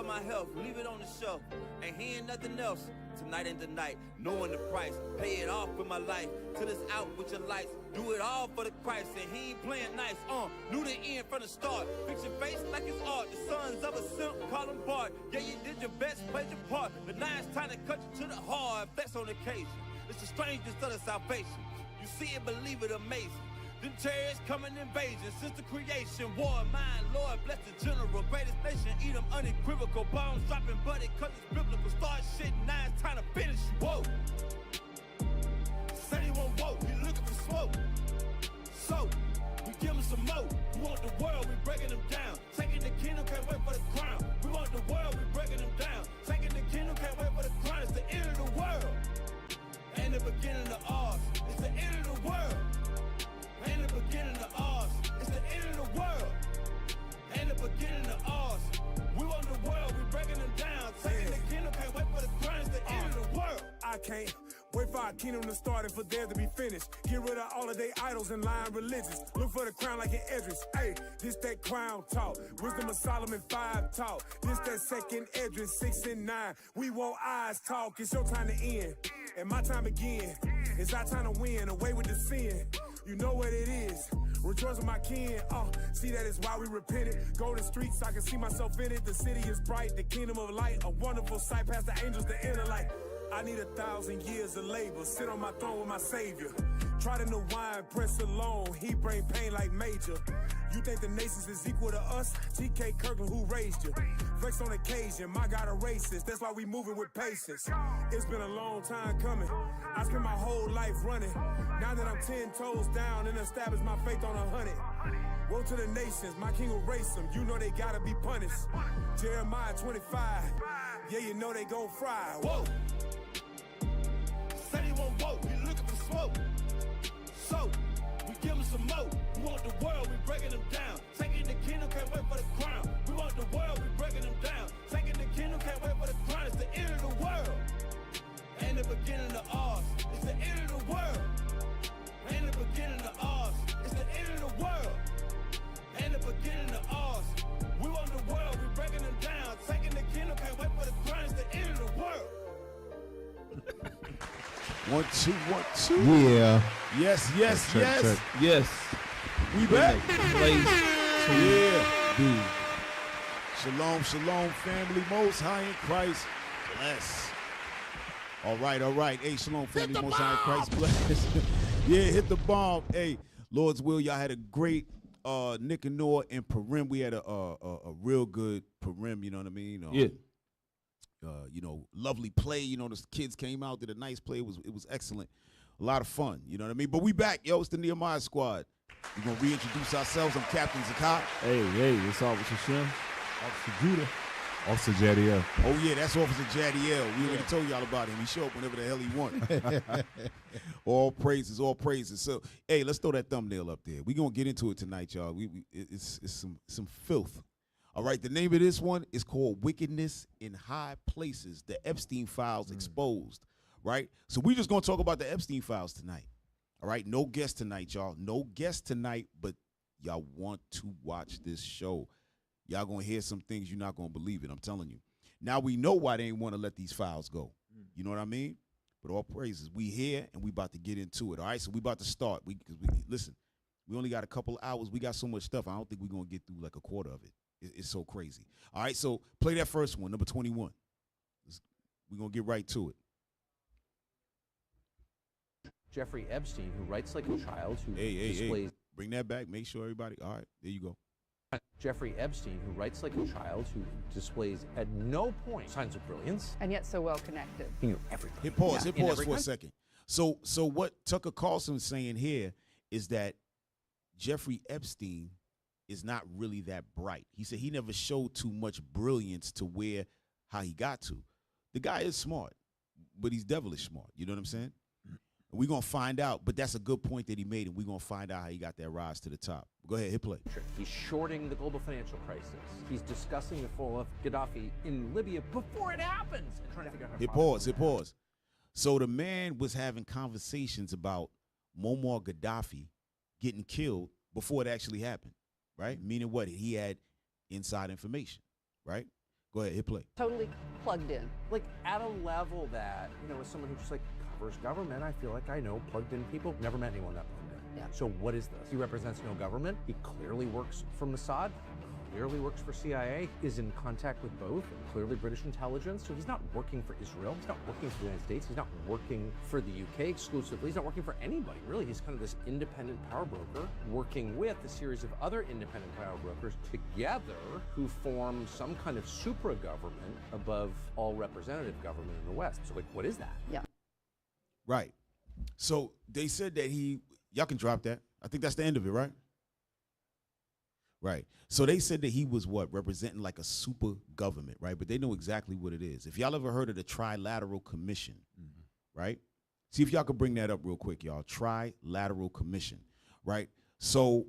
my health, leave it on the shelf. Ain't hearing nothing else. Tonight ain't the night, knowing the price. Pay it off with my life, till it's out with your lights. Do it all for the Christ, and he ain't playing nice. Knew the end from the start. Fix your face like it's art. The sons of a simp, call him Bart. Yeah, you did your best, played your part. But now it's time to cut you to the heart. Flex on occasion. It's the strangest of the salvation. You see it, believe it, amazing. Them terrorists coming invasion since the creation. War, mine, Lord, bless the general. Greatest nation, eat them unequivocal. Bombs dropping, buddy, cause it's biblical. Start shit, now it's time to finish. Whoa. Said he won't vote, he looking for smoke. So, we give him some more. We want the world, we breaking them down. Taking the kingdom, can't wait for the crown. We want the world, we breaking them down. Taking the kingdom, can't wait for the crown. It's the end of the world. Ain't the beginning of ours. It's the end of the world. Ain't the beginning of ours. It's the end of the world. Ain't the beginning of ours. We want the world, we breaking them down. Taking the kingdom, can't wait for the crown. It's the end of the world. I can't wait for our kingdom to start and for there to be finished. Get rid of all of their idols and lying religions. Look for the crown like an Edris. Hey, this that crown talk. Wisdom of Solomon 5 talk. This that second Edris 6 and 9. We want eyes talk. It's your time to end and my time again. It's our time to win. Away with the sin. You know what it is. Rejoice with my kin. See that is why we repented. Golden streets, I can see myself in it. The city is bright, the kingdom of light. A wonderful sight past the angels, the inner light. I need 1,000 years of labor. Sit on my throne with my savior. Try to know wine, press alone. He bring pain like major. You think the nations is equal to us? T.K. Kirkland, who raised you? Flex on occasion, my God a racist. That's why we moving with patience. It's been a long time coming. I spent my whole life running. Now that I'm 10 toes down and established my faith on 100. Woe to the nations, my king will race them. You know they gotta be punished. Jeremiah 25. Yeah, you know they gon' fry. Whoa! Said he won't vote, he looking for smoke. So, we give him some more. We want the world, we breaking them down. Taking the kingdom, can't wait for the crown. We want the world, we breaking them down. Taking the kingdom, can't wait for the crown. It's the end of the world. Ain't the beginning of ours. It's the end of the world. Ain't the beginning of ours. It's the end of the world. Ain't the beginning of ours. We want the world, we breaking them down. Taking the kingdom, can't wait for the crown. It's the end of the world. 1, 2, 1, 2. Yeah. Yes, yes, yes. Check. Yes. We back. Yeah. Yeah. Shalom, shalom, family. Most high in Christ. Bless. All right. Hey, shalom, family. Most high in Christ. Bless. Yeah, hit the bomb. Hey, Lord's will. Y'all had a great Nicanor and Purim. We had a real good Purim. You know what I mean? Yeah. Lovely play. The kids came out, did a nice play. It was excellent. A lot of fun. You know what I mean? But we back. Yo, it's the Nehemiah squad. We're going to reintroduce ourselves. I'm Captain Zakat. Hey, it's Officer Shem. Officer Judah. Officer Jadiel. Oh, yeah, that's Officer Jadiel. We already told y'all about him. He show up whenever the hell he want. All praises, all praises. So, hey, let's throw that thumbnail up there. We're going to get into it tonight, y'all. It's some filth. All right, the name of this one is called Wickedness in High Places, the Epstein Files Exposed, right? So we're just going to talk about the Epstein Files tonight, all right? No guest tonight, y'all. No guest tonight, but y'all want to watch this show. Y'all going to hear some things you're not going to believe it, I'm telling you. Now we know why they ain't want to let these files go. You know what I mean? But all praises. We here, and we about to get into it, all right? So we about to start. Listen, we only got a couple hours. We got so much stuff. I don't think we're going to get through like a quarter of it. It's so crazy. All right, so play that first one, number 21. We're going to get right to it. Jeffrey Epstein, who writes like a child, who displays... Hey. Bring that back. Make sure everybody... All right, there you go. Jeffrey Epstein, who writes like a child, who displays at no point signs of brilliance. And yet so well connected. He knew everything. Hit pause for a second. So what Tucker Carlson is saying here is that Jeffrey Epstein is not really that bright. He said he never showed too much brilliance to how he got to. The guy is smart, but he's devilish smart. You know what I'm saying? We're going to find out, but that's a good point that he made, and we're going to find out how he got that rise to the top. Go ahead, hit play. He's shorting the global financial crisis. He's discussing the fall of Gaddafi in Libya before it happens and trying to figure out how to Hit pause. So the man was having conversations about Muammar Gaddafi getting killed before it actually happened. Right? Meaning what? He had inside information, right? Go ahead, hit play. Totally plugged in. Like at a level that, as someone who just like covers government, I feel like I know plugged in people. Never met anyone that plugged in. Yeah. So what is this? He represents no government. He clearly works for Mossad. Clearly works for CIA, is in contact with both, clearly British intelligence. So he's not working for Israel, he's not working for the United States, he's not working for the UK exclusively, he's not working for anybody, really. He's kind of this independent power broker working with a series of other independent power brokers together who form some kind of supra-government above all representative government in the West. So like, what is that? Yeah. Right. So they said that y'all can drop that. I think that's the end of it, right? Right. So they said that he was representing like a super government, right? But they know exactly what it is. If y'all ever heard of the Trilateral Commission, right? See if y'all could bring that up real quick, y'all. Trilateral Commission, right? So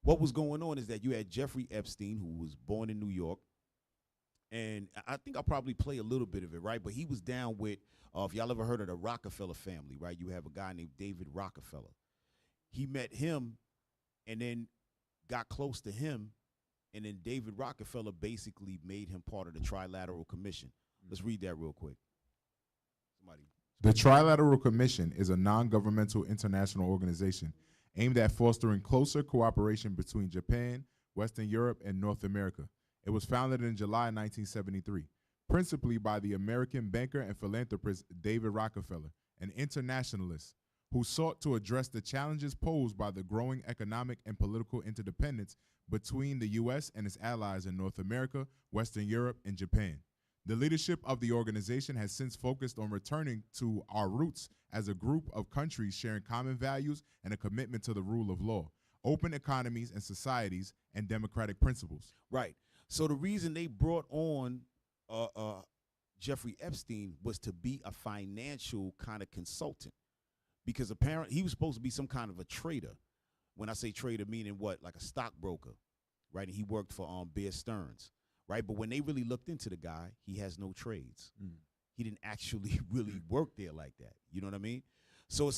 what was going on is that you had Jeffrey Epstein, who was born in New York, and I think I'll probably play a little bit of it, right? But he was down with, if y'all ever heard of the Rockefeller family, right? You have a guy named David Rockefeller. He met him and then got close to him, and then David Rockefeller basically made him part of the Trilateral Commission. Let's read that real quick. The Trilateral Commission is a non-governmental international organization aimed at fostering closer cooperation between Japan, Western Europe, and North America. It was founded in July 1973, principally by the American banker and philanthropist David Rockefeller, an internationalist who sought to address the challenges posed by the growing economic and political interdependence between the U.S. and its allies in North America, Western Europe, and Japan. The leadership of the organization has since focused on returning to our roots as a group of countries sharing common values and a commitment to the rule of law, open economies and societies, and democratic principles. Right. So the reason they brought on Jeffrey Epstein was to be a financial kind of consultant, because apparently he was supposed to be some kind of a trader. When I say trader, meaning what? Like a stockbroker, right? And he worked for Bear Stearns, right? But when they really looked into the guy, he has no trades. He didn't actually really work there like that. You know what I mean? So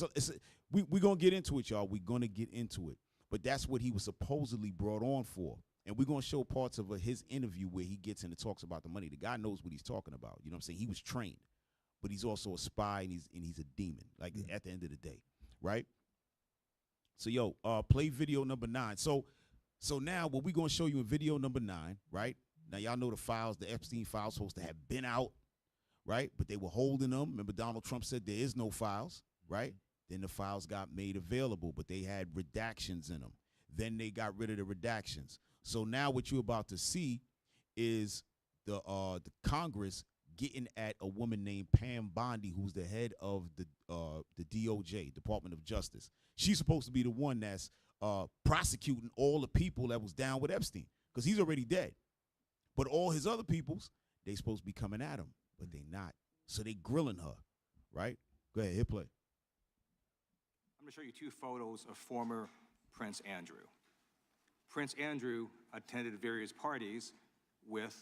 we're going to get into it, y'all. We're going to get into it. But that's what he was supposedly brought on for. And we're going to show parts of his interview where he gets in and talks about the money. The guy knows what he's talking about. You know what I'm saying? He was trained, but he's also a spy, and he's a demon, like at the end of the day, right? So, yo, play video number 9. So now what we're going to show you in video number 9, right? Now, y'all know the files, the Epstein files supposed to have been out, right? But they were holding them. Remember, Donald Trump said there is no files, right? Then the files got made available, but they had redactions in them. Then they got rid of the redactions. So now what you're about to see is the Congress getting at a woman named Pam Bondi, who's the head of the DOJ, Department of Justice. She's supposed to be the one that's prosecuting all the people that was down with Epstein, because he's already dead. But all his other peoples, they supposed to be coming at him, but they not. So they grilling her, right? Go ahead, hit play. I'm going to show you 2 photos of former Prince Andrew. Prince Andrew attended various parties with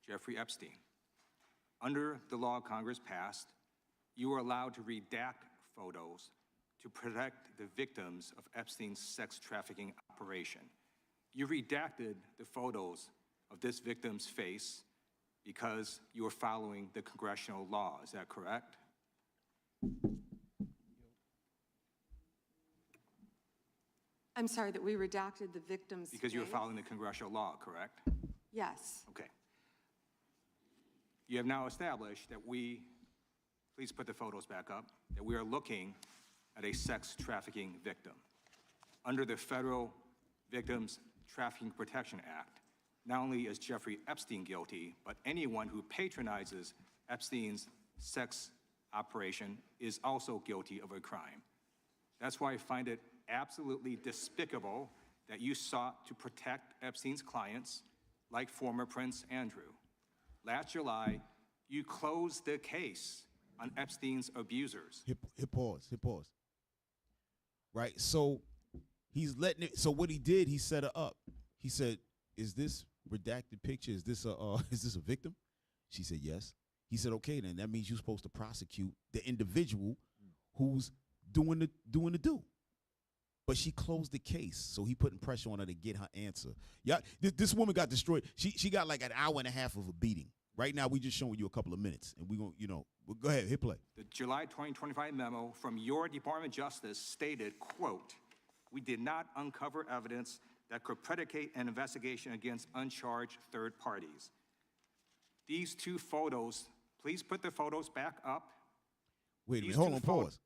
Jeffrey Epstein. Under the law Congress passed, you were allowed to redact photos to protect the victims of Epstein's sex trafficking operation. You redacted the photos of this victim's face because you were following the congressional law. Is that correct? I'm sorry, that we redacted the victim's Because you were face? following the congressional law, correct? Yes. Okay. You have now established that please put the photos back up, that we are looking at a sex trafficking victim. Under the Federal Victims Trafficking Protection Act, not only is Jeffrey Epstein guilty, but anyone who patronizes Epstein's sex operation is also guilty of a crime. That's why I find it absolutely despicable that you sought to protect Epstein's clients, like former Prince Andrew. Last July, you closed the case on Epstein's abusers. Hit pause. Right, so he's letting it. So what he did, he set her up. He said, "Is this redacted picture? Is this a victim?" She said, "Yes." He said, "Okay, then that means you're supposed to prosecute the individual who's doing the do." But she closed the case, so he putting pressure on her to get her answer. Yeah, this woman got destroyed. She got like an hour and a half of a beating. Right now, we just showing you a couple of minutes, and we gonna, well, go ahead, hit play. The July 2025 memo from your Department of Justice stated, quote, "We did not uncover evidence that could predicate an investigation against uncharged third parties." These two photos, please put the photos back up. Wait a minute, hold on, pause.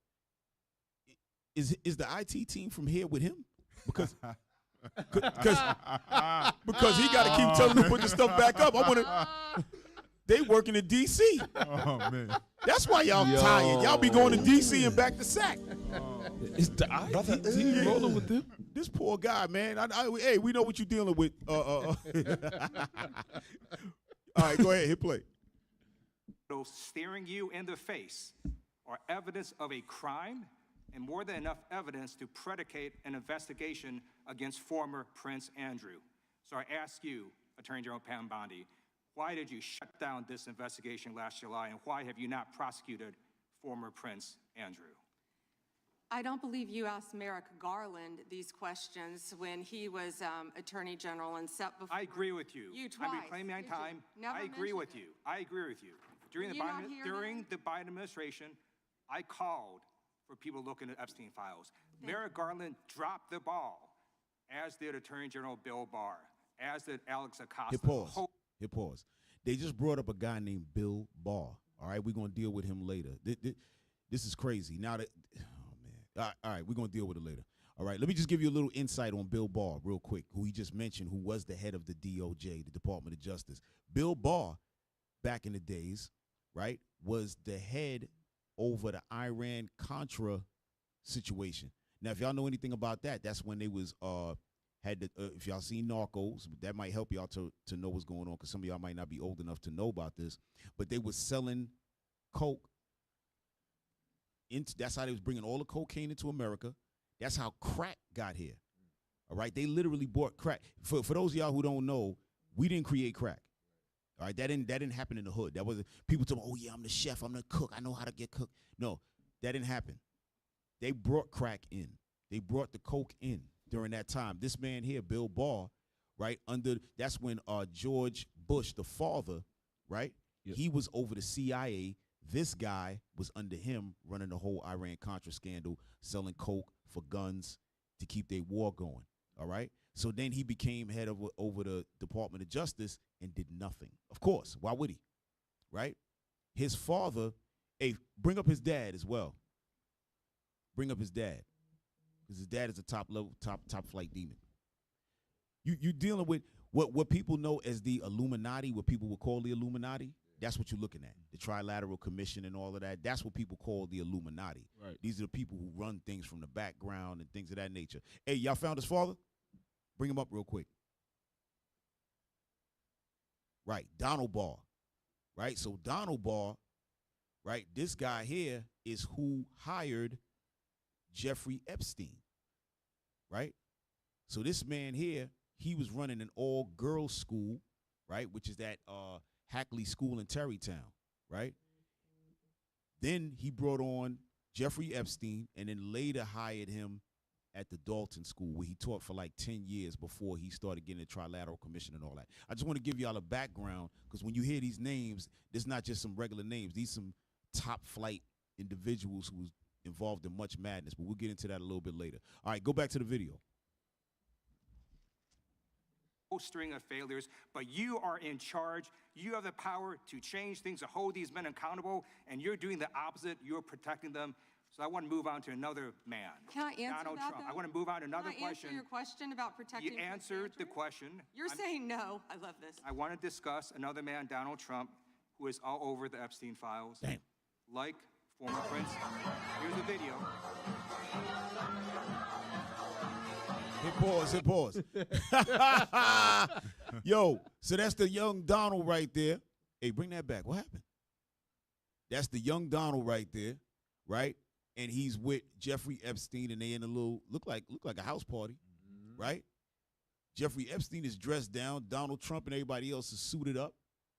Is the IT team from here with him? Because he got to keep telling them to put the stuff back up. I want to. They working in D.C. Oh man, that's why y'all tired. Y'all be going to D.C. and back to SAC. It's the IT team rolling with them. This poor guy, man. Hey, we know what you're dealing with. All right, go ahead, hit play. Those staring you in the face are evidence of a crime and more than enough evidence to predicate an investigation against former Prince Andrew. So I ask you, Attorney General Pam Bondi, why did you shut down this investigation last July, and why have you not prosecuted former Prince Andrew? I don't believe you asked Merrick Garland these questions when he was Attorney General and set before. I agree with you. You twice. I've been claiming my time. Never I agree with mentioned you. I agree with you. During the Biden administration, I called for people looking at Epstein files. Merrick Garland dropped the ball, as did Attorney General Bill Barr, as did Alex Acosta. Hit pause. They just brought up a guy named Bill Barr. All right, we're going to deal with him later. This is crazy. Now that, oh, man. All right, we're going to deal with it later. All right, let me just give you a little insight on Bill Barr real quick, who he just mentioned, who was the head of the DOJ, the Department of Justice. Bill Barr, back in the days, right, was the head over the Iran-Contra situation. Now, if y'all know anything about that, that's when they was if y'all seen Narcos, that might help y'all to know what's going on, because some of y'all might not be old enough to know about this. But they was selling coke. That's how they was bringing all the cocaine into America. That's how crack got here. All right, they literally bought crack. For those of y'all who don't know, we didn't create crack. All right, that didn't happen in the hood. That wasn't people told me, oh yeah, I'm the chef, I'm the cook, I know how to get cooked. No, that didn't happen. They brought crack in. They brought the coke in during that time. This man here, Bill Barr, right, that's when George Bush, the father, right, he was over the CIA. This guy was under him running the whole Iran-Contra scandal, selling coke for guns to keep their war going, all right? So then he became head over the Department of Justice and did nothing. Of course, why would he, right? His father, bring up his dad as well. Bring up his dad, because his dad is a top flight demon. You dealing with what people know as the Illuminati, what people would call the Illuminati. That's what you're looking at. The Trilateral Commission and all of that. That's what people call the Illuminati. Right. These are the people who run things from the background and things of that nature. Hey, y'all found his father? Bring him up real quick. Right, Donald Barr. Right, so Donald Barr, right, this guy here is who hired Jeffrey Epstein. Right? So this man here, he was running an all-girls school, right, which is that Hackley School in Terrytown, right? Then he brought on Jeffrey Epstein and then later hired him at the Dalton School, where he taught for like 10 years before he started getting the Trilateral Commission and all that. I just want to give y'all a background, because when you hear these names, there's not just some regular names. These some top flight individuals who was involved in much madness, but we'll get into that a little bit later. All right, go back to the video. String of failures, but you are in charge. You have the power to change things, to hold these men accountable, and you're doing the opposite. You're protecting them. So I want to move on to another man. Can I answer Donald that, Trump. though? I want to move on to another Can I question. answer your question about protecting? You answered the question. You're saying no. I love this. I want to discuss another man, Donald Trump, who is all over the Epstein files. Damn. Like former Prince. Here's the video. Hit pause. Yo, so that's the young Donald right there. Hey, bring that back. What happened? That's the young Donald right there, right? And he's with Jeffrey Epstein, and they in a little look like a house party, right? Jeffrey Epstein is dressed down. Donald Trump and everybody else is suited up,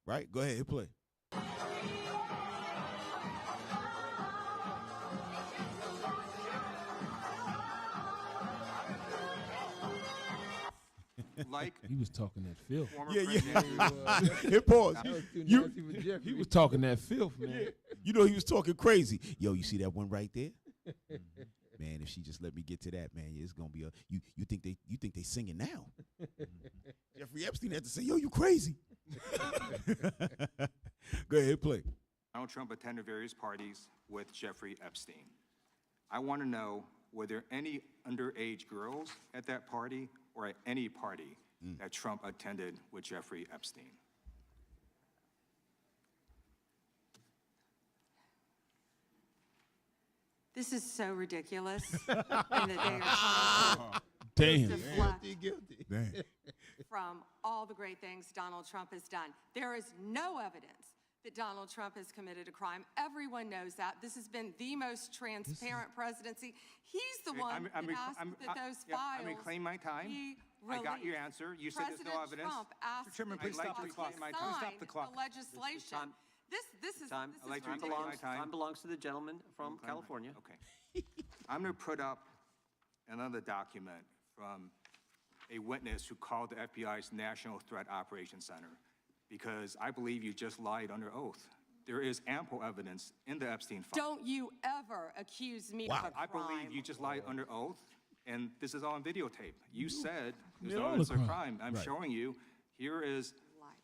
right? Go ahead, hit play. like He was talking that filth. former Yeah, Prince yeah. Andrew. Hey, pause. That was too You- nasty for Jeffrey. He was talking that filth, man. You know he was talking crazy. Yo, you see that one right there? Man, if she just let me get to that, man, it's gonna be a you think they singing now? Jeffrey Epstein had to say, yo, you crazy. Go ahead, play. Donald Trump attended various parties with Jeffrey Epstein. I want to know, were there any underage girls at that party or at any party that Trump attended with Jeffrey Epstein? This is so ridiculous. And that they are trying to Damn. deflect Dang. from all the great things Donald Trump has done. There is no evidence that Donald Trump has committed a crime. Everyone knows that. This has been the most transparent presidency. He's the one that asked that those files I'm going to claim my time. be I got your released. answer. You said there's no President evidence. Trump asked Chairman, that please they stop the sign clock. Stop the clock. the legislation. Time. This is Time. I'd like to Time take my belongs, time. time belongs to the gentleman from California. Okay. I'm going to put up another document from a witness who called the FBI's National Threat Operations Center because I believe you just lied under oath. There is ample evidence in the Epstein file. Don't you ever accuse me of a crime. I believe you just lied under oath, and this is on videotape. You said there's Yeah, no all evidence the of crime. crime. I'm showing you. Here is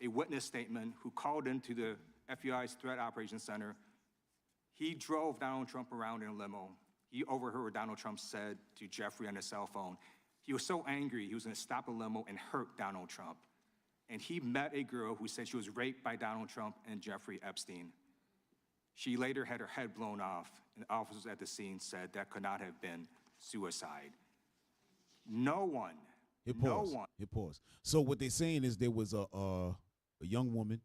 a witness statement who called into the FBI's Threat Operations Center. He drove Donald Trump around in a limo. He overheard what Donald Trump said to Jeffrey on his cell phone. He was so angry, he was going to stop a limo and hurt Donald Trump. And he met a girl who said she was raped by Donald Trump and Jeffrey Epstein. She later had her head blown off, and officers at the scene said that could not have been suicide. No one, Hit no pause. one. Hit pause. So what they're saying is there was a young woman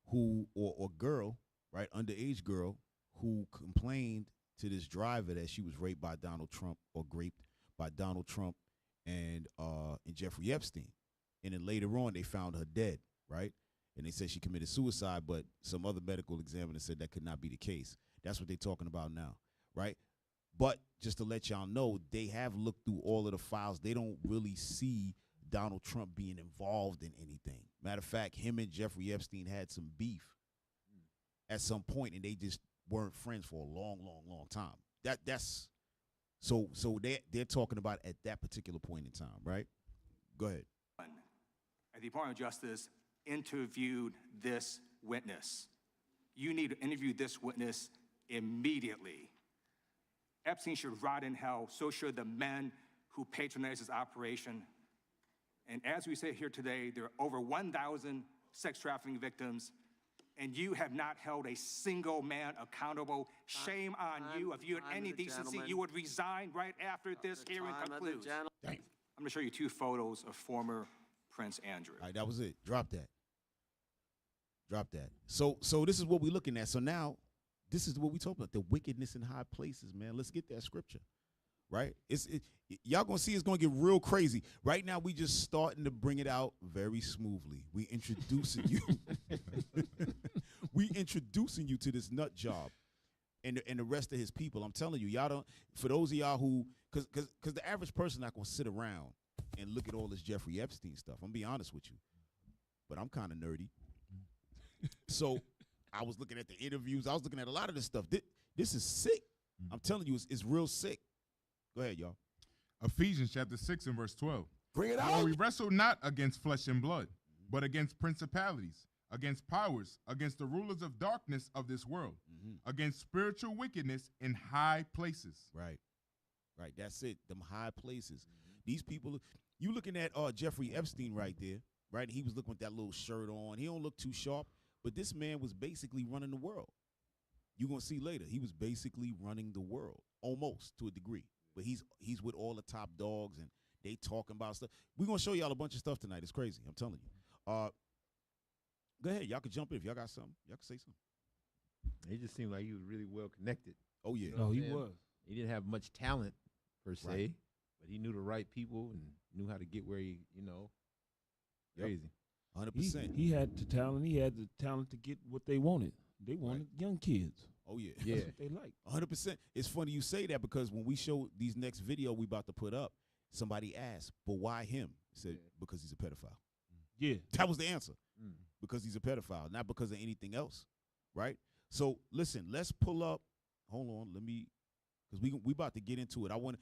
who or girl, right, underage girl, who complained to this driver that she was raped by Donald Trump or raped by Donald Trump and Jeffrey Epstein. And then later on they found her dead, right? And they said she committed suicide, but some other medical examiner said that could not be the case. That's what they're talking about now, right? But just to let y'all know, they have looked through all of the files. They don't really see Donald Trump being involved in anything. Matter of fact, him and Jeffrey Epstein had some beef at some point, and they just weren't friends for a long, long, long time. That's so they're talking about at that particular point in time, right? Go ahead. At the Department of Justice interviewed this witness. You need to interview this witness immediately. Epstein should rot in hell, so should the men who patronized his operation. And as we say here today, there are over 1,000 sex trafficking victims, and you have not held a single man accountable. Shame on you. If you had any decency, you would resign right after this hearing concludes. I'm going to show you two photos of former Prince Andrew. All right, that was it. Drop that. Drop that. So this is what we're looking at. So now, this is what we talk about, the wickedness in high places, man. Let's get that scripture, right? Y'all gonna see it's gonna get real crazy. Right now, we just starting to bring it out very smoothly. We introducing you. We introducing you to this nut job and the rest of his people. I'm telling you, y'all don't. For those of y'all who, because the average person not gonna sit around and look at all this Jeffrey Epstein stuff. I'm gonna be honest with you, but I'm kind of nerdy. So I was looking at the interviews. I was looking at a lot of this stuff. This is sick. I'm telling you, it's real sick. Go ahead, y'all. Ephesians chapter 6 and verse 12. Bring it For out. we wrestle not against flesh and blood, but against principalities, against powers, against the rulers of darkness of this world, against spiritual wickedness in high places. Right. Right. That's it. Them high places. These people, you looking at Jeffrey Epstein right there, right? He was looking with that little shirt on. He don't look too sharp, but this man was basically running the world. You're going to see later. He was basically running the world, almost to a degree. But he's with all the top dogs, and they talking about stuff. We're going to show y'all a bunch of stuff tonight. It's crazy. I'm telling you. Go ahead. Y'all can jump in if y'all got something. Y'all can say something. It just seemed like he was really well connected. Oh, yeah. No, he was. He didn't have much talent, per se, Right. but he knew the right people and knew how to get where he, Yep. crazy. 100%. He had the talent. He had the talent to get what they wanted. They wanted young kids. Oh, yeah. Yeah. That's what they like. 100%. It's funny you say that because when we show these next video we about to put up, somebody asked, but why him? said because he's a pedophile. Yeah. That was the answer. Because he's a pedophile, not because of anything else, right? So listen, let's pull up. Hold on, let me, because we about to get into it. I want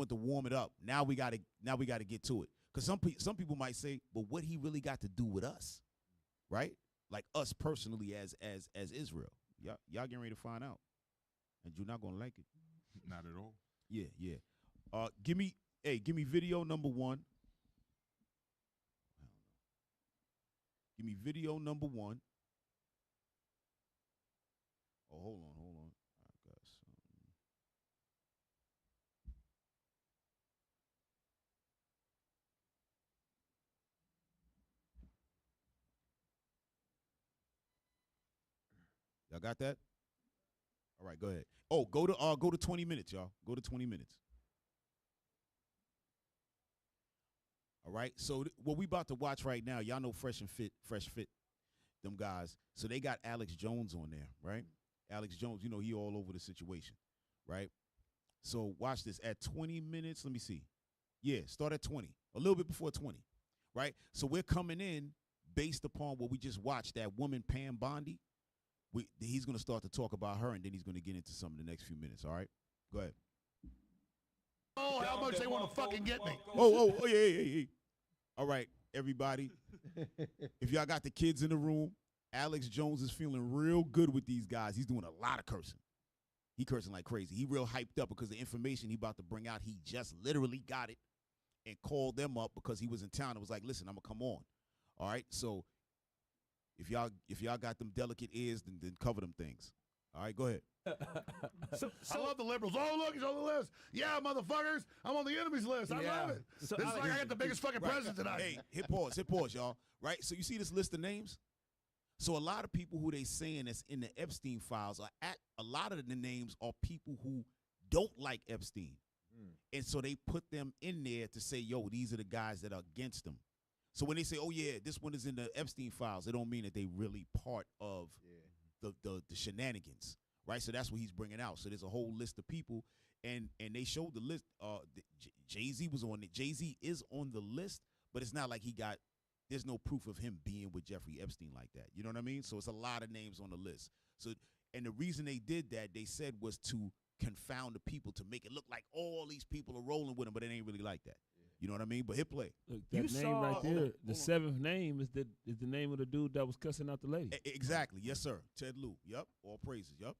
to warm it up. Now we got to get to it. Because some people might say, but what he really got to do with us, right? Like us personally as Israel. Y'all getting ready to find out, and you're not gonna like it. Not at all. Yeah. Give me video number 1. Give me video number 1. Oh, hold on. I got something. Y'all got that? All right, go ahead. Oh, go to 20 minutes, y'all. Go to 20 minutes. All right. So what we about to watch right now, y'all know Fresh Fit, them guys. So they got Alex Jones on there, right? Alex Jones, you know, he all over the situation, right? So watch this. At 20 minutes, let me see. Yeah, start at 20, a little bit before 20, right? So we're coming in based upon what we just watched, that woman, Pam Bondi. He's going to start to talk about her, and then he's going to get into some of the next few minutes, all right? Go ahead. Oh, how much they want to fucking get me. Oh, yeah. All right, everybody. If y'all got the kids in the room, Alex Jones is feeling real good with these guys. He's doing a lot of cursing. He cursing like crazy. He real hyped up because the information he about to bring out, he just literally got it and called them up because he was in town and was like, listen, I'm going to come on. All right, so if y'all got them delicate ears, then cover them things. All right, go ahead. I love the liberals. Oh, look, he's on the list. Yeah, motherfuckers. I'm on the enemy's list. I love it. So this is like I got the biggest fucking president tonight. Hey, hit pause, y'all. Right? So you see this list of names? So a lot of people who they saying that's in the Epstein files a lot of the names are people who don't like Epstein. And so they put them in there to say, yo, these are the guys that are against them. So when they say, oh, yeah, this one is in the Epstein files, it don't mean that they really part of the shenanigans. Right, so that's what he's bringing out. So there's a whole list of people, and they showed the list. Jay-Z was on it. Jay-Z is on the list, but it's not like there's no proof of him being with Jeffrey Epstein like that. You know what I mean? So it's a lot of names on the list. So, and the reason they did that, they said, was to confound the people, to make it look like all these people are rolling with him, but it ain't really like that. You know what I mean? But hit play. Look, that name right there, the seventh name is the name of the dude that was cussing out the lady. Exactly. Yes, sir. Ted Lieu. Yep. All praises. Yep.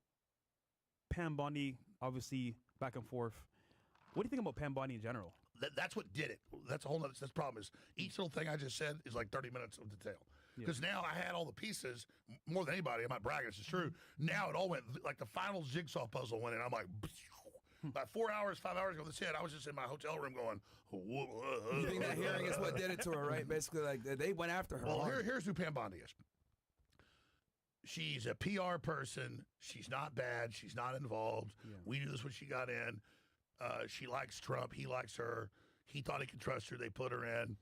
Pam Bondi, obviously back and forth. What do you think about Pam Bondi in general? That's what did it. That's a whole nother. That's the problem is each little thing I just said is like 30 minutes of detail. Because now I had all the pieces more than anybody. I'm not bragging. This is true. Now it all went like the final jigsaw puzzle went in. I'm like, about 4 hours, 5 hours ago, this hit. I was just in my hotel room going. You think that hearing is what did it to her, right? Basically, like they went after her. Well, here's who Pam Bondi is. She's a PR person. She's not bad. She's not involved. We knew this when she got in. She likes Trump. He likes her. He thought he could trust her. They put her in.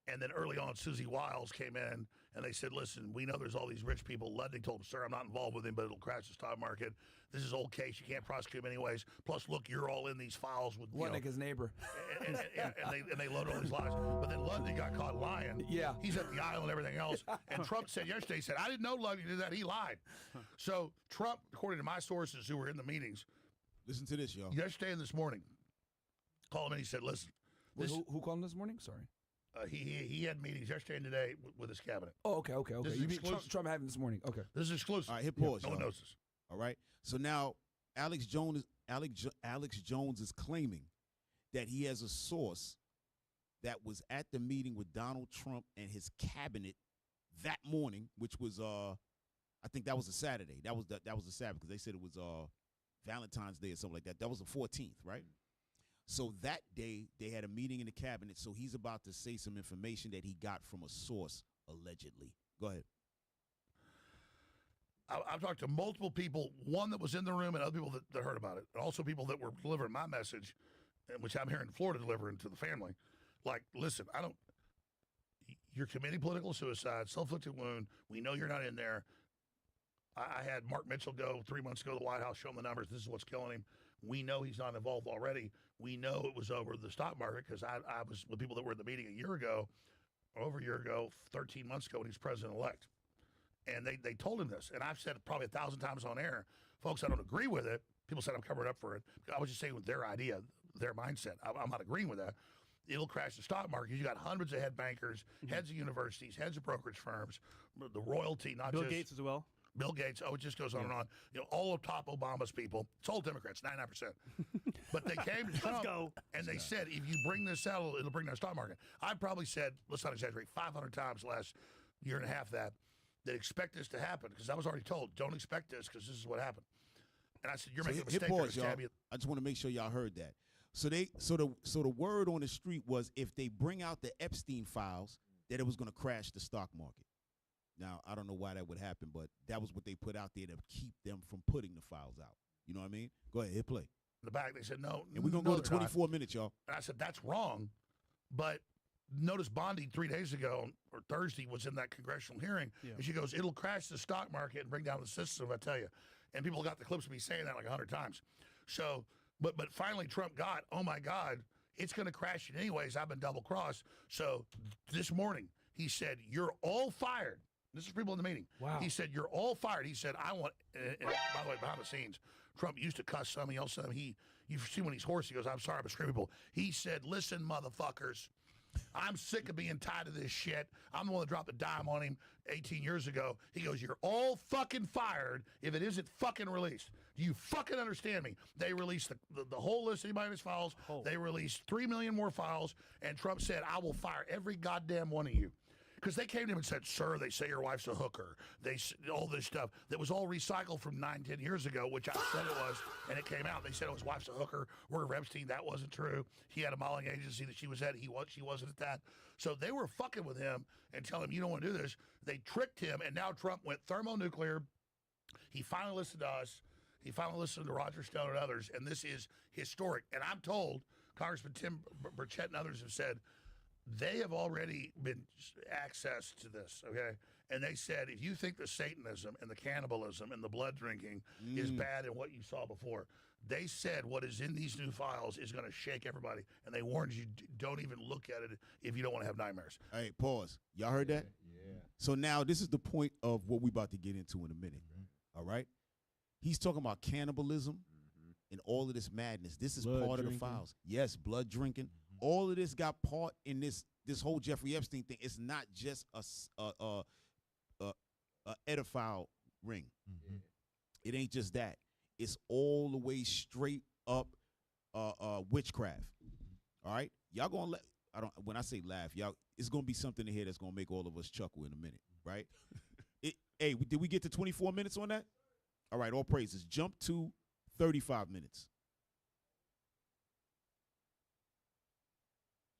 And then early on, Susie Wiles came in, and they said, listen, we know there's all these rich people. Ludwig told him, sir, I'm not involved with him, but it'll crash the stock market. This is old case. You can't prosecute him anyways. Plus, look, you're all in these files with Ludwig, his neighbor. And they loaded all these lies. But then Ludwig got caught lying. Yeah. He's at the aisle and everything else. And Trump said yesterday, he said, I didn't know Ludwig did that. He lied. So Trump, according to my sources who were in the meetings. Listen to this, y'all. Yesterday and this morning, called him and he said, listen. Who called him this morning? Sorry. He had meetings yesterday and today with his cabinet. Oh, okay. This You is mean exclusive. Trump having this morning? Okay. This is exclusive. All right, hit pause. No one knows this. All right. So now Alex Jones is claiming that he has a source that was at the meeting with Donald Trump and his cabinet that morning, which was I think that was a Saturday. That was the Sabbath because they said it was Valentine's Day or something like that. That was the 14th, right? So that day, they had a meeting in the cabinet, so he's about to say some information that he got from a source, allegedly. Go ahead. I've talked to multiple people, one that was in the room and other people that heard about it, and also people that were delivering my message, which I'm here in Florida delivering to the family. Like, listen, you're committing political suicide, self-inflicted wound. We know you're not in there. I had Mark Mitchell go 3 months ago to the White House, show him the numbers. This is what's killing him. We know he's not involved already. We know it was over the stock market because I was with people that were in the meeting a year ago, over a year ago, 13 months ago when he's president-elect. And they told him this. And I've said it probably 1,000 times on air. Folks, I don't agree with it. People said I'm covering up for it. I was just saying with their idea, their mindset. I'm not agreeing with that. It'll crash the stock market. You got hundreds of head bankers, heads of universities, heads of brokerage firms, the royalty, not Bill just Gates as well. Bill Gates. Oh, it just goes on and on. All of top Obama's people. It's all Democrats, 99%. But they came to Trump and they said, if you bring this out, it'll bring down the stock market. I probably said, let's not exaggerate, 500 times the last year and a half that expect this to happen because I was already told, don't expect this because this is what happened. And I said, you're making a mistake. Pause, y'all. I just want to make sure y'all heard that. So the word on the street was if they bring out the Epstein files, that it was going to crash the stock market. Now, I don't know why that would happen, but that was what they put out there to keep them from putting the files out. You know what I mean? Go ahead, hit play. In the back, they said, no. And we're going to go to 24 minutes, y'all. And I said, that's wrong. But notice Bondi 3 days ago, or Thursday, was in that congressional hearing. Yeah. And she goes, it'll crash the stock market and bring down the system, I tell you. And people got the clips of me saying that like 100 times. So, but finally Trump got, oh, my God, it's going to crash it anyways. I've been double-crossed. So this morning, he said, you're all fired. This is people in the meeting. Wow. He said, you're all fired. He said, I want, and by the way, behind the scenes, Trump used to cuss some. He also, you've seen when he's hoarse, he goes, I'm sorry, I'm screaming people. He said, listen, motherfuckers, I'm sick of being tied to this shit. I'm the one that dropped a dime on him 18 years ago. He goes, you're all fucking fired if it isn't fucking released. Do you fucking understand me? They released the whole list of anybody in his files. They released 3 million more files, and Trump said, I will fire every goddamn one of you. Because they came to him and said, sir, they say your wife's a hooker. All this stuff that was all recycled from 9-10 years ago, which I said it was, and it came out. They said his wife's a hooker. Worker for Epstein. That wasn't true. He had a modeling agency that she was at. She wasn't at that. So they were fucking with him and telling him, you don't want to do this. They tricked him, and now Trump went thermonuclear. He finally listened to us. He finally listened to Roger Stone and others, and this is historic. And I'm told, Congressman Tim Burchett and others have said, they have already been access to this, okay? And they said, if you think the Satanism and the cannibalism and the blood drinking is bad in what you saw before, they said what is in these new files is going to shake everybody. And they warned you, don't even look at it if you don't want to have nightmares. All right, pause. Y'all heard that? Yeah. So now this is the point of what we're about to get into in a minute, all right? He's talking about cannibalism and all of this madness. This is Blood part drinking. of the files. Yes, blood drinking. All of this got part in this whole Jeffrey Epstein thing. It's not just a pedophile ring. It ain't just that. It's all the way straight up witchcraft. All right, y'all gonna when I say laugh, y'all, it's gonna be something in here that's gonna make all of us chuckle in a minute, right? Hey, did we get to 24 minutes on that? All right, all praises. Jump to 35 minutes.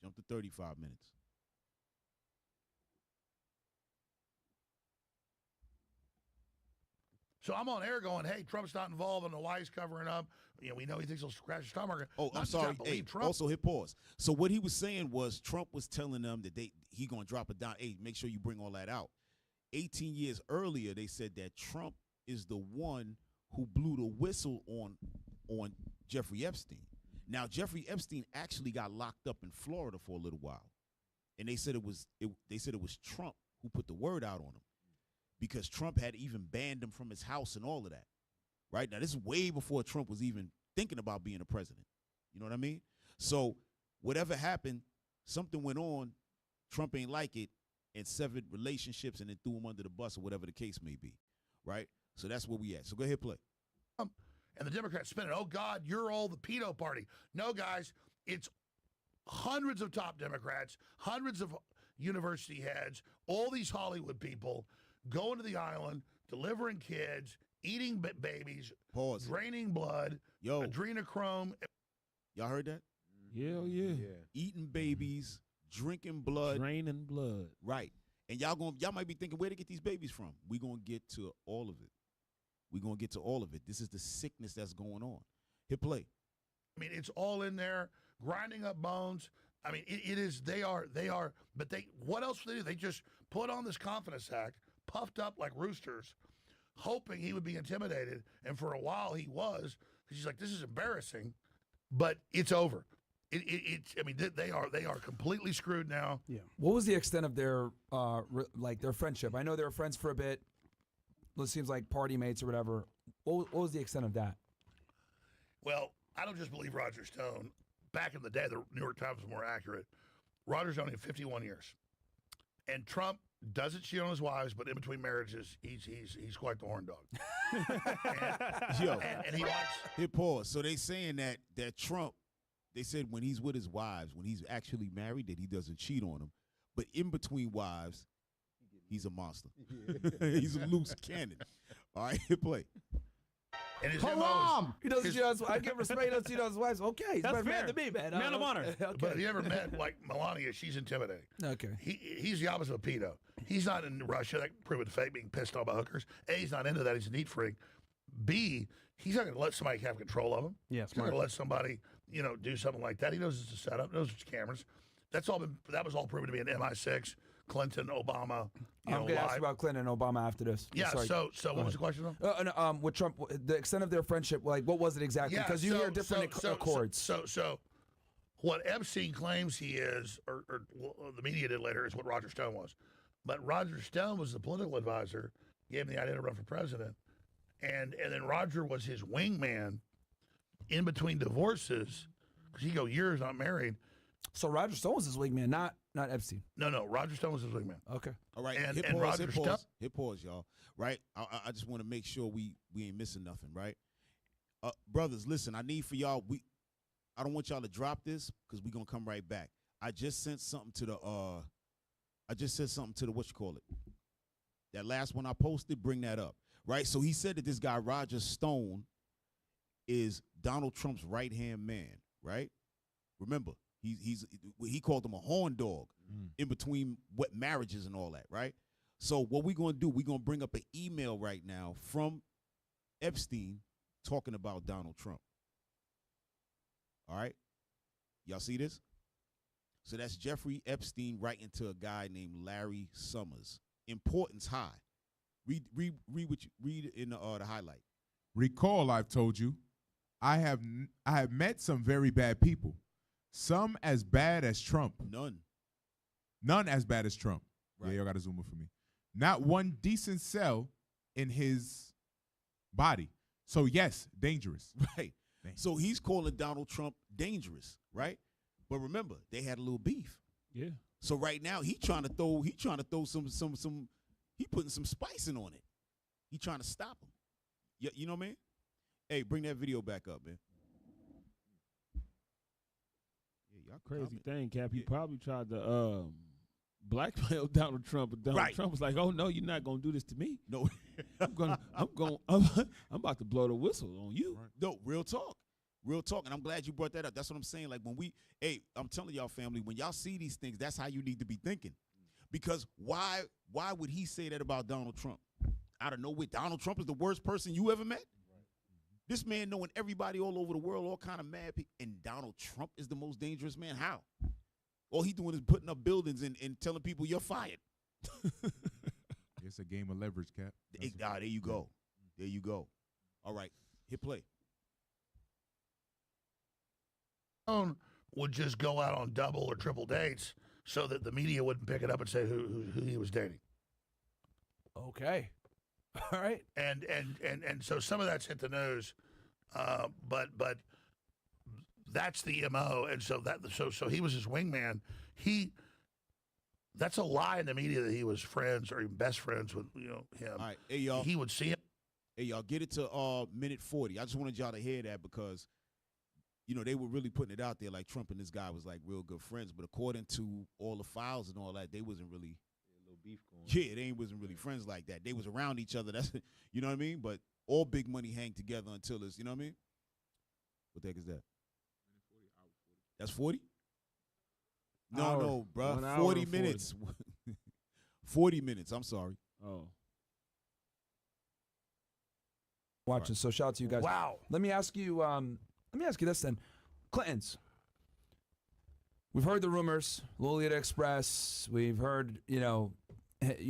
Jump to 35 minutes. So I'm on air going, hey, Trump's not involved and the why he's covering up. We know he thinks he'll crash the stock market. Oh, I'm sorry. Hey, also hit pause. So what he was saying was Trump was telling them that he going to drop it down. Hey, make sure you bring all that out. 18 years earlier, they said that Trump is the one who blew the whistle on Jeffrey Epstein. Now, Jeffrey Epstein actually got locked up in Florida for a little while, and they said it was Trump who put the word out on him because Trump had even banned him from his house and all of that. Right now, this is way before Trump was even thinking about being a president. You know what I mean? So whatever happened, something went on. Trump ain't like it and severed relationships and then threw him under the bus or whatever the case may be. Right? So that's where we at. So go ahead, play. And the Democrats spin it. Oh, God, you're all the pedo party. No, guys, it's hundreds of top Democrats, hundreds of university heads, all these Hollywood people going to the island, delivering kids, eating babies, draining blood, adrenochrome. Y'all heard that? Yeah. Eating babies, drinking blood. Draining blood. Right. And y'all might be thinking, where to get these babies from? We're going to get to all of it. We're going to get to all of it. This is the sickness that's going on. Hit play. I mean, it's all in there, grinding up bones. I mean, it is, they are, but what else do they do? They just put on this confidence act, puffed up like roosters, hoping he would be intimidated. And for a while he was, because he's like, this is embarrassing, but it's over. I mean, they are completely screwed now. Yeah. What was the extent of their their friendship? I know they were friends for a bit. It seems like party mates or whatever. What was the extent of that? Well, I don't just believe Roger Stone. Back in the day, the New York Times was more accurate. Roger Stone had 51 years, and Trump doesn't cheat on his wives, but in between marriages, he's quite the horn dog. and he likes. Here, pause. So they saying that Trump, they said when he's with his wives, when he's actually married, that he doesn't cheat on them, but in between wives, he's a monster. He's a loose cannon. All right, hit play. And his Haram! He doesn't cheat on his wife. I give respect. He doesn't cheat on his wife. Okay, he's That's better man fair. than me, man. Man of honor. Okay. But have you ever met like Melania? She's intimidating. Okay. He's the opposite of pedo. He's not in Russia. That proved it fake, being pissed off by hookers. A, he's not into that. He's a neat freak. B, he's not going to let somebody have control of him. Yeah, he's not going to let somebody, do something like that. He knows it's a setup. Knows it's cameras. That was all proven to be an MI6. Clinton, Obama. I'm going to ask you about Clinton and Obama after this. Yeah. Sorry. So what was the question? Though? With Trump, the extent of their friendship, like what was it exactly? Yeah, Because you hear different accords. So what Epstein claims he is, or the media did later, is what Roger Stone was. But Roger Stone was the political advisor, gave him the idea to run for president, and then Roger was his wingman in between divorces, because he go years not married. So Roger Stone was his wingman, not Epstein. No, Roger Stone was his wingman. Okay. All right, and hit Roger Stone. Hit pause, y'all. Right? I just want to make sure we ain't missing nothing, right? Brothers, listen, I need for y'all, I don't want y'all to drop this because we're gonna come right back. I just sent something to the what you call it. That last one I posted, bring that up. Right? So he said that this guy, Roger Stone, is Donald Trump's right-hand man, right? Remember, he called him a horn dog in between what marriages and all that, right? So what we're going to do, we're going to bring up an email right now from Epstein talking about Donald Trump. All right? Y'all see this? So that's Jeffrey Epstein writing to a guy named Larry Summers. Importance high. Read in the highlight. Recall, I've told you, I have met some very bad people. Some as bad as Trump. None as bad as Trump. Right. Yeah, y'all got to zoom in for me. Not one decent cell in his body. So, yes, dangerous. Right. So he's calling Donald Trump dangerous, right? But remember, they had a little beef. Yeah. So right now he trying to throw some he putting some spicing on it. He trying to stop him. You know what I mean? Hey, bring that video back up, man. Y'all crazy thing, Cap. He probably tried to blackmail Donald Trump, but Donald Trump was like, "Oh no, you're not gonna do this to me. No, I'm about to blow the whistle on you." Right. No, real talk, and I'm glad you brought that up. That's what I'm saying. Like I'm telling y'all, family, when y'all see these things, that's how you need to be thinking, because why would he say that about Donald Trump? Out of nowhere, Donald Trump is the worst person you ever met. This man knowing everybody all over the world, all kind of mad people, and Donald Trump is the most dangerous man. How? All he doing is putting up buildings and telling people you're fired. It's a game of leverage, Cap. There you go. There you go. All right, hit play. Would just go out on double or triple dates so that the media wouldn't pick it up and say who he was dating. Okay. All right. And so some of that's hit the news, but that's the MO. And so so he was his wingman. That's a lie in the media that he was friends or even best friends with him. All right, hey y'all. He would see him. Hey y'all, get it to minute 40. I just wanted y'all to hear that because they were really putting it out there like Trump and this guy was like real good friends, but according to all the files and all that, they wasn't really. Beef going. Yeah, they wasn't really friends like that. They was around each other. That's you know what I mean. But all big money hang together until it's you know what I mean. What the heck is that? That's 40. No, bro. 40 minutes. 40 minutes. I'm sorry. Oh. Watching. So shout out to you guys. Wow. Let me ask you this then. Clintons. We've heard the rumors, Lolita Express. We've heard,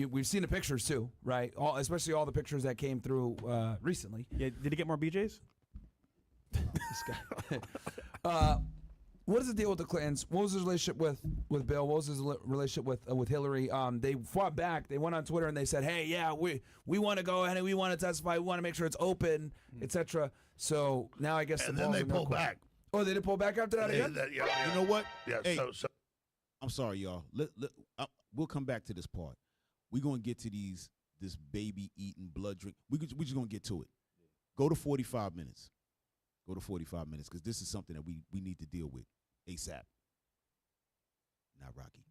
we've seen the pictures too, right? Especially all the pictures that came through recently. Yeah, did he get more BJs? This guy. What is the deal with the Clintons? What was his relationship with Bill? What was his relationship with Hillary? They fought back. They went on Twitter and they said, "Hey, yeah, we want to go ahead and we want to testify. We want to make sure it's open, etc." So now I guess and then they pulled back. Oh, they did pull back after that again? Yeah. You know what? Yeah. Hey, So I'm sorry, y'all. We'll come back to this part. We're gonna get to this baby eating blood drink. We just gonna get to it. Go to 45 minutes. Go to 45 minutes because this is something that we need to deal with ASAP. Not Rocky.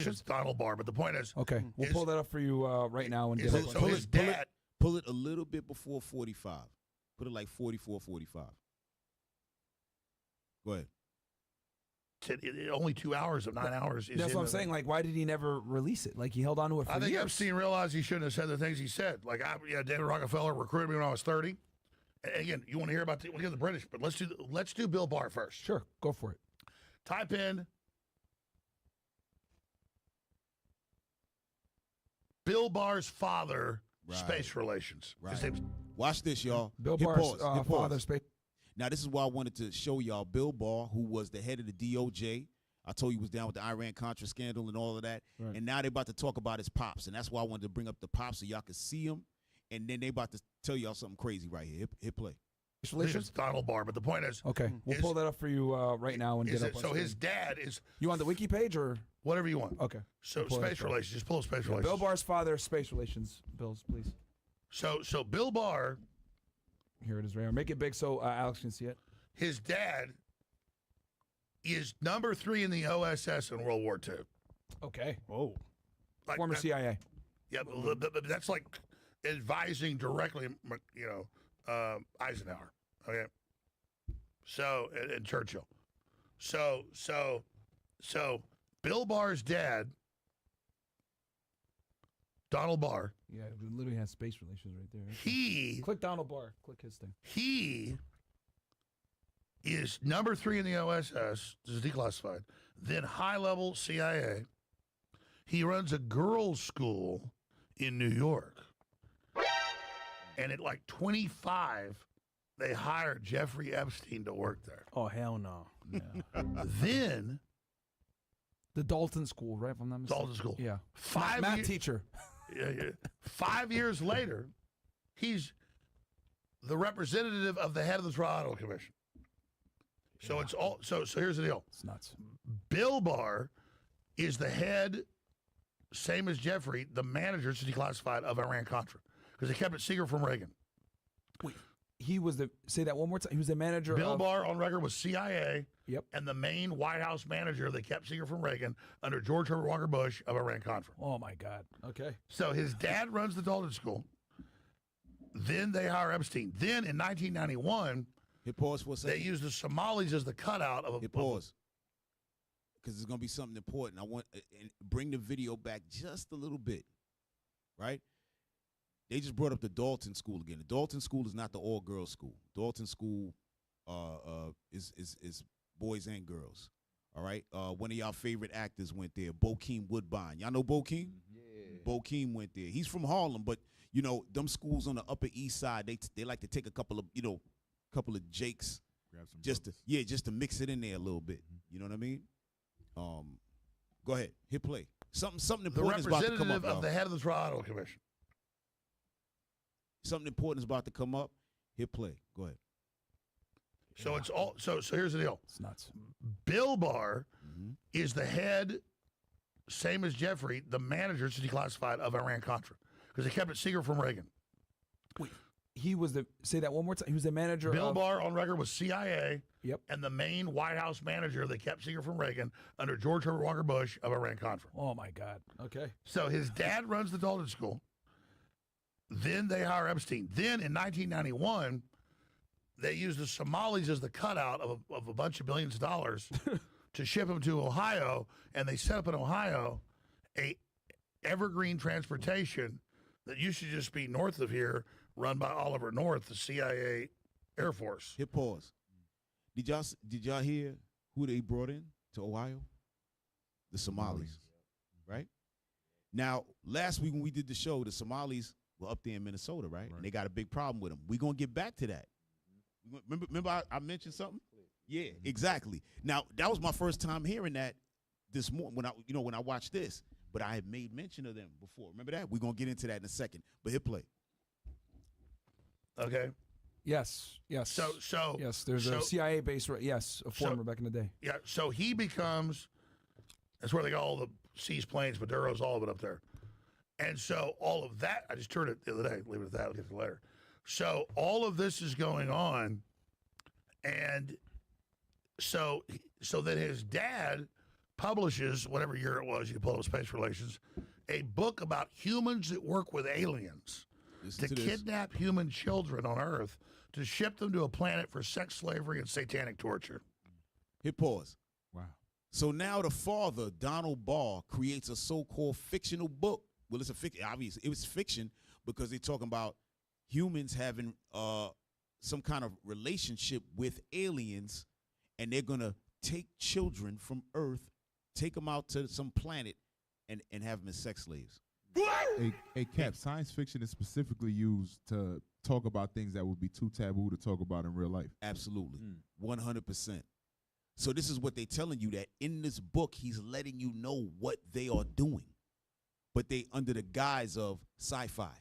it's Donald Barr, but the point is, Okay, we'll pull that up for you right now. And so his dad. Pull it a little bit before 45. Put it like 44, 45. Go ahead. Only 2 hours of 9 hours. That's what I'm saying. Like, why did he never release it? Like, he held on to it for I think years. Epstein realized he shouldn't have said the things he said. Like, David Rockefeller recruited me when I was 30. And again, you want to hear about the British, but let's do Bill Barr first. Sure, go for it. Type in Bill Barr's father, space relations. Right. His name's Watch this, y'all. Bill Hit Barr's pause. Hit pause. father, space. Now, this is why I wanted to show y'all Bill Barr, who was the head of the DOJ. I told you he was down with the Iran-Contra scandal and all of that. Right. And now they're about to talk about his pops. And that's why I wanted to bring up the pops so y'all could see him. And then they about to tell y'all something crazy right here. Hit play. it's Donald Barr, but the point is, Okay, we'll pull that up for you right now and get up on so screen. his dad is You want the wiki page or whatever you want. okay? So Pull that space up. relations, just pull space relations. Bill Barr's father, space relations bills, please. So Bill Barr, Here it is, right here. Make it big so Alex can see it. his dad is number 3 in the OSS in World War II. Okay. Whoa. Like Former that- CIA. Yeah, but that's like advising directly, Eisenhower. Okay. So and Churchill. So Bill Barr's dad, Donald Barr. Yeah, it literally has space relations right there. He Click Donald Barr. Click his thing. He is number 3 in the OSS. This is declassified. Then high-level CIA. He runs a girls' school in New York. And at like 25, they hired Jeffrey Epstein to work there. Oh, hell no. Yeah. Then The Dalton School, right? If I'm not mistaken. Dalton School. Yeah. Five math ye- teacher. Yeah. 5 years later, he's the representative of the head of the Trial Commission. So it's all. So here's the deal. It's nuts. Bill Barr is the head, same as Jeffrey, the manager, it's declassified, of Iran-Contra. Because they kept it secret from Reagan. Wait, he was the, say that one more time. He was the manager Bill of, Barr, on record, was CIA. Yep. And the main White House manager they kept secret from Reagan under George Herbert Walker Bush of Iran-Contra. Oh, my God. Okay. So his dad runs the Dalton School. Then they hire Epstein. Then in 1991, Hit pause for a second. they used the Somalis as the cutout of a Hit pause. Because it's going to be something important. I want and bring the video back just a little bit, right? They just brought up the Dalton School again. The Dalton School is not the all-girls school. Dalton School is boys and girls, all right? One of y'all favorite actors went there, Bokeem Woodbine. Y'all know Bokeem? Yeah. Bokeem went there. He's from Harlem, but, you know, them schools on the Upper East Side, they like to take a couple of Jakes just to mix it in there a little bit. You know what I mean? Go ahead, hit play. Something The important is about to come representative up. of the head of the Trial Commission. Something important is about to come up. Hit play. Go ahead. So it's all. So here's the deal. It's nuts. Bill Barr is the head, same as Jeffrey, the manager, it's declassified, of Iran-Contra. Because they kept it secret from Reagan. Wait, he was the, say that one more time. He was the manager Bill of, Barr, on record, was CIA. Yep. And the main White House manager they kept secret from Reagan under George Herbert Walker Bush of Iran-Contra. Oh, my God. Okay. So his dad runs the Dalton School. Then they hire Epstein. Then in 1991, they used the Somalis as the cutout of a bunch of billions of dollars to ship them to Ohio, and they set up in Ohio a evergreen transportation that used to just be north of here, run by Oliver North, the CIA Air Force. Hit pause. Did y'all hear who they brought in to Ohio? The Somalis, right? Now, last week when we did the show, the Somalis were up there in Minnesota, right? And they got a big problem with them. We're going to get back to that. Remember I mentioned something? Yeah, exactly. Now, that was my first time hearing that this morning when I watched this, but I had made mention of them before. Remember that? We're going to get into that in a second. But hit play. Okay. Yes. So yes, there's a CIA base. Yes, a former back in the day. Yeah. So he becomes. That's where they got all the seized planes, Maduro's, all of it up there. And so all of that, I just turned it the other day. Leave it at that. I'll get to it later. So all of this is going on, and so that his dad publishes, whatever year it was, you pull up Space Relations, a book about humans that work with aliens to kidnap human children on Earth to ship them to a planet for sex slavery and satanic torture. Hit pause. Wow. So now the father, Donald Barr, creates a so-called fictional book. Well, it's a fiction. Obviously, it was fiction because they're talking about humans having some kind of relationship with aliens, and they're going to take children from Earth, take them out to some planet, and have them as sex slaves. A Cap, science fiction is specifically used to talk about things that would be too taboo to talk about in real life. Absolutely. 100%. So this is what they're telling you, that in this book, he's letting you know what they are doing, but they under the guise of sci-fi,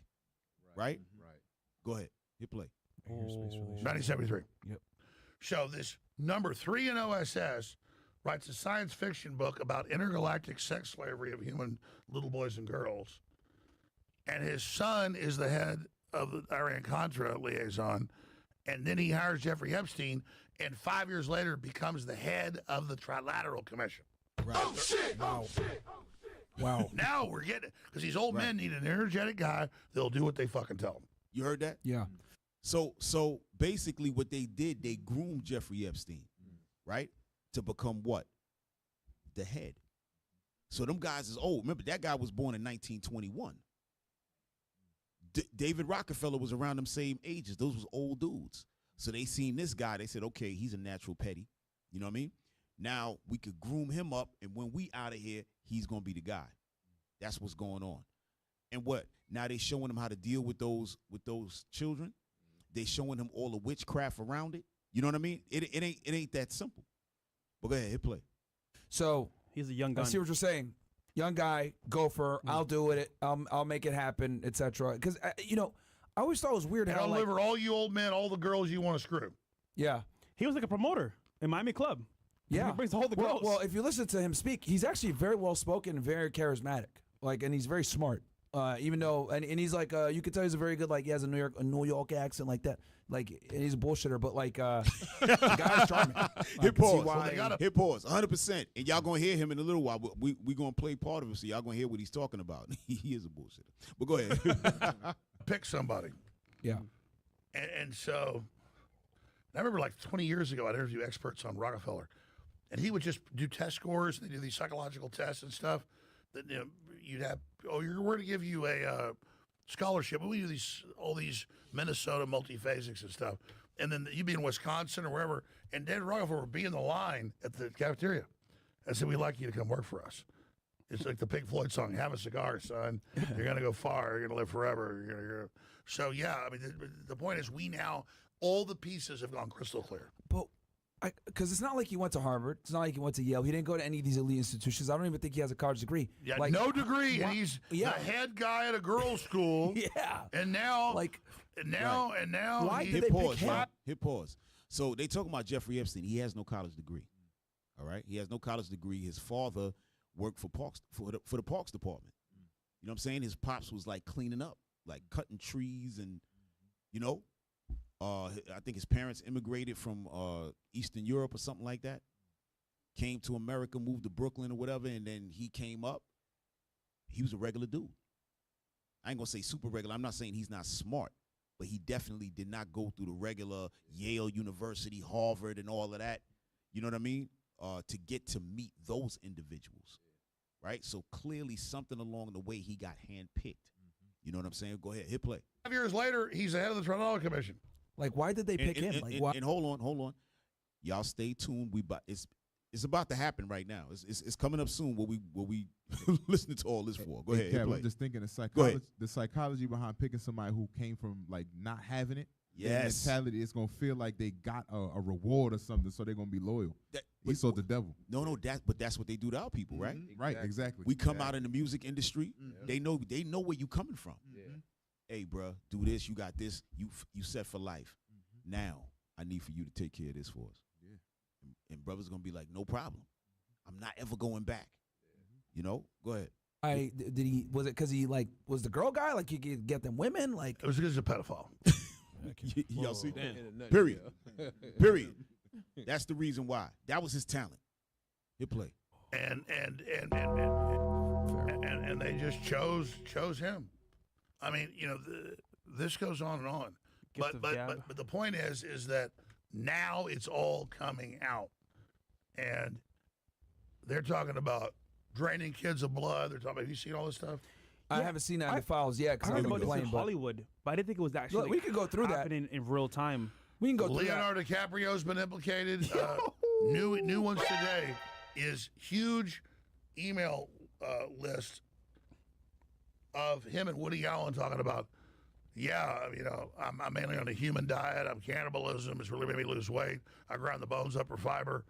right? Right. Go ahead. Hit play. 1973. Yep. So this number 3 in OSS writes a science fiction book about intergalactic sex slavery of human little boys and girls. And his son is the head of the Iran-Contra liaison. And then he hires Jeffrey Epstein, and 5 years later becomes the head of the Trilateral Commission. Right. Oh, shit! Wow. Oh, shit! Oh, shit! Wow. Now we're getting it. Because these old men need an energetic guy that'll do what they fucking tell them. You heard that? Yeah. So basically what they did, they groomed Jeffrey Epstein, right? To become what? The head. So them guys is old. Remember, that guy was born in 1921. David Rockefeller was around them same ages. Those was old dudes. So they seen this guy. They said, okay, he's a natural petty. You know what I mean? Now we could groom him up, and when we out of here, he's going to be the guy. That's what's going on. And what? Now they showing him how to deal with those children. They showing him all the witchcraft around it. You know what I mean? It ain't that simple. But go ahead, hit play. So he's a young guy. I see what you're saying. Young guy, gopher. I'll do it. I'll make it happen, etc. Because I always thought it was weird And how I'll deliver all you old men, all the girls you want to screw. Yeah. He was like a promoter in Miami Club. Yeah. He brings all the girls. Well, if you listen to him speak, he's actually very well spoken and very charismatic. And he's very smart. Even though, and he's like, you could tell he's a very good, he has a New York accent like that. And he's a bullshitter, but the guy's charming. Hit pause. Hit pause. 100%. And y'all gonna hear him in a little while. But we gonna play part of it, so y'all gonna hear what he's talking about. He is a bullshitter. But go ahead. Pick somebody. Yeah. And so, I remember 20 years ago, I'd interview experts on Rockefeller, and he would just do test scores. They do these psychological tests and stuff. That you'd have, we're going to give you a scholarship. We do all these Minnesota multiphasics and stuff. And then you'd be in Wisconsin or wherever, and David Rockefeller would be in the line at the cafeteria. I said, we'd like you to come work for us. It's like the Pink Floyd song, have a cigar, son. You're going to go far. You're going to live forever. You're gonna. So, yeah, I mean, the point is all the pieces have gone crystal clear. But because it's not like he went to Harvard. It's not like he went to Yale. He didn't go to any of these elite institutions. I don't even think he has a college degree. Yeah, no degree, and he's the head guy at a girls' school. Yeah, and now, why did they pick him? Hit pause. So they talking about Jeffrey Epstein. He has no college degree. All right, he has no college degree. His father worked for the Parks Department. You know what I'm saying? His pops was cleaning up, cutting trees, and I think his parents immigrated from Eastern Europe or something like that. Came to America, moved to Brooklyn or whatever, and then he came up. He was a regular dude. I ain't going to say super regular. I'm not saying he's not smart, but he definitely did not go through the regular Yale University, Harvard, and all of that, you know what I mean, to get to meet those individuals, right? So clearly something along the way he got handpicked. You know what I'm saying? Go ahead, hit play. 5 years later, he's the head of the Trilateral Commission. Why did they pick him? And hold on. Y'all stay tuned. It's about to happen right now. It's coming up soon. What we listening to all this for? Go ahead. Kev, play. I'm just thinking Go ahead. the psychology behind picking somebody who came from like not having it. Yes. Their mentality is gonna feel like they got a reward or something, so they're gonna be loyal. He sold the devil. No, but that's what they do to our people, right? Right, exactly. We come out in the music industry. They know where you coming from. Hey, bro, do this. You got this. You set for life. Now I need for you to take care of this for us. And brother's gonna be like, no problem. I'm not ever going back. You know, go ahead. Was it because he like was the girl guy? Like you could get them women? Like It was because he's a pedophile. Y'all see? In a nutshell. Period. Period. That's the reason why. That was his talent. Hit play. And they just chose him. I mean, you know, this goes on and on. Gift of gab. But the point is that now it's all coming out, and they're talking about draining kids of blood. They're talking about. Have you seen all this stuff? I haven't seen that in the files yet I because heard I've been about this playing. in But Hollywood, but I didn't think it was actually. Look, we could go through that. happening in real time. We can go through Leonardo DiCaprio's been implicated. New ones today is huge email list of him and Woody Allen talking about, yeah, you know, I'm mainly on a human diet. I'm cannibalism. It's really made me lose weight. I grind the bones up for fiber.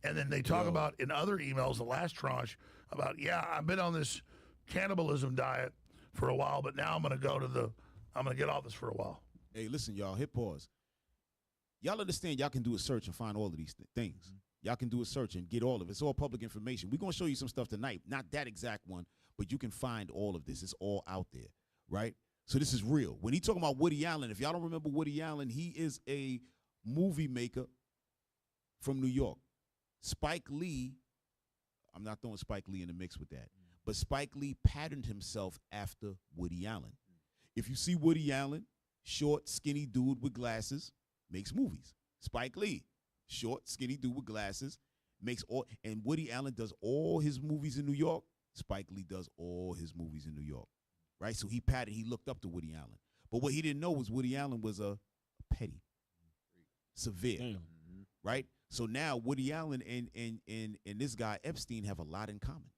And then they talk about in other emails, the last tranche, about, yeah, I've been on this cannibalism diet for a while, but now I'm going to get off this for a while. Hey, listen, y'all, hit pause. Y'all understand y'all can do a search and find all of these things. Y'all can do a search and get all of it. It's all public information. We're going to show you some stuff tonight. Not that exact one, but you can find all of this. It's all out there, right? So this is real. When he talking about Woody Allen, if y'all don't remember Woody Allen, he is a movie maker from New York. Spike Lee, I'm not throwing Spike Lee in the mix with that, but Spike Lee patterned himself after Woody Allen. If you see Woody Allen, short, skinny dude with glasses, makes movies. Spike Lee, short, skinny dude with glasses, makes all, and Woody Allen does all his movies in New York. Spike Lee does all his movies in New York, right? So he looked up to Woody Allen. But what he didn't know was Woody Allen was a petty, severe, right? So now Woody Allen and this guy Epstein have a lot in common.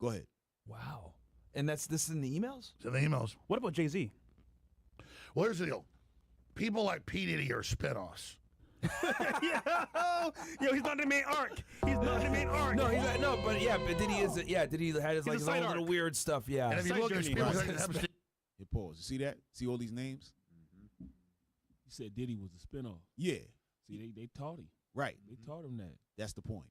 Go ahead. Wow. And this is in the emails? It's in the emails. What about Jay-Z? Well, here's the deal. People like P. Diddy are spinoffs. Yo, he's not the main arc. He's not the main arc. No, he's not, but Diddy is. Diddy had his He's a his side own little arc. weird stuff. Yeah. And if you Side look at journey. people Right. like Epstein, Hit pause. You see that? See all these names? You said Diddy was a spinoff. Yeah, See, they taught him. right. They taught him that. That's the point.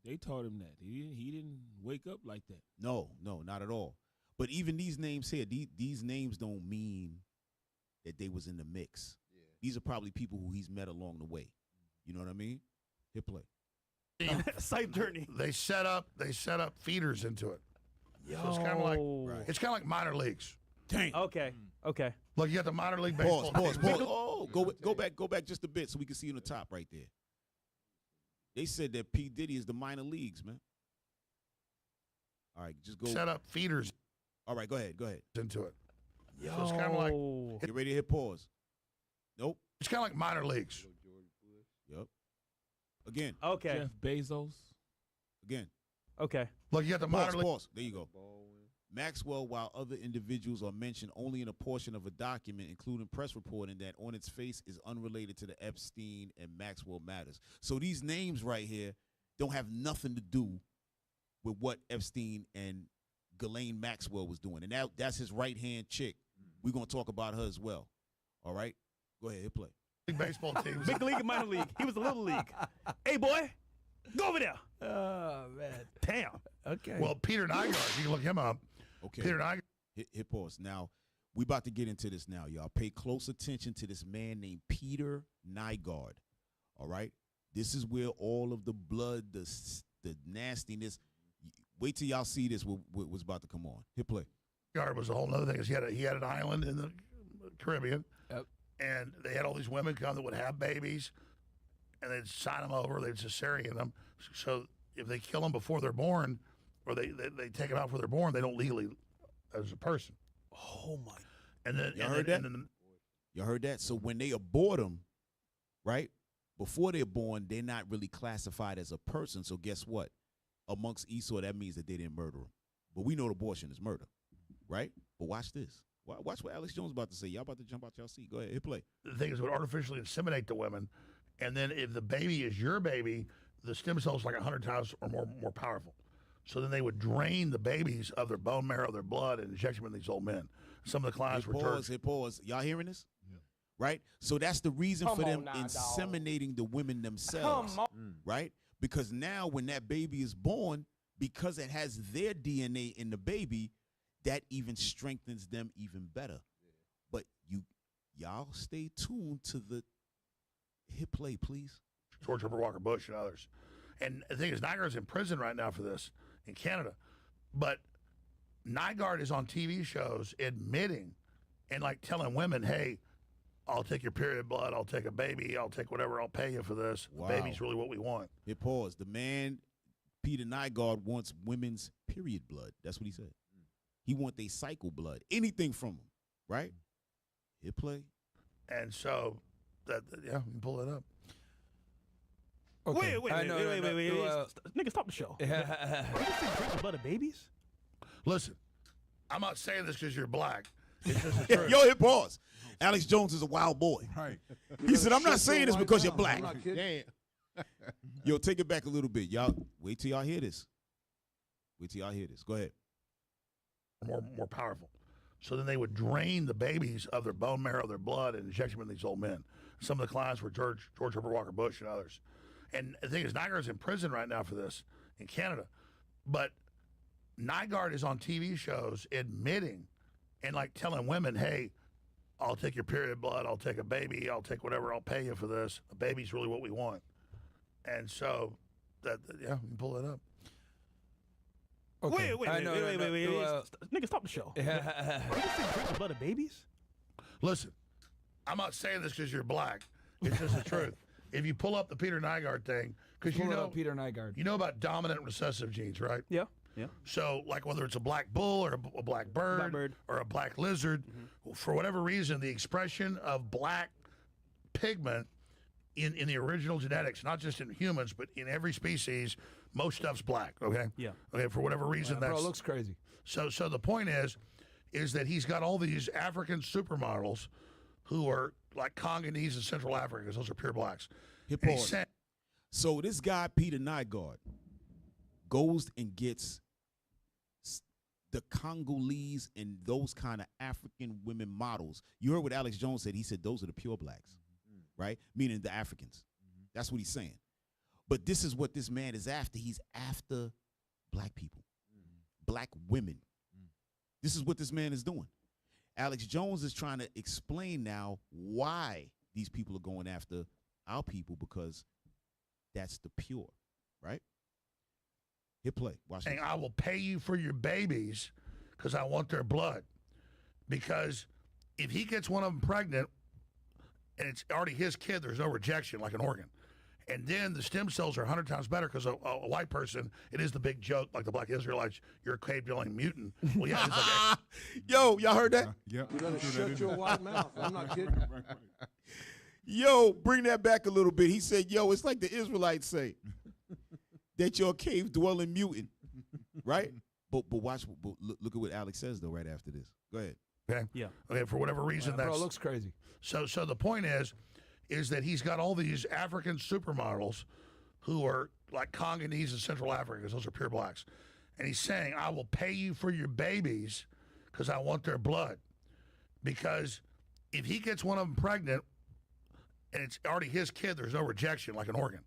They taught him that. He didn't wake up like that. No, not at all. But even these names here, these names don't mean that they was in the mix. These are probably people who he's met along the way. You know what I mean? Hit play. Side journey. they set up feeders into it. So it's kind of like it's kind of like minor leagues. Dang. Okay. Okay. Look, you got the minor league baseball. Pause. teams. Oh, go back just a bit so we can see on the top right there. They said that P. Diddy is the minor leagues, man. All right, just go. Set up feeders All right, go ahead. into it. So it's kind of like Get ready to hit pause. Nope. it's kind of like minor leagues. Yep. Again. Okay. Jeff Bezos. Again. Okay. Look, you got the minor league. Pause. There you go. Maxwell, while other individuals are mentioned only in a portion of a document, including press reporting that on its face is unrelated to the Epstein and Maxwell matters. So these names right here don't have nothing to do with what Epstein and Ghislaine Maxwell was doing. And that's his right-hand chick. We're going to talk about her as well. All right? Go ahead, hit play. Baseball teams. Big league and minor league. He was the little league. Hey, boy, go over there. Oh man. Damn. Okay. Well, Peter Nygaard, you can look him up. Okay. Peter Nygaard. Hit pause. Now, we about to get into this now, y'all. Pay close attention to this man named Peter Nygaard. All right? This is where all of the blood, the nastiness. Wait till y'all see this. What's about to come on. Hit play. Nygaard was a whole other thing. He had an island in the Caribbean. Yep. And they had all these women come that would have babies, and they'd sign them over. They'd cesarean them. So if they kill them before they're born, or they take them out before they're born, they don't legally as a person. Oh my. And then Y'all heard that? You heard that? So when they abort them, right? before they're born, they're not really classified as a person. So guess what? Amongst Esau, that means that they didn't murder them. But we know abortion is murder, right? But watch this. Watch what Alex Jones about to say. Y'all about to jump out y'all seat. Go ahead, hit play. The thing is, would artificially inseminate the women, and then if the baby is your baby, the stem cells are like 100 times or more powerful. So then they would drain the babies of their bone marrow, their blood, and inject them into these old men. Some of the clients were Pause. Y'all hearing this? Yeah. Right? So that's the reason for them inseminating the women themselves. Right? Because now when that baby is born, because it has their DNA in the baby, that even strengthens them even better. But y'all stay tuned to the hit play, please. George Herbert Walker Bush and others. And the thing is, Nygaard's in prison right now for this in Canada. But Nygaard is on TV shows admitting and like telling women, hey, I'll take your period blood, I'll take a baby, I'll take whatever, I'll pay you for this. Wow. The baby's really what we want. Hit pause. The man, Peter Nygaard, wants women's period blood. That's what he said. He want their cycle blood. Anything from them, right? Hit play. And so, yeah, you can pull it up. Okay. Wait. Nigga, stop the show. You just drink the blood of babies? Listen, I'm not saying this because you're black. It's just the truth. Yo, hit pause. Alex Jones is a wild boy. Right. He said, I'm not saying this because you're black. Damn. Yo, take it back a little bit. Y'all, wait till y'all hear this. Go ahead. More powerful. So then they would drain the babies of their bone marrow, their blood, and inject them into these old men. Some of the clients were George Herbert Walker Bush and others. And the thing is, Nygaard's in prison right now for this in Canada. But Nygaard is on TV shows admitting and like telling women, hey, I'll take your period blood, I'll take a baby, I'll take whatever, I'll pay you for this. A baby's really what we want. And so, yeah, we can pull it up. Okay. Wait. Nigga, stop the show. You just drink the blood of babies? Listen, I'm not saying this because you're black. It's just the truth. If you pull up the Peter Nygaard thing, because you know Peter Nygaard, you know about dominant recessive genes, right? Yeah. So, like whether it's a black bull or a black bird, or a black lizard, for whatever reason, the expression of black pigment in the original genetics, not just in humans, but in every species, most stuff's black. Okay. Yeah. Okay. For whatever reason, bro, it looks crazy. So the point is that he's got all these African supermodels who are like Congolese and Central Africa, because those are pure blacks. So this guy, Peter Nygaard, goes and gets the Congolese and those kind of African women models. You heard what Alex Jones said. He said those are the pure blacks, right? Meaning the Africans. That's what he's saying. But this is what this man is after. He's after black people, black women. This is what this man is doing. Alex Jones is trying to explain now why these people are going after our people, because that's the pure, right? Hit play. Watch this. I will pay you for your babies because I want their blood. Because if he gets one of them pregnant and it's already his kid, there's no rejection like an organ. And then the stem cells are 100 times better because a white person, it is the big joke, like the black Israelites, you're a cave-dwelling mutant. Well, yeah, it's like yo, y'all heard that? Yep. You better shut your white mouth. I'm not kidding. Yo, bring that back a little bit. He said, yo, it's like the Israelites say, that you're a cave-dwelling mutant, right? But watch, look at what Alex says, though, right after this. Go ahead. Okay? Yeah. Okay, for whatever reason, bro, it looks crazy. So the point is that he's got all these African supermodels who are like Congolese and Central Africa, because those are pure blacks. And he's saying, I will pay you for your babies because I want their blood. Because if he gets one of them pregnant and it's already his kid, there's no rejection like an organ.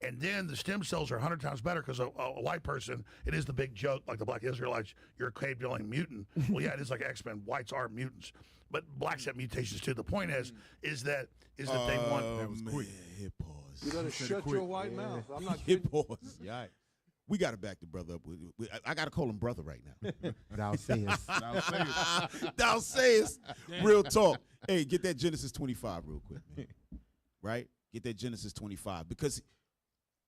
And then the stem cells are 100 times better because a white person, it is the big joke, like the black Israelites, you're a cave-dwelling mutant. Well, yeah, it is like X-Men. Whites are mutants. But blacks have mutations too. The point is that they want... That was quick. Hit pause. You better shut your white mouth. I'm not kidding. Hit pause. Yeah. We got to back the brother up. I got to call him brother right now. Thou sayest. Thou sayest. Real talk. Hey, get that Genesis 25 real quick, man. Right? Get that Genesis 25. Because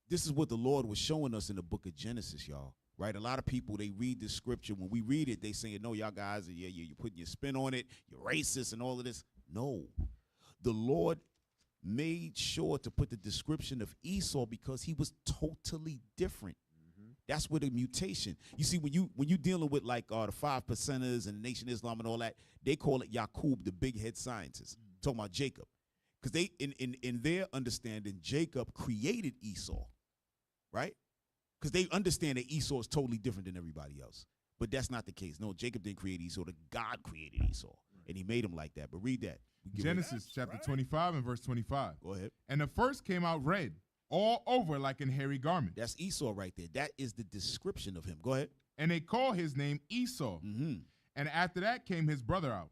this is what the Lord was showing us in the book of Genesis, y'all. Right? A lot of people, they read this scripture. When we read it, they saying, no, y'all guys, you're putting your spin on it. You're racist and all of this. No. The Lord made sure to put the description of Esau because he was totally different. That's where the mutation. You see, when you dealing with like the 5 percenters and Nation of Islam and all that, they call it Yaqub, the big head scientist. Talking about Jacob, because they in their understanding, Jacob created Esau, right? Because they understand that Esau is totally different than everybody else. But that's not the case. No, Jacob didn't create Esau. The God created Esau, and he made him like that. But read that. Genesis chapter 25 and verse 25. Go ahead. And the first came out red, all over like an hairy garment. That's Esau right there. That is the description of him. Go ahead. And they call his name Esau. And after that came his brother out.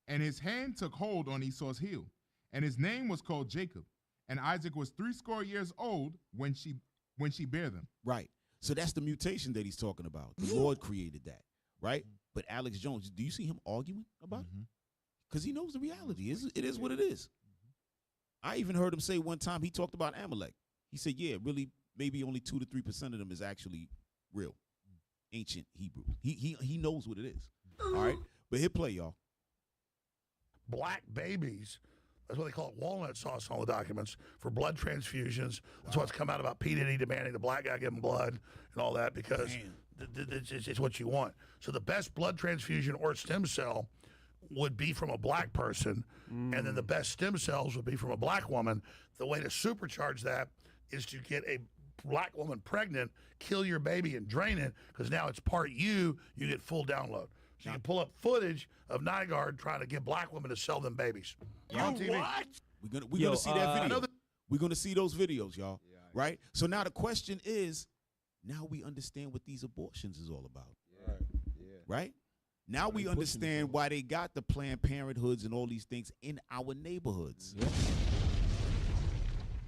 And his hand took hold on Esau's heel. And his name was called Jacob. And Isaac was 80 years old when she bare them. Right. So that's the mutation that he's talking about. The Lord created that, right? But Alex Jones, do you see him arguing about it? Because he knows the reality. It is what it is. I even heard him say one time, he talked about Amalek. He said, yeah, really, maybe only 2 to 3% of them is actually real, ancient Hebrew. He knows what it is. All right? But hit play, y'all. Black babies, that's what they call it, walnut sauce on all the documents, for blood transfusions. That's what's come out about P. Diddy demanding the black guy give him blood and all that because it's what you want. So the best blood transfusion or stem cell would be from a black person, and then the best stem cells would be from a black woman. The way to supercharge that is to get a black woman pregnant, kill your baby and drain it, because now it's part you get full download. So you can pull up footage of Nygaard trying to get black women to sell them babies. On TV. We're gonna see that video. We're gonna see those videos, y'all. Right? So now the question is, now we understand what these abortions is all about. Right? Now we understand why they got the Planned Parenthoods and all these things in our neighborhoods.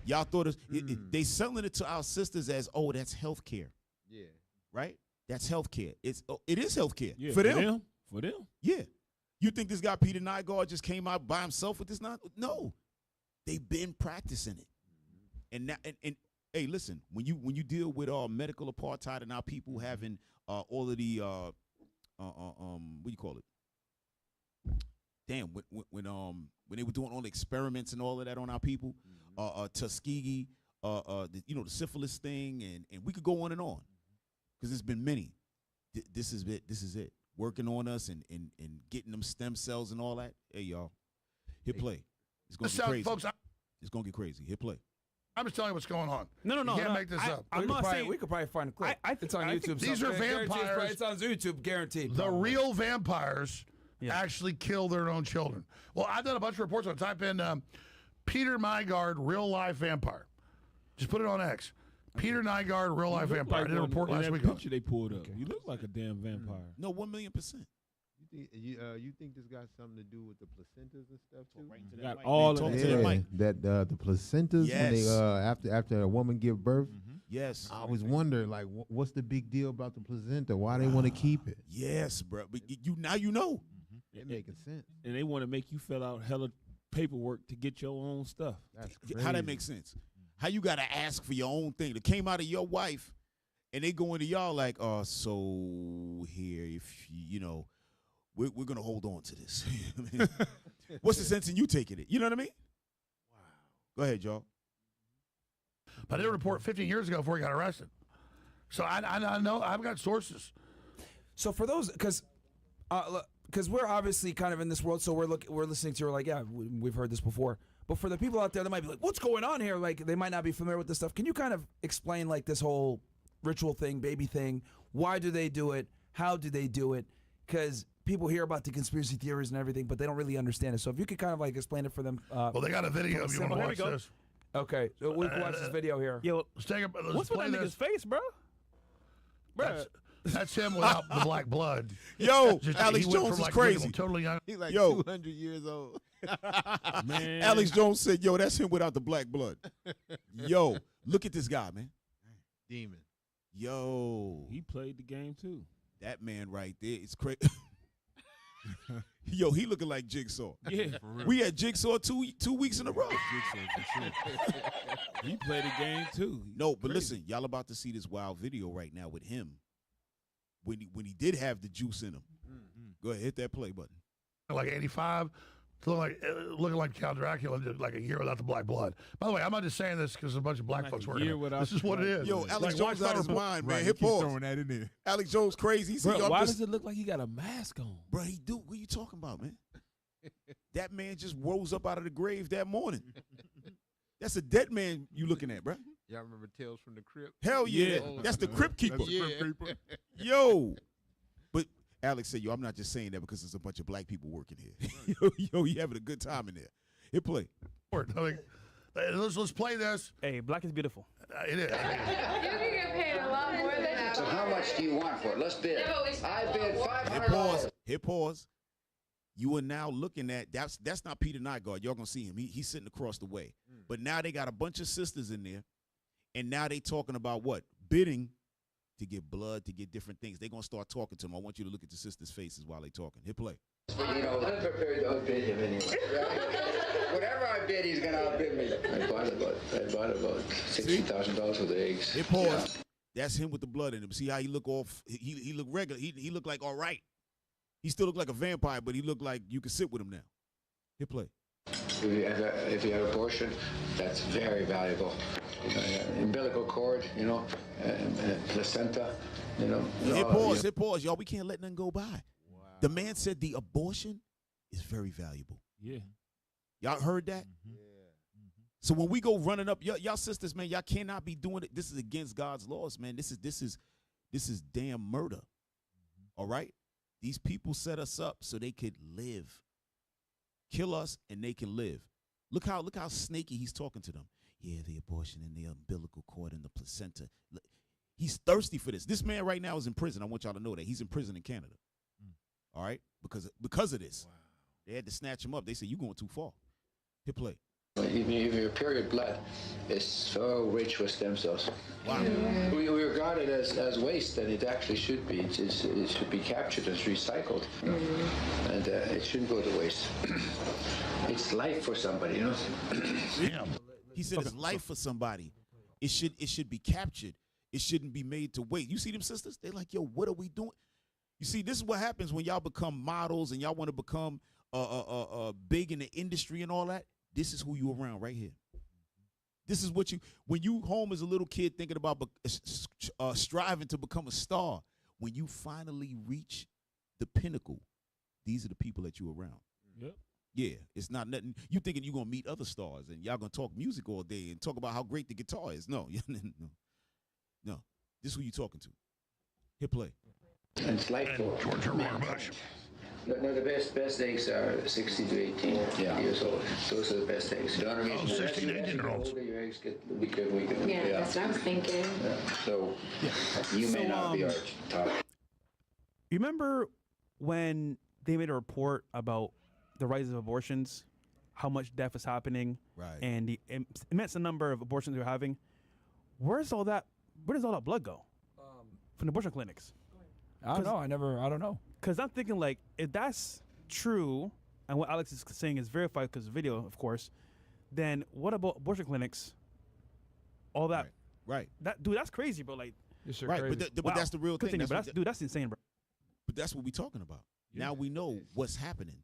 Y'all thought they selling it to our sisters as, oh, that's health care. Yeah. Right? That's health care. It is health care. Yeah, for them. For them. Yeah. You think this guy Peter Nygaard just came out by himself with this? No. They've been practicing it. And now, and hey, listen, when you deal with medical apartheid and our people having all of the what do you call it? Damn, when they were doing all the experiments and all of that on our people, Tuskegee, the syphilis thing, and we could go on, because there's been many. This is it. Working on us and getting them stem cells and all that. Hey, y'all, hit play. It's gonna get crazy, folks. It's gonna get crazy. Hit play. I'm just telling you what's going on. No. You can't make this up. We could probably find a clip. It's on YouTube. These are vampires. It's on YouTube, guaranteed. The real vampires actually kill their own children. Well, I've done a bunch of reports on. Type in Peter Nygaard, real life vampire. Just put it on X. Peter Nygaard, real life vampire. I did a report last week. Picture they pulled up. You look like a damn vampire. No, 1,000,000%. You think this got something to do with the placentas and stuff too? Got all of it. That the placentas when they after a woman give birth. Yes. I always wonder, like, what's the big deal about the placenta? Why they want to keep it? Yes, bro. But now you know. It making sense. And they want to make you fill out hella paperwork to get your own stuff. That's crazy. How that make sense? How you got to ask for your own thing that came out of your wife, and they go into y'all like, so here, if you know, we're going to hold on to this. What's the sense in you taking it? You know what I mean? Wow. Go ahead, y'all. But I did a report 15 years ago before he got arrested. So I know, I've got sources. So for those, because we're obviously kind of in this world, so we're listening to her like, yeah, we've heard this before. But for the people out there that might be like, what's going on here? Like, they might not be familiar with this stuff. Can you kind of explain, like, this whole ritual thing, baby thing? Why do they do it? How do they do it? Because people hear about the conspiracy theories and everything, but they don't really understand it. So if you could kind of, like, explain it for them. Well, they got a video if you want to watch this. Okay, so we can watch this video here. Yo, what's with that nigga's face, bro? That's him without the black blood. Yo, Alex Jones is crazy. Totally young. He's like 200 years old. Man. Alex Jones said, yo, that's him without the black blood. Yo, look at this guy, man. Demon. Yo. He played the game, too. That man right there is crazy. Yo, he looking like Jigsaw. Yeah. We had Jigsaw two weeks in a row. He played the game, too. No, but listen, y'all about to see this wild video right now with him when he did have the juice in him. Go ahead, hit that play button. Like 85, to looking like Count Dracula, like a year without the black blood. By the way, I'm not just saying this because a bunch of black folks working here. This is what it is. Yo, Alex Jones out his mind, man. Right, Hit pause. throwing that in there. Alex Jones crazy. He said, Bro, yo, why does it look like he got a mask on? Bro, he do. What are you talking about, man? That man just rose up out of the grave that morning. That's a dead man you looking at, bro. Y'all remember Tales from the Crypt? Hell yeah. That's the Crypt Keeper. That's the Crypt Keeper. Yo. But Alex said, yo, I'm not just saying that because there's a bunch of black people working here. yo, you having a good time in there. Hit play. Let's play this. Hey, black is beautiful. It is. You can get paid a lot more than that. So how much do you want for it? Let's bid. I bid Hit pause. $500. Hit pause. You are now looking at, that's not Peter Nygaard. Y'all going to see him. He's sitting across the way. But now they got a bunch of sisters in there. And now they talking about what? Bidding to get blood, to get different things. They're going to start talking to them. I want you to look at the sisters' faces while they talking. Hit play. But you know, I'm prepared to outbid him anyway. Whatever I bid, he's going to outbid me. I bought about $60,000 worth of eggs. Hit pause. Yeah. That's him with the blood in him. See how he look off? He look regular. He look like all right. He still look like a vampire, but he look like you can sit with him now. Hit play. If you have abortion, that's very valuable. Umbilical cord, you know, placenta, you know. Hit pause, y'all. We can't let nothing go by. Wow. The man said the abortion is very valuable. Yeah. Y'all heard that? Mm-hmm. Yeah. Mm-hmm. So when we go running up, y'all sisters, man, y'all cannot be doing it. This is against God's laws, man. This is damn murder. Mm-hmm. All right? These people set us up so they could live. Kill us and they can live. Look how snaky he's talking to them. Yeah, the abortion and the umbilical cord and the placenta. He's thirsty for this. This man right now is in prison. I want y'all to know that. He's in prison in Canada. All right? Because of this. Wow. They had to snatch him up. They said, you going too far. Hit play. If your period blood is so rich with stem cells, wow. We regard it as waste, and it actually should be. It should be captured as recycled, and it shouldn't go to waste. It's life for somebody, you know. Yeah. He said it's life for somebody. It should be captured. It shouldn't be made to wait. You see them sisters? They're like, yo, what are we doing? You see, this is what happens when y'all become models and y'all want to become big in the industry and all that. This is who you around right here. This is what when you home as a little kid thinking about striving to become a star, when you finally reach the pinnacle, these are the people that you around. Yep. Yeah, it's not nothing. You thinking you're going to meet other stars and y'all going to talk music all day and talk about how great the guitar is. No. No. This is who you talking to. Hit play. It's like George Herman Bush. No, the best eggs are 16 to 18 years old. Those are the best eggs. 16, 18-year-olds. The older your eggs get, the weaker and weaker. Yeah, that's what I was thinking. Yeah. So you may not be our top. You remember when they made a report about the rise of abortions, how much death is happening, right, and the immense number of abortions they're having? Where does all that blood go from the abortion clinics? I don't know. I don't know. Because I'm thinking, like, if that's true, and what Alex is saying is verified because of video, of course, then what about abortion clinics? All that. Right. Dude, that's crazy, bro. Like, right, crazy. But that's the real thing. That's insane, bro. But that's what we're talking about. Yeah. Now we know what's happening.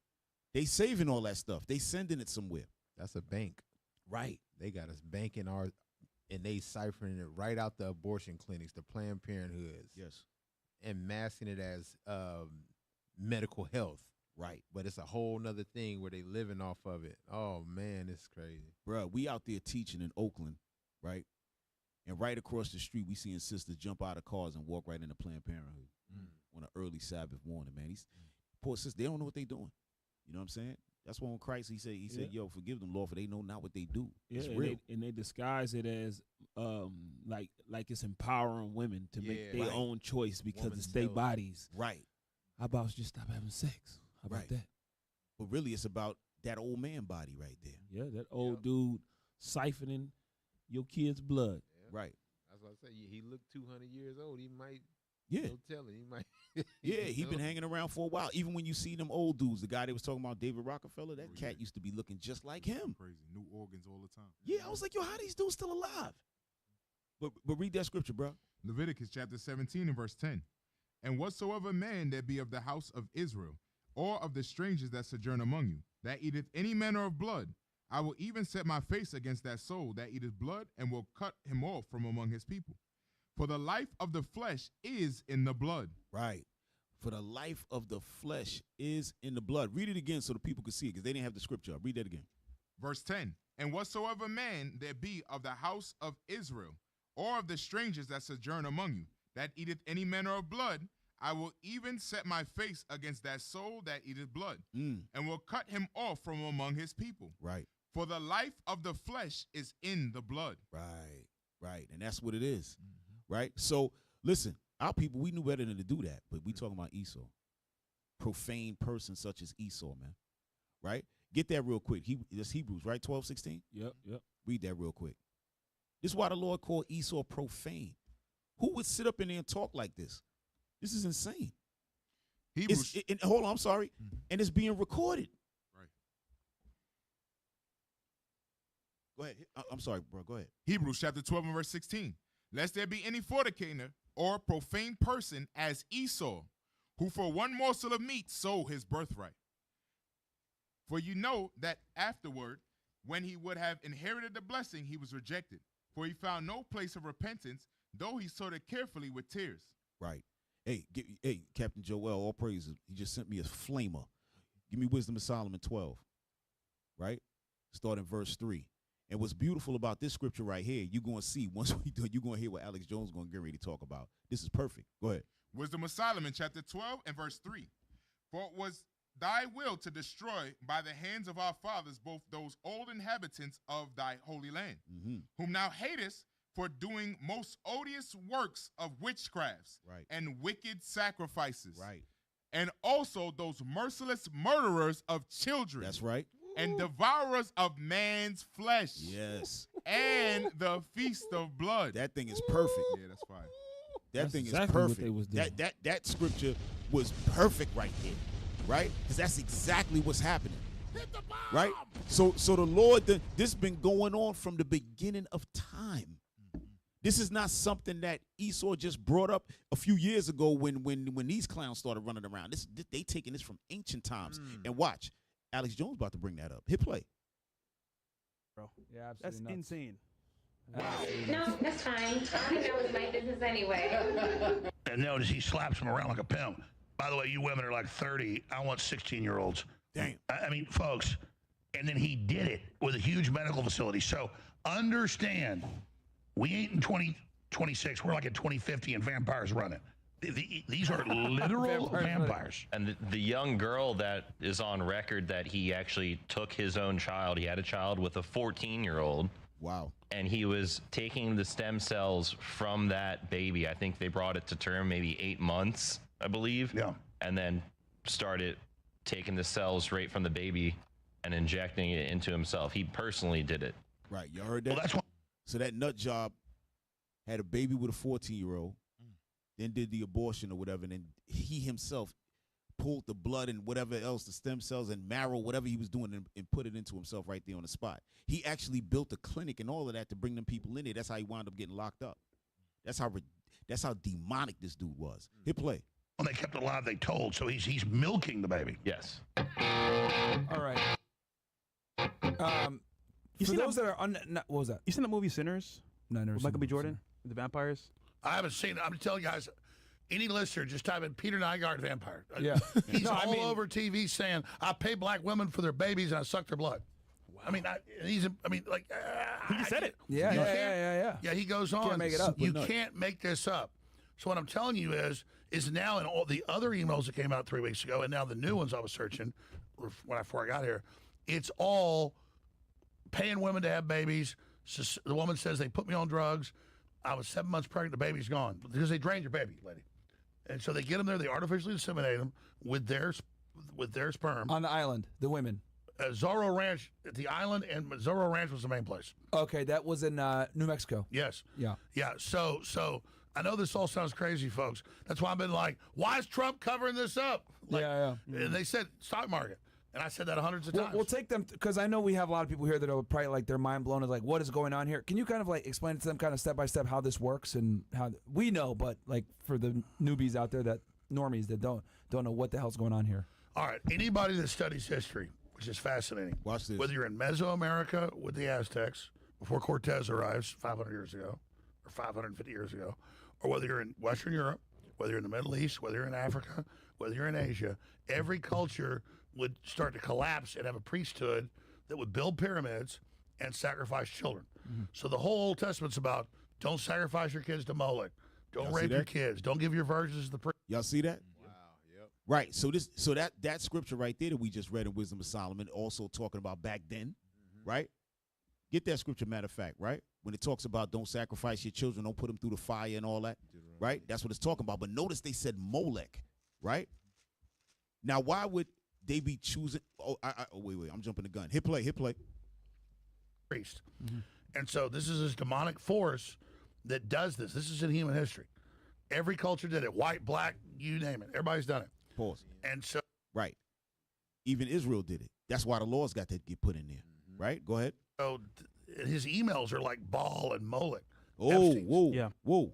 They saving all that stuff. They sending it somewhere. That's a bank. Right. They got us banking and they ciphering it right out the abortion clinics, the Planned Parenthoods. Yes. And masking it as medical health. Right. But it's a whole nother thing where they living off of it. Oh, man, it's crazy. Bruh, we out there teaching in Oakland, right? And right across the street, we seeing sisters jump out of cars and walk right into Planned Parenthood on an early Sabbath morning, man. These poor sisters, they don't know what they doing. You know what I'm saying? That's why when Christ, he said, yo, forgive them, Lord, for they know not what they do. Yeah, it's real. And they disguise it as like it's empowering women to make their own choice because it's their bodies. Right. How about just stop having sex? How about that? But really, it's about that old man body right there. Yeah, that old dude siphoning your kid's blood. Yeah. Right. That's what I say. He looked 200 years old. He might. Yeah. Don't tell him. He might. Yeah, he been hanging around for a while. Even when you see them old dudes, the guy they was talking about, David Rockefeller, that cat used to be looking just like him. Crazy. New organs all the time. Yeah, I was like, yo, how these dudes still alive? But read that scripture, bro. Leviticus chapter 17 and verse 10. And whatsoever man that be of the house of Israel, or of the strangers that sojourn among you, that eateth any manner of blood. I will even set my face against that soul that eateth blood, and will cut him off from among his people. For the life of the flesh is in the blood. Right. For the life of the flesh is in the blood. Read it again so the people can see it, because they didn't have the scripture up. Read that again. Verse 10, and whatsoever man there be of the house of Israel, or of the strangers that sojourn among you, that eateth any manner of blood, I will even set my face against that soul that eateth blood, and will cut him off from among his people. Right. For the life of the flesh is in the blood. Right, right. And that's what it is, right? So, listen, our people, we knew better than to do that, but we talking about Esau. Profane person such as Esau, man, right? Get that real quick. That's Hebrews, right? 12:16? Yep. Read that real quick. This is why the Lord called Esau profane. Who would sit up in there and talk like this? This is insane. Hold on, I'm sorry. And it's being recorded. Right. Go ahead. I'm sorry, bro. Go ahead. Hebrews chapter 12 and verse 16. Lest there be any fornicator or profane person as Esau, who for one morsel of meat sold his birthright. For you know that afterward, when he would have inherited the blessing, he was rejected. For he found no place of repentance, though he sought it carefully with tears. Right. Hey, Captain Joel, all praises. He just sent me a flamer. Give me Wisdom of Solomon 12. Right? Start in verse 3. And what's beautiful about this scripture right here, you're going to see, once we do it, you're going to hear what Alex Jones is going to get ready to talk about. This is perfect. Go ahead. Wisdom of Solomon, chapter 12 and verse 3. For it was thy will to destroy by the hands of our fathers both those old inhabitants of thy holy land, whom thou hatest for doing most odious works of witchcrafts and wicked sacrifices. Right. And also those merciless murderers of children. That's right. And devourers of man's flesh. Yes. And the feast of blood. That thing is perfect. Yeah, that's fine. That thing exactly is what perfect. they was doing. That scripture was perfect right there, right? Because that's exactly what's happening. Hit the bomb! Right? So the Lord, this has been going on from the beginning of time. This is not something that Esau just brought up a few years ago when these clowns started running around. They taking this from ancient times. And watch, Alex Jones about to bring that up. Hit play. Bro, yeah, that's insane. No, that's fine. That was my business anyway. And notice he slaps him around like a pimp. By the way, you women are like 30. I want 16-year-olds. Damn. I mean, folks. And then he did it with a huge medical facility. So understand, we ain't in 2026. We're like in 2050 and vampires running. These are literal vampires. And the young girl that is on record that he actually took his own child. He had a child with a 14-year-old. Wow. And he was taking the stem cells from that baby. I think they brought it to term maybe 8 months, I believe. Yeah. And then started taking the cells right from the baby and injecting it into himself. He personally did it. Right. You heard that? Well, that's what. So that nut job had a baby with a 14-year-old, then did the abortion or whatever, and then he himself pulled the blood and whatever else, the stem cells and marrow, whatever he was doing, and put it into himself right there on the spot. He actually built a clinic and all of that to bring them people in there. That's how he wound up getting locked up. That's how demonic this dude was. Hit play. When they kept it alive, they told. So he's milking the baby. Yes. All right. You For seen those that are what was that? You seen the movie Sinners? No, I never With seen Michael B. it. Jordan, the vampires. I haven't seen it. I'm telling you guys, any listener, just type in Peter Nygaard vampire. Yeah. He's No, I all mean- over TV saying, I pay black women for their babies and I suck their blood. Wow. I mean, He just said it. Yeah. Yeah, he goes on. Can't make it up. You can't make this up. So what I'm telling you is now in all the other emails that came out 3 weeks ago, and now the new ones I was searching before I got here, it's all paying women to have babies. So the woman says they put me on drugs. I was 7 months pregnant. The baby's gone because they drained your baby, lady. And so they get them there. They artificially inseminate them with their sperm On the island, the women. Zorro Ranch at the island, and Zorro Ranch was the main place. Okay, that was in New Mexico. Yes. Yeah. Yeah. So I know this all sounds crazy, folks. That's why I've been like, why is Trump covering this up? Like, yeah. And they said stock market. And I said that hundreds of times. We'll take them because I know we have a lot of people here that are probably like their mind blown is like, what is going on here? Can you kind of like explain to them kind of step by step how this works and how we know, but like for the newbies out there that normies that don't know what the hell's going on here. All right. Anybody that studies history, which is fascinating. Watch this. Whether you're in Mesoamerica with the Aztecs before Cortez arrives 500 years ago or 550 years ago, or whether you're in Western Europe, whether you're in the Middle East, whether you're in Africa, whether you're in Asia, every culture would start to collapse and have a priesthood that would build pyramids and sacrifice children. So the whole Old Testament's about don't sacrifice your kids to Moloch, don't Y'all see rape your that? kids, don't give your virgins to the priest. Y'all see that? Wow. Yep. Right. So that scripture right there that we just read in Wisdom of Solomon, also talking about back then, right? Get that scripture, matter of fact, right? When it talks about don't sacrifice your children, don't put them through the fire and all that, right? That's what it's talking about. But notice they said Molech, right? Now, why would they be choosing? Oh, wait, I'm jumping the gun. Hit play. Priest. And so this is this demonic force that does this. This is in human history. Every culture did it. White, black, you name it. Everybody's done it. Pause. And so Right. Even Israel did it. That's why the laws got to get put in there, right? Go ahead. his emails are like Baal and Molech. Oh, Epstein's. whoa, whoa.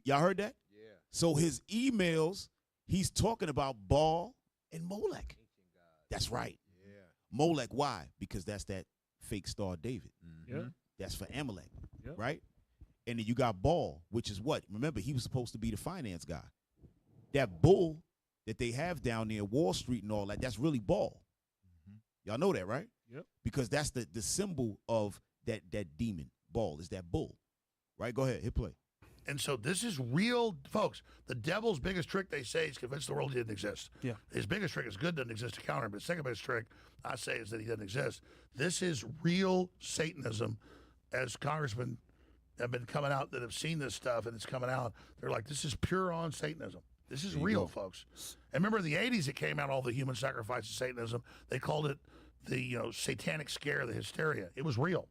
Y'all heard that? Yeah. So his emails, he's talking about Baal and Molech. That's right. Yeah. Molech, why? Because that's that fake star David. Yeah. That's for Amalek, Yep. right? And then you got Baal, which is what? Remember, he was supposed to be the finance guy. That bull that they have down there, Wall Street and all that, that's really Baal. Y'all know that, right? Yep. Because that's the symbol of that demon. Baal is that bull, right? Go ahead, hit play. And so this is real, folks. The devil's biggest trick, they say, is convince the world he didn't exist. Yeah. His biggest trick is good doesn't exist to counter him. But his second biggest trick, I say, is that he doesn't exist. This is real Satanism, as congressmen have been coming out that have seen this stuff, and it's coming out. They're like, this is pure on Satanism. This is real, folks. And remember in the 80s, it came out, all the human sacrifice of Satanism. They called it the satanic scare, the hysteria. It was real.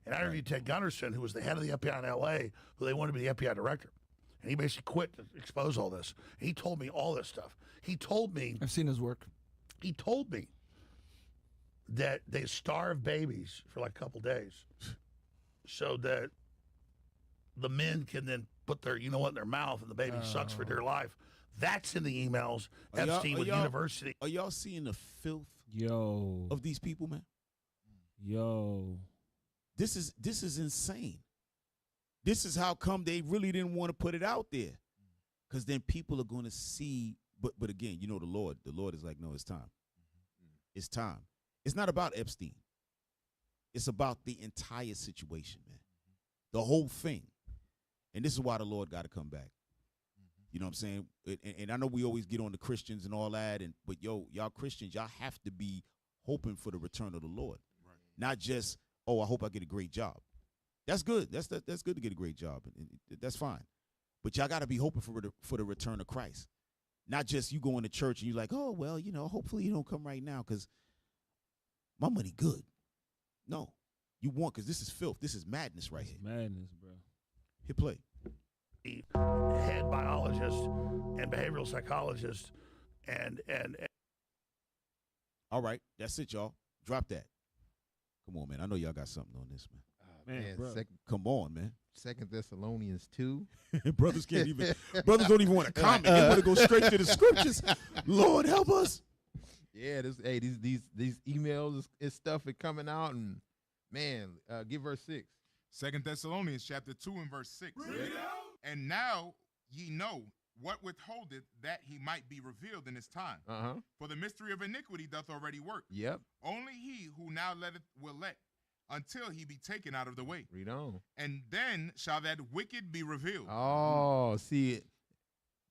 And I interviewed Ted Gunderson, who was the head of the FBI in L.A., who they wanted to be the FBI director. And he basically quit to expose all this. And he told me all this stuff. He told me... I've seen his work. He told me that they starve babies for like a couple days so that the men can then put their, in their mouth, and the baby sucks for dear life. That's in the emails. Epstein with university. Are y'all seeing the filth of these people, man? This is insane. This is how come they really didn't want to put it out there. Because then people are going to see, but again, the Lord is like, no, it's time. It's time. It's not about Epstein. It's about the entire situation, man. The whole thing. And this is why the Lord got to come back. You know what I'm saying? And I know we always get on the Christians and all that, but y'all Christians, y'all have to be hoping for the return of the Lord. Right. Not just, I hope I get a great job. That's good. That's good to get a great job. And that's fine. But y'all got to be hoping for the return of Christ. Not just you going to church and you're like, oh, well, hopefully you don't come right now because my money good. No. You want, because this is filth. This is madness right here. Madness, bro. Hit play. Head biologist and behavioral psychologist and all right, that's it, y'all. Drop that. Come on, man. I know y'all got something on this, man. Come on, man. 2 Thessalonians 2. Brothers can't even. Brothers don't even want to comment. They want to go straight to the scriptures. Lord help us. Yeah, these emails and stuff are coming out, and man, give verse 6. 2 Thessalonians chapter 2 and verse 6. And now ye know what withholdeth that he might be revealed in his time. For the mystery of iniquity doth already work. Yep. Only he who now letteth will let, until he be taken out of the way. Read on. And then shall that wicked be revealed. Oh, see,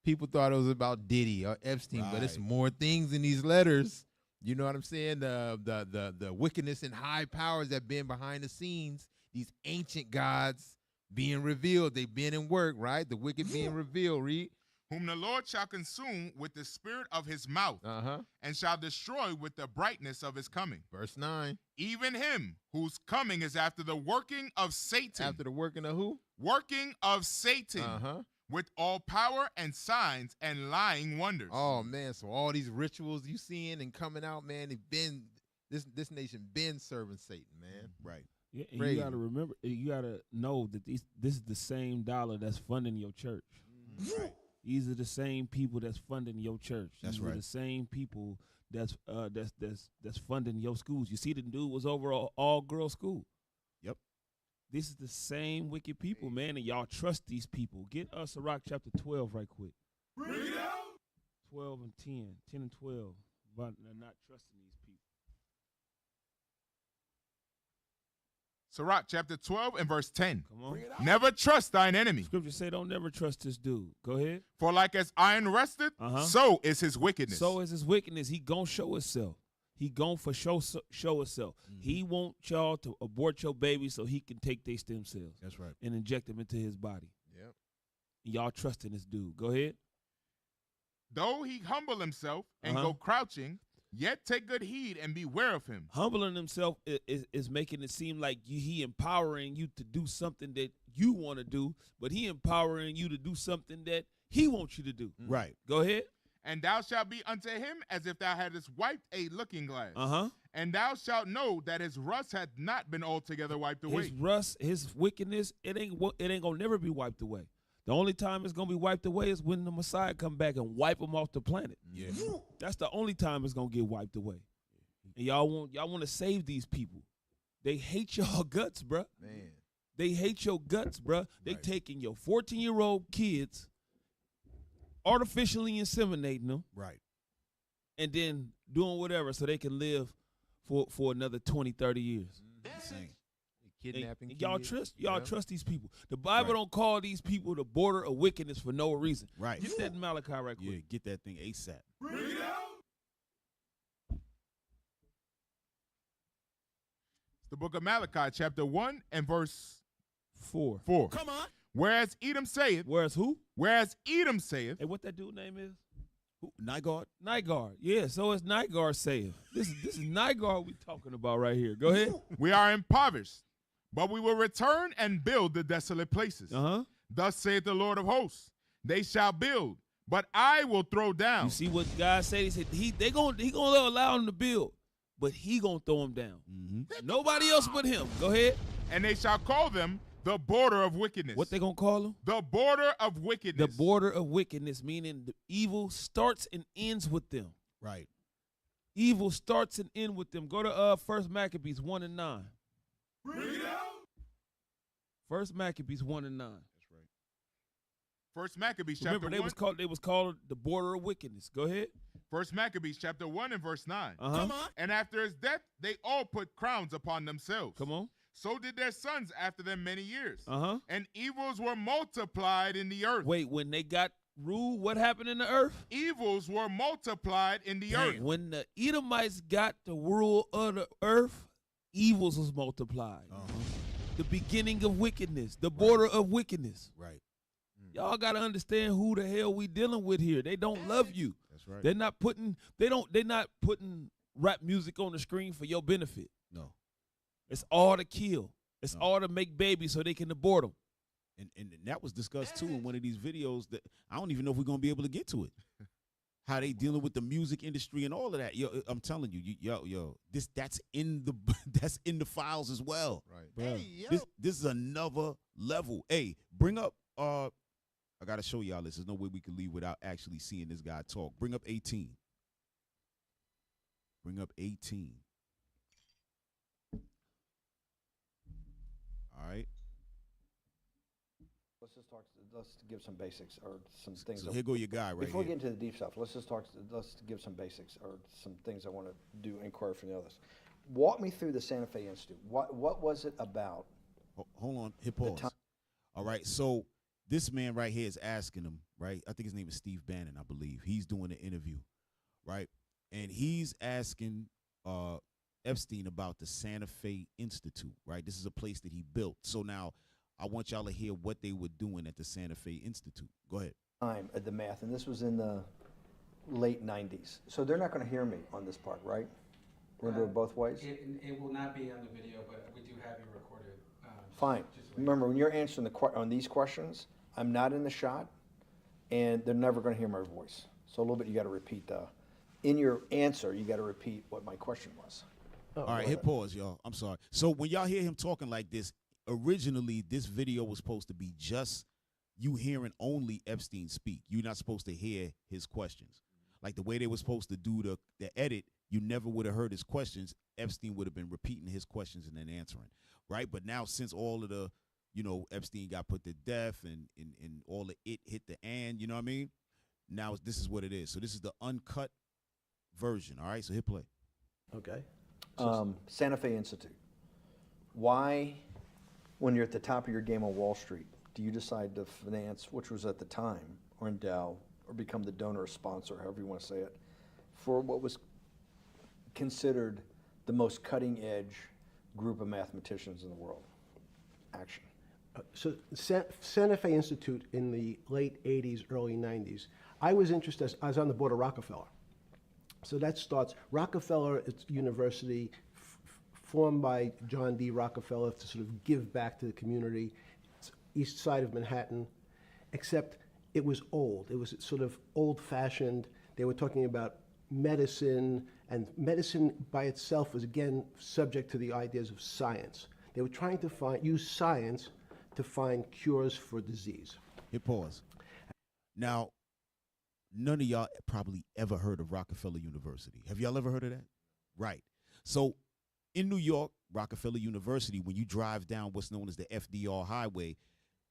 people thought it was about Diddy or Epstein, but it's more things in these letters. You know what I'm saying? The wickedness and high powers that been behind the scenes, these ancient gods being revealed. They've been in work, right? The wicked being revealed, read. Whom the Lord shall consume with the spirit of his mouth, and shall destroy with the brightness of his coming. Verse 9. Even him whose coming is after the working of Satan. After the working of who? Working of Satan. With all power and signs and lying wonders. Oh, man. So all these rituals you seeing and coming out, man, they've been, this nation been serving Satan, man. Right. Yeah, and you got to remember, you got to know that this is the same dollar that's funding your church. Right. These are the same people that's funding your church. That's These right. are the same people that's funding your schools. You see, the dude was over all girl school. Yep. This is the same wicked people, man, and y'all trust these people. Get Sirach chapter 12 right quick. Bring it out. 12 and 10, 10 and 12, about not trusting these people. Sirach chapter 12 and verse 10. Come on. Never trust thine enemy. Scripture say don't never trust this dude. Go ahead. For like as iron rusteth, so is his wickedness. So is his wickedness. He gonna show himself. He gonna for show himself. He want y'all to abort your baby so he can take their stem cells. That's right. And inject them into his body. Yep. And y'all trusting this dude. Go ahead. Though he humble himself and go crouching, yet take good heed and beware of him. Humbling himself is making it seem like he empowering you to do something that you want to do, but he empowering you to do something that he wants you to do. Right. Go ahead. And thou shalt be unto him as if thou hadst wiped a looking glass. And thou shalt know that his rust hath not been altogether wiped away. His rust, his wickedness, it ain't gonna never be wiped away. The only time it's gonna be wiped away is when the Messiah come back and wipe them off the planet. Yeah. That's the only time it's gonna get wiped away. And y'all want to save these people. They hate y'all guts, bruh. Man. They hate your guts, bruh. They taking your 14-year-old kids, artificially inseminating them, right, and then doing whatever so they can live for another 20, 30 years. Insane. Kidnapping And y'all kids. trust these people. The Bible don't call these people the border of wickedness for no reason. Right. Get that in Malachi right quick. Yeah, get that thing ASAP. Bring it out. The book of Malachi, chapter 1 and verse 4. Come on. Whereas Edom saith. Whereas who? Whereas Edom saith. Hey, what that dude name is? Who? Nygaard? Nygaard. Yeah, so it's Nygaard saying. This is Nygaard we talking about right here. Go ahead. We are impoverished, but we will return and build the desolate places. Thus saith the Lord of hosts, they shall build, but I will throw down. You see what God said? He said he gonna allow them to build, but he gonna throw them down. Nobody else but him. Go ahead. And they shall call them the border of wickedness. What they gonna call them? The border of wickedness. The border of wickedness, meaning the evil starts and ends with them. Right. Evil starts and ends with them. Go to 1 Maccabees 1 and 9. Bring it out. 1 Maccabees 1 and 9. That's right. First Maccabees chapter Remember, 1. they was called the border of wickedness. Go ahead. First Maccabees chapter 1 and verse 9. Come on. And after his death, they all put crowns upon themselves. Come on. So did their sons after them many years. And evils were multiplied in the earth. Wait, when they got ruled, what happened in the earth? Evils were multiplied in the earth. When the Edomites got the rule of the earth, evils was multiplied. The beginning of wickedness, the border of wickedness. Right. Y'all got to understand who the hell we dealing with here. They don't love you. That's right. They're not putting rap music on the screen for your benefit. No. It's all to kill. It's all to make babies so they can abort them. And that was discussed too in one of these videos that I don't even know if we're gonna be able to get to it. How they dealing with the music industry and all of that. Yo, I'm telling you, that's in the files as well. Right. Hey, this is another level. Hey, bring up I gotta show y'all this. There's no way we can leave without actually seeing this guy talk. Bring up 18. Bring up 18. All right. Let's give some basics or some things. So here go your guy right Before we here. get into the deep stuff, let's give some basics or some things I want to do inquire from the others. Walk me through the Santa Fe Institute. What was it about? Hold on, hit pause. All right, so this man right here is asking him, right? I think his name is Steve Bannon, I believe. He's doing an interview, right? And he's asking Epstein about the Santa Fe Institute, right? This is a place that he built. So now I want y'all to hear what they were doing at the Santa Fe Institute. Go ahead. Time at the math, and this was in the late 90s. So they're not going to hear me on this part, right? We're going to do it both ways? It will not be on the video, but we do have you recorded. Fine. Remember, when you're answering on these questions, I'm not in the shot, and they're never going to hear my voice. So a little bit, you got to repeat in your answer, you got to repeat what my question was. All right, hit pause, y'all. I'm sorry. So when y'all hear him talking like this, originally this video was supposed to be just you hearing only Epstein speak. You're not supposed to hear his questions. Like the way they were supposed to do the edit, you never would have heard his questions. Epstein would have been repeating his questions and then answering, right? But now since all of the, Epstein got put to death and all of it hit the you know what I mean? Now this is what it is. So this is the uncut version, all right? So hit play. Okay. Santa Fe Institute. Why, when you're at the top of your game on Wall Street, do you decide to finance, which was at the time, or endow, or become the donor or sponsor, however you want to say it, for what was considered the most cutting edge group of mathematicians in the world? Action. So Santa Fe Institute in the late 80s, early 90s, I was interested, I was on the board of Rockefeller. So that starts, Rockefeller University, formed by John D. Rockefeller to sort of give back to the community. It's east side of Manhattan, except it was old. It was sort of old-fashioned. They were talking about medicine, and medicine by itself was, again, subject to the ideas of science. They were trying to use science to find cures for disease. Hit pause. Now, none of y'all probably ever heard of Rockefeller University. Have y'all ever heard of that? Right. So in New York, Rockefeller University, when you drive down what's known as the FDR Highway,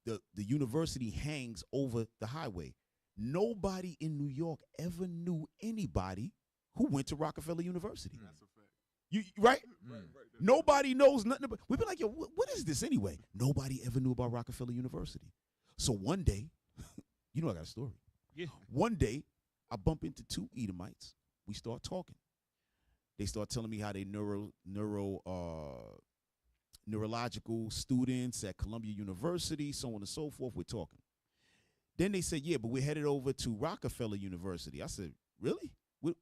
the university hangs over the highway. Nobody in New York ever knew anybody who went to Rockefeller University. That's a fact. Right? Right. Nobody knows nothing about. We've been like, yo, what is this anyway? Nobody ever knew about Rockefeller University. So one day, I got a story. Yeah. One day, I bump into two Edomites. We start talking. They start telling me how they neurological students at Columbia University, so on and so forth. We're talking. Then they said, yeah, but we're headed over to Rockefeller University. I said, really? What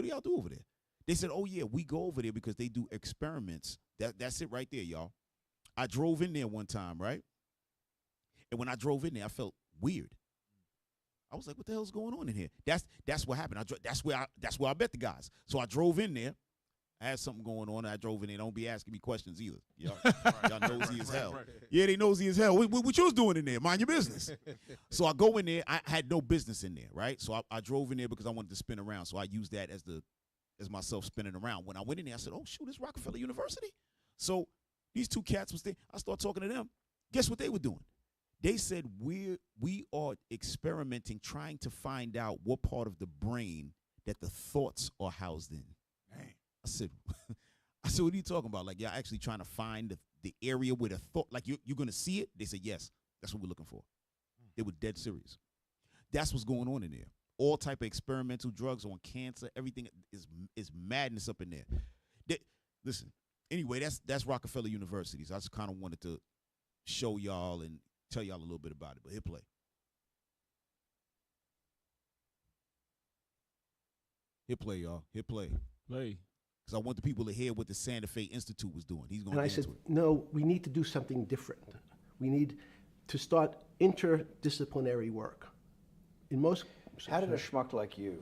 do y'all do over there? They said, oh, yeah, we go over there because they do experiments. That's it right there, y'all. I drove in there one time, right? And when I drove in there, I felt weird. I was like, what the hell's going on in here? That's what happened. That's where I met the guys. So I drove in there. I had something going on. I drove in there. Don't be asking me questions either. Y'all nosy as hell. Yeah, they nosy as hell. What you was doing in there? Mind your business. So I go in there. I had no business in there, right? So I drove in there because I wanted to spin around. So I used that as myself spinning around. When I went in there, I said, oh, shoot, it's Rockefeller University. So these two cats was there. I started talking to them. Guess what they were doing? They said, we are experimenting, trying to find out what part of the brain that the thoughts are housed in. Dang. I said, what are you talking about? Like, you're actually trying to find the area where the thought, like you're going to see it? They said, yes, that's what we're looking for. They were dead serious. That's what's going on in there. All type of experimental drugs on cancer, everything is madness up in there. Listen, anyway, that's Rockefeller University. So I just kind of wanted to show y'all and tell y'all a little bit about it, but hit play. Hit play, y'all. Hit play. Play. Because I want the people to hear what the Santa Fe Institute was doing. He's going to And I said, no, we need to do something different. We need to start interdisciplinary work. In most... How did a schmuck like you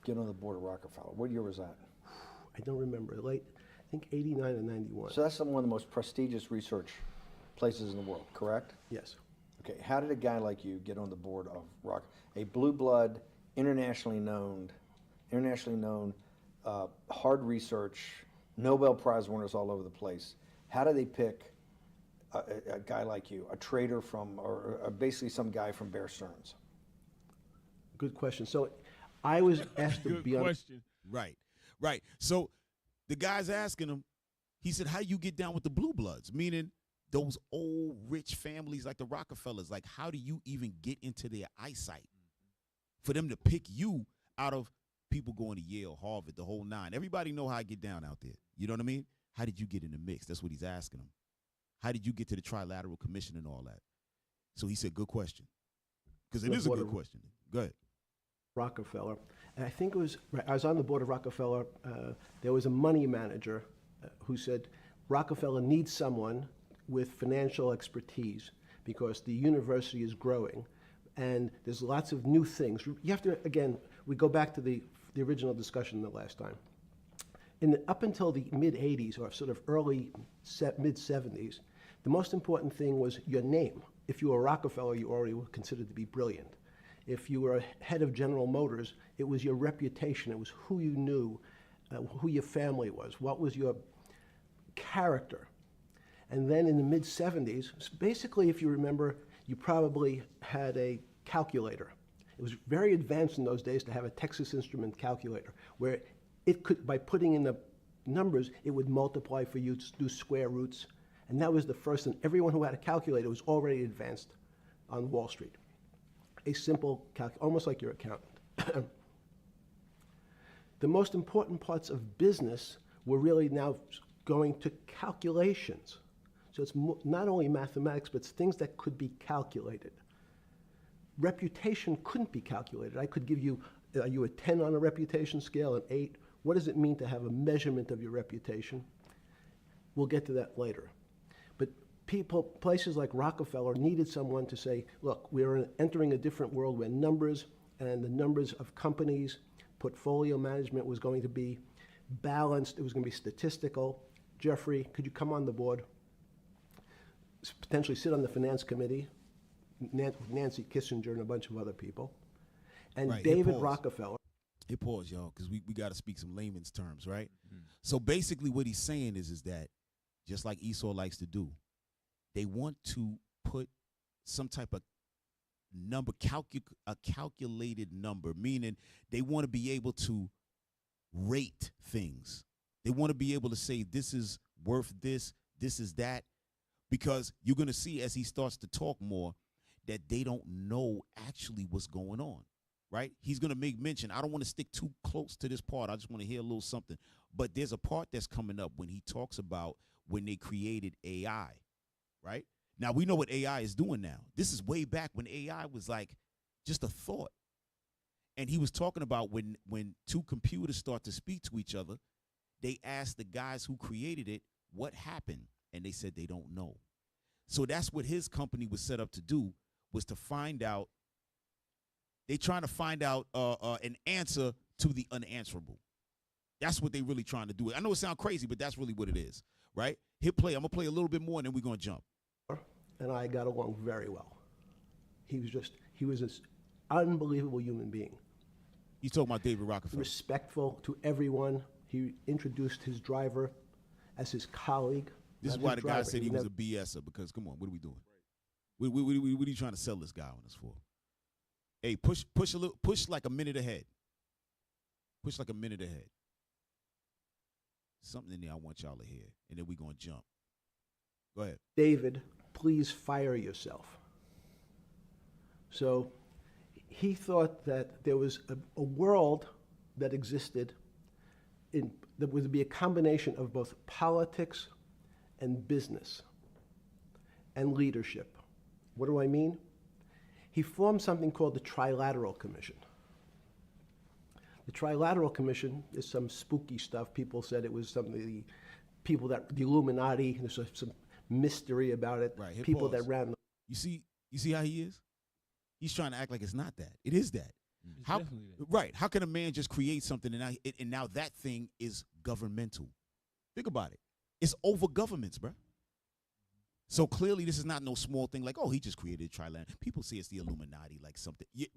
get on the board of Rockefeller? What year was that? I don't remember. Late, I think 89 or 91. So that's one of the most prestigious research places in the world, correct? Yes. Okay, how did a guy like you get on the board of a blue blood, internationally known, hard research, Nobel Prize winners all over the place? How do they pick a guy like you, a trader or basically some guy from Bear Stearns? Good question. So I was asked to be on... Good question. Right. So the guy's asking him, he said, how you get down with the blue bloods? Meaning those old rich families like the Rockefellers, like how do you even get into their eyesight for them to pick you out of people going to Yale, Harvard, the whole nine? Everybody know how I get down out there. You know what I mean? How did you get in the mix? That's what he's asking him. How did you get to the Trilateral Commission and all that? So he said, good question. Because it is a good question. Go ahead. Rockefeller. And I think it was, I was on the board of Rockefeller. There was a money manager who said, Rockefeller needs someone with financial expertise because the university is growing and there's lots of new things. You have to, again, we go back to the original discussion the last time. Up until the mid-'80s or sort of mid-'70s, the most important thing was your name. If you were Rockefeller, you already were considered to be brilliant. If you were a head of General Motors, it was your reputation. It was who you knew, who your family was, what was your character. And then in the mid-'70s, basically, if you remember, you probably had a calculator. It was very advanced in those days to have a Texas Instrument calculator, where it could, by putting in the numbers, it would multiply for you to do square roots. And that was the first, and everyone who had a calculator was already advanced on Wall Street. A simple almost like your accountant. The most important parts of business were really now going to calculations. So it's not only mathematics, but it's things that could be calculated. Reputation couldn't be calculated. I could give you, are you a 10 on a reputation scale, an 8? What does it mean to have a measurement of your reputation? We'll get to that later. But places like Rockefeller needed someone to say, look, we're entering a different world where numbers and the numbers of companies, portfolio management was going to be balanced. It was going to be statistical. Jeffrey, could you come on the board? Potentially sit on the finance committee, Nancy Kissinger and a bunch of other people. And Right, David Rockefeller. Hey, pause, y'all, because we got to speak some layman's terms, right? So basically what he's saying is that, just like Esau likes to do, they want to put some type of number, a calculated number, meaning they want to be able to rate things. They want to be able to say this is worth this is that, because you're going to see as he starts to talk more that they don't know actually what's going on, right? He's going to make mention. I don't want to stick too close to this part. I just want to hear a little something. But there's a part that's coming up when he talks about when they created AI, right? Now, we know what AI is doing now. This is way back when AI was like just a thought. And he was talking about when two computers start to speak to each other, they asked the guys who created it what happened, and they said they don't know. So that's what his company was set up to do, was to find out. They're trying to find out an answer to the unanswerable. That's what they're really trying to do. I know it sounds crazy, but that's really what it is, right? Hit play. I'm going to play a little bit more, and then we're going to jump. And I got along very well. He was this unbelievable human being. You talking about David Rockefeller? Respectful to everyone. He introduced his driver as his colleague. This is why the guy said he was a BSer, because, come on, what are we doing? What are you trying to sell this guy on us for? Hey, push like a minute ahead. Push like a minute ahead. Something in there I want y'all to hear, and then we're going to jump. Go ahead. David, please fire yourself. So he thought that there was a world that existed that would be a combination of both politics and business and leadership. What do I mean? He formed something called the Trilateral Commission. The Trilateral Commission is some spooky stuff. People said it was something, the Illuminati, there's some mystery about it. Right, people that ran. You see how he is? He's trying to act like it's not that. It is that. It's How, definitely that. right. How can a man just create something and now that thing is governmental? Think about it. It's over governments, bro. So clearly this is not no small thing like, oh, he just created Triland. People say it's the Illuminati, like something. Yeah,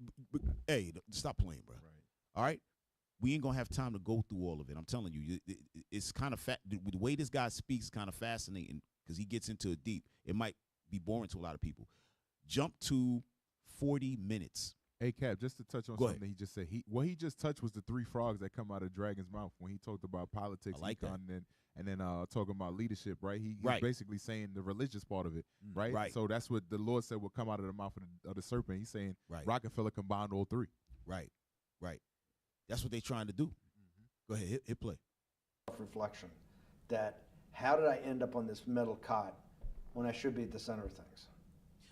hey, stop playing, bro. Right. All right? We ain't going to have time to go through all of it. I'm telling you, it's kind of the way this guy speaks is kind of fascinating because he gets into it deep. It might be boring to a lot of people. Jump to 40 minutes. Hey, Cap, just to touch on Go something that he just said. What he just touched was the three frogs that come out of Dragon's mouth when he talked about politics, I like econ, and then talking about leadership, right? He's Right. basically saying the religious part of it, right? Right. So that's what the Lord said will come out of the mouth of the serpent. He's saying Right. Rockefeller combined all three. Right. That's what they're trying to do. Go ahead, hit play. Reflection that how did I end up on this metal cot when I should be at the center of things?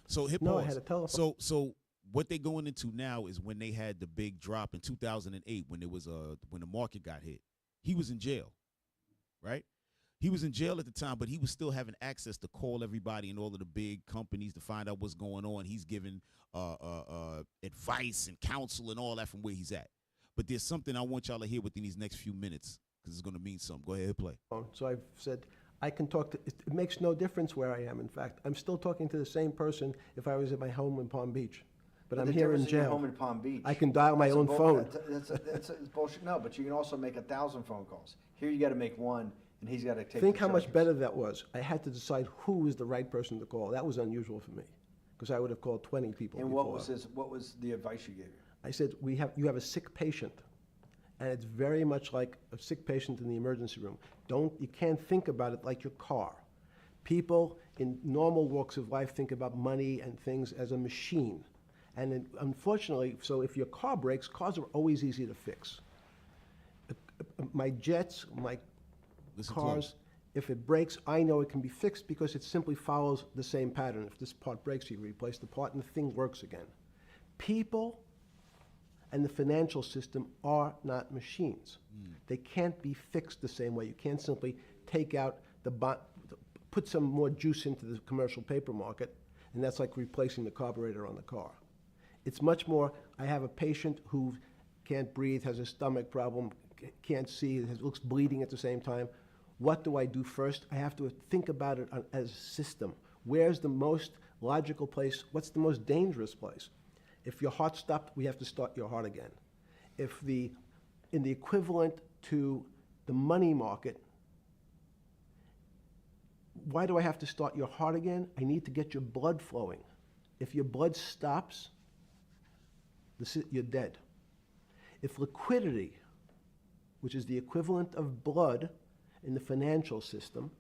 So hit No, pause. I had a telephone. So what they going into now is when they had the big drop in 2008 when when the market got hit. He was in jail, right? He was in jail at the time, but he was still having access to call everybody and all of the big companies to find out what's going on. He's giving advice and counsel and all that from where he's at. But there's something I want y'all to hear within these next few minutes because it's going to mean something. Go ahead, hit play. So I've said, I can talk to, it makes no difference where I am. In fact, I'm still talking to the same person if I was at my home in Palm Beach. but the I'm here in difference is you're jail. home in Palm Beach. I can dial my That's a own phone. That's bullshit. No, but you can also make 1,000 phone calls. Here you got to make one, and he's got to take. Think the how much charges. better that was. I had to decide who was the right person to call. That was unusual for me, because I would have called 20 people. And before. what was the advice you gave? I said, you have a sick patient, and it's very much like a sick patient in the emergency room. You can't think about it like your car. People in normal walks of life think about money and things as a machine. And unfortunately, so if your car breaks, cars are always easy to fix. My jets, my cars, if it breaks, I know it can be fixed because it simply follows the same pattern. If this part breaks, you replace the part and the thing works again. People and the financial system are not machines. They can't be fixed the same way. You can't simply take out put some more juice into the commercial paper market, and that's like replacing the carburetor on the car. It's much more, I have a patient who can't breathe, has a stomach problem, can't see, looks bleeding at the same time. What do I do first? I have to think about it as a system. Where's the most logical place? What's the most dangerous place? If your heart stopped, we have to start your heart again. In the equivalent to the money market, why do I have to start your heart again? I need to get your blood flowing. If your blood stops, you're dead. If liquidity, which is the equivalent of blood in the financial system,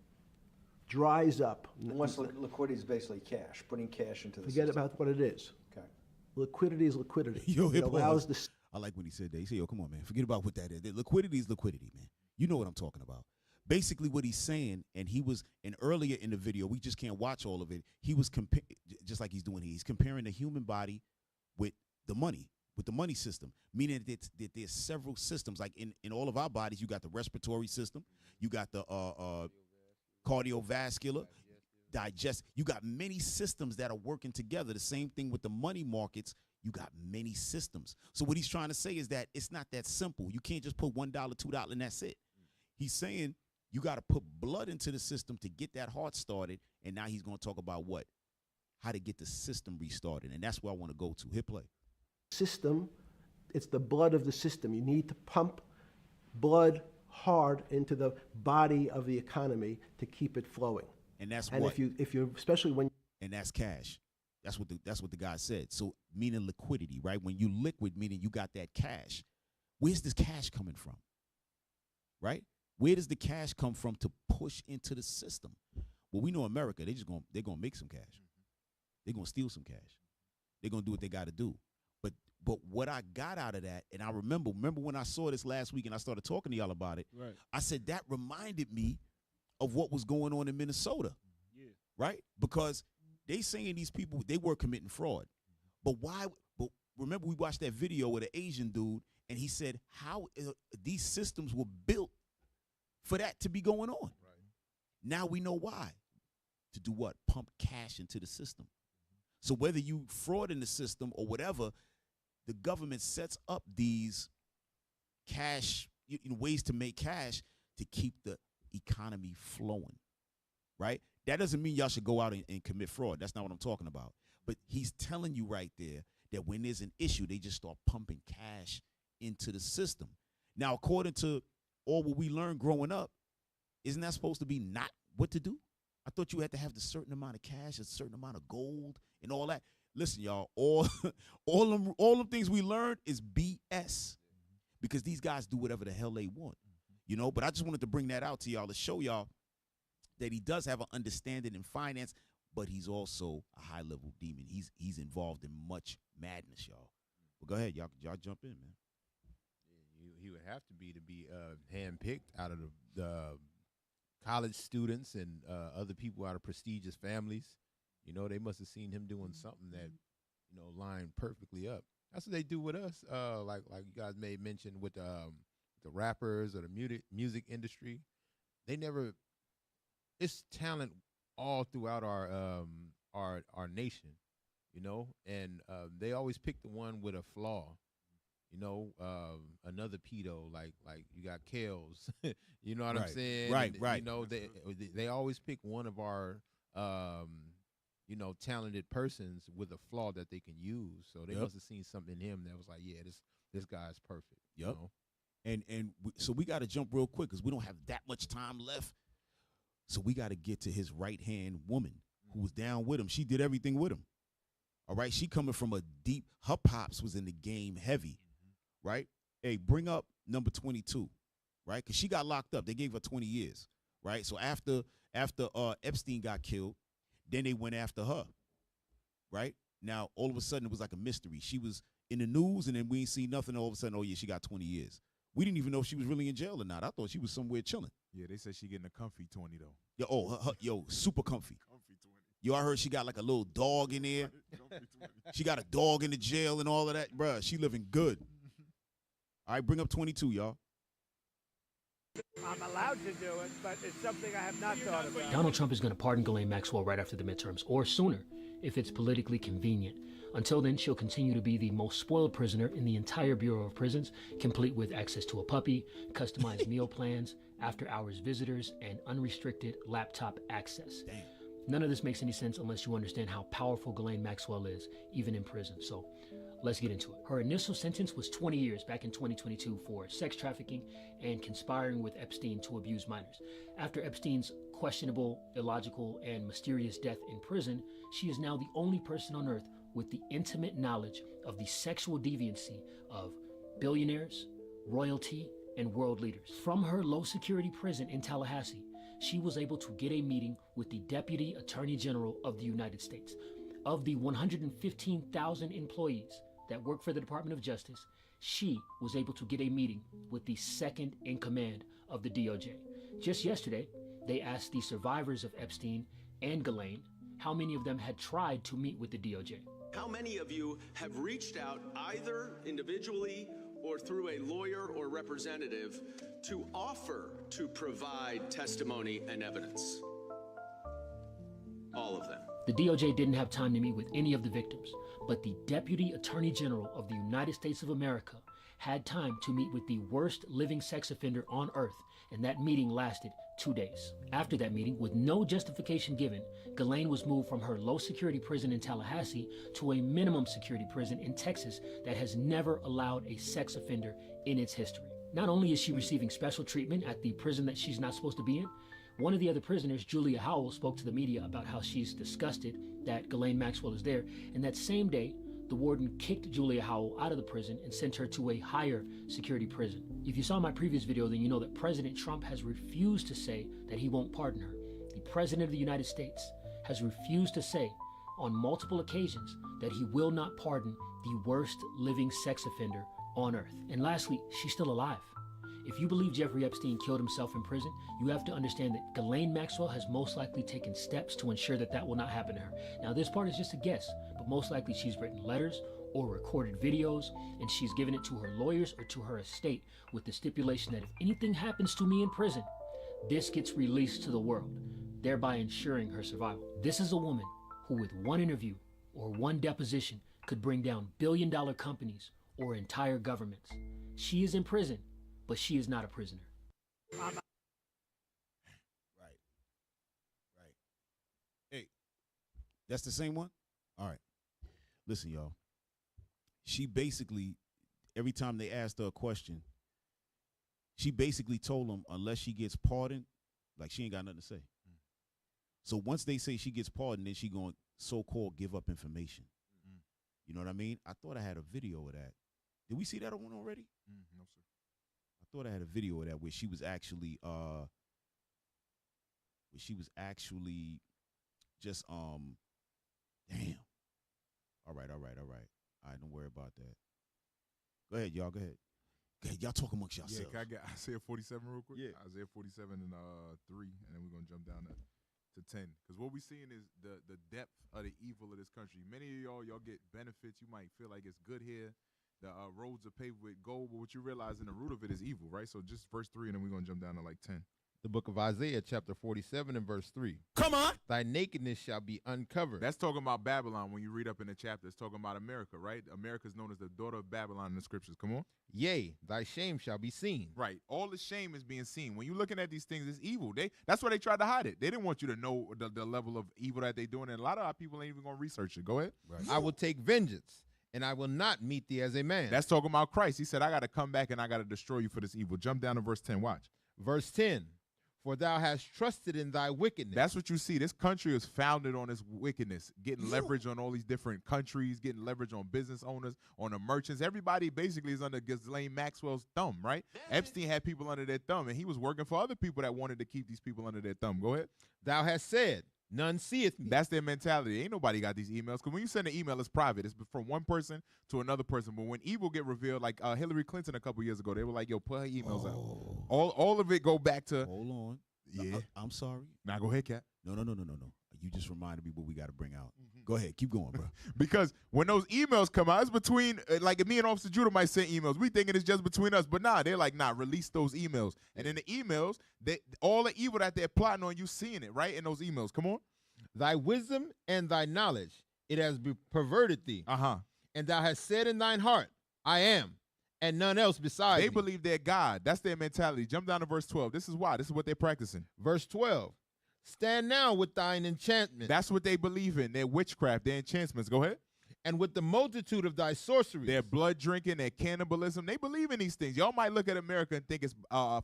dries up. Once liquidity is basically cash, putting cash into the Forget system. about what it is. Okay. Liquidity is liquidity. Yo, it allows the I like when he said that. He said, yo, come on, man. Forget about what that is. Liquidity is liquidity, man. You know what I'm talking about. Basically what he's saying, and earlier in the video, we just can't watch all of it. He was just like he's doing here. He's comparing the human body with the money system, meaning that there's several systems. Like in all of our bodies, you got the respiratory system, you got the cardiovascular, you got many systems that are working together. The same thing with the money markets. You got many systems. So what he's trying to say is that it's not that simple. You can't just put $1, $2, and that's it. He's saying you got to put blood into the system to get that heart started. And now he's going to talk about what? How to get the system restarted. And that's where I want to go to. Hit play. system, it's the blood of the system. You need to pump blood hard into the body of the economy to keep it flowing. And that's and what? if you especially when and that's cash. That's what the guy said. So meaning liquidity, right? When you liquid, meaning you got that cash. Where's this cash coming from? Right? Where does the cash come from to push into the system? Well, we know America, they're gonna make some cash. They're gonna steal some cash. They're gonna do what they gotta do. But what I got out of that, and I remember when I saw this last week and I started talking to y'all about it, Right. I said that reminded me of what was going on in Minnesota. Yeah. Right? Because they saying these people, they were committing fraud. But why? But remember, we watched that video with an Asian dude, and he said how these systems were built for that to be going on. Right. Now we know why. To do what? Pump cash into the system. So whether you fraud in the system or whatever, the government sets up these cash ways to make cash to keep the economy flowing. Right? That doesn't mean y'all should go out and commit fraud. That's not what I'm talking about. But he's telling you right there that when there's an issue, they just start pumping cash into the system. Now, according to all what we learned growing up, isn't that supposed to be not what to do? I thought you had to have a certain amount of cash, a certain amount of gold, and all that. Listen, y'all, all them things we learned is BS, because these guys do whatever the hell they want, But I just wanted to bring that out to y'all to show y'all that he does have an understanding in finance, but he's also a high-level demon. He's involved in much madness, y'all. Well, go ahead, y'all jump in, man. He would have to be handpicked out of the college students and other people out of prestigious families. They must have seen him doing something that, lined perfectly up. That's what they do with us. Like you guys may mention with the rappers or the music industry. It's talent all throughout our nation, and they always pick the one with a flaw. Another pedo, like you got Kales, you know what I'm saying? Right, and, right. They always pick one of our talented persons with a flaw that they can use. So they Yep. must have seen something in him that was like, yeah, this guy's perfect. you Yep. know? So we got to jump real quick because we don't have that much time left. So we got to get to his right-hand woman who was down with him. She did everything with him. All right. She coming from a deep, her pops was in the game heavy, right? Hey, bring up number 22, right? Because she got locked up. They gave her 20 years, right? So after Epstein got killed, then they went after her, right? Now, all of a sudden, it was like a mystery. She was in the news, and then we ain't seen nothing. All of a sudden, oh, yeah, she got 20 years. We didn't even know if she was really in jail or not. I thought she was somewhere chilling. Yeah, they said she getting a comfy 20 though. Yo, super comfy. Comfy 20. Yo, I heard she got like a little dog in there. She got a dog in the jail and all of that. Bruh, she living good. All right, bring up 22, y'all. I'm allowed to do it, but it's something I have not thought about. Donald Trump is going to pardon Ghislaine Maxwell right after the midterms, or sooner, if it's politically convenient. Until then, she'll continue to be the most spoiled prisoner in the entire Bureau of Prisons, complete with access to a puppy, customized meal plans, after-hours visitors, and unrestricted laptop access. Damn. None of this makes any sense unless you understand how powerful Ghislaine Maxwell is, even in prison. So let's get into it. Her initial sentence was 20 years back in 2022 for sex trafficking and conspiring with Epstein to abuse minors. After Epstein's questionable, illogical, and mysterious death in prison, she is now the only person on earth with the intimate knowledge of the sexual deviancy of billionaires, royalty, and world leaders. From her low-security prison in Tallahassee, she was able to get a meeting with the Deputy Attorney General of the United States. Of the 115,000 employees that work for the Department of Justice, she was able to get a meeting with the second in command of the DOJ. Just yesterday, they asked the survivors of Epstein and Ghislaine how many of them had tried to meet with the DOJ. How many of you have reached out either individually or through a lawyer or representative to offer to provide testimony and evidence? All of them. The DOJ didn't have time to meet with any of the victims, but the Deputy Attorney General of the United States of America had time to meet with the worst living sex offender on earth, and that meeting lasted 2 days. After that meeting, with no justification given, Ghislaine was moved from her low-security prison in Tallahassee to a minimum security prison in Texas that has never allowed a sex offender in its history. Not only is she receiving special treatment at the prison that she's not supposed to be in, one of the other prisoners, Julia Howell, spoke to the media about how she's disgusted that Ghislaine Maxwell is there, and that same day, the warden kicked Julia Howell out of the prison and sent her to a higher security prison. If you saw my previous video, then you know that President Trump has refused to say that he won't pardon her. The President of the United States has refused to say on multiple occasions that he will not pardon the worst living sex offender on earth. And lastly, she's still alive. If you believe Jeffrey Epstein killed himself in prison, you have to understand that Ghislaine Maxwell has most likely taken steps to ensure that that will not happen to her. Now, this part is just a guess, but most likely she's written letters or recorded videos, and she's given it to her lawyers or to her estate with the stipulation that if anything happens to me in prison, this gets released to the world, thereby ensuring her survival. This is a woman who, with one interview or one deposition, could bring down billion-dollar companies or entire governments. She is in prison, but she is not a prisoner. Right. Hey, that's the same one? All right. Listen, y'all. She basically, every time they asked her a question, she basically told them unless she gets pardoned, like she ain't got nothing to say. So once they say she gets pardoned, then she going to so-called give up information. You know what I mean? I thought I had a video of that. Did we see that one already? No, sir. I thought I had a video of that where she was actually just damn. All right. All right, don't worry about that. Go ahead, y'all. Go ahead. Y'all talk amongst yourselves. Yeah, can I get Isaiah 47 real quick? Yeah. Isaiah 47 and 3, and then we're gonna jump down to 10. Because what we're seeing is the depth of the evil of this country. Many of y'all get benefits. You might feel like it's good here. The roads are paved with gold, but what you realize in the root of it is evil, right? So just verse 3, and then we're gonna jump down to like 10. The book of Isaiah, chapter 47 and verse 3. Come on. Thy nakedness shall be uncovered. That's talking about Babylon. When you read up in the chapter, it's talking about America, right? America is known as the daughter of Babylon in the scriptures. Come on. Yea, thy shame shall be seen. Right. All the shame is being seen. When you're looking at these things, it's evil. That's why they tried to hide it. They didn't want you to know the level of evil that they're doing. And a lot of our people ain't even going to research it. Go ahead. Right. I will take vengeance, and I will not meet thee as a man. That's talking about Christ. He said, I got to come back and I got to destroy you for this evil. Jump down to verse 10. Watch. Verse 10. For thou hast trusted in thy wickedness. That's what you see. This country is founded on this wickedness, getting leverage on all these different countries, getting leverage on business owners, on the merchants. Everybody basically is under Ghislaine Maxwell's thumb, right? Epstein had people under their thumb, and he was working for other people that wanted to keep these people under their thumb. Go ahead. Thou hast said, none seeth me. That's their mentality. Ain't nobody got these emails. Because when you send an email, it's private. It's from one person to another person. But when evil get revealed, like Hillary Clinton a couple years ago, they were like, yo, put her emails out. All of it go back to... Hold on. Yeah. I'm sorry. Now go ahead, Cat. No. You just reminded me what we got to bring out. Go ahead. Keep going, bro. Because when those emails come out, it's between, like me and Officer Judah might send emails. We thinking it's just between us. But nah, they're like, nah, release those emails. And in the emails, all the evil that they're plotting on, you seeing it, right? In those emails. Come on. Thy wisdom and thy knowledge, it has perverted thee. Uh-huh. And thou hast said in thine heart, I am, and none else beside They me. believe they're God. That's their mentality. Jump down to verse 12. This is why. This is what they're practicing. Verse 12. Stand now with thine enchantment. That's what they believe in. Their witchcraft, their enchantments. Go ahead. And with the multitude of thy sorceries. Their blood drinking, their cannibalism. They believe in these things. Y'all might look at America and think it's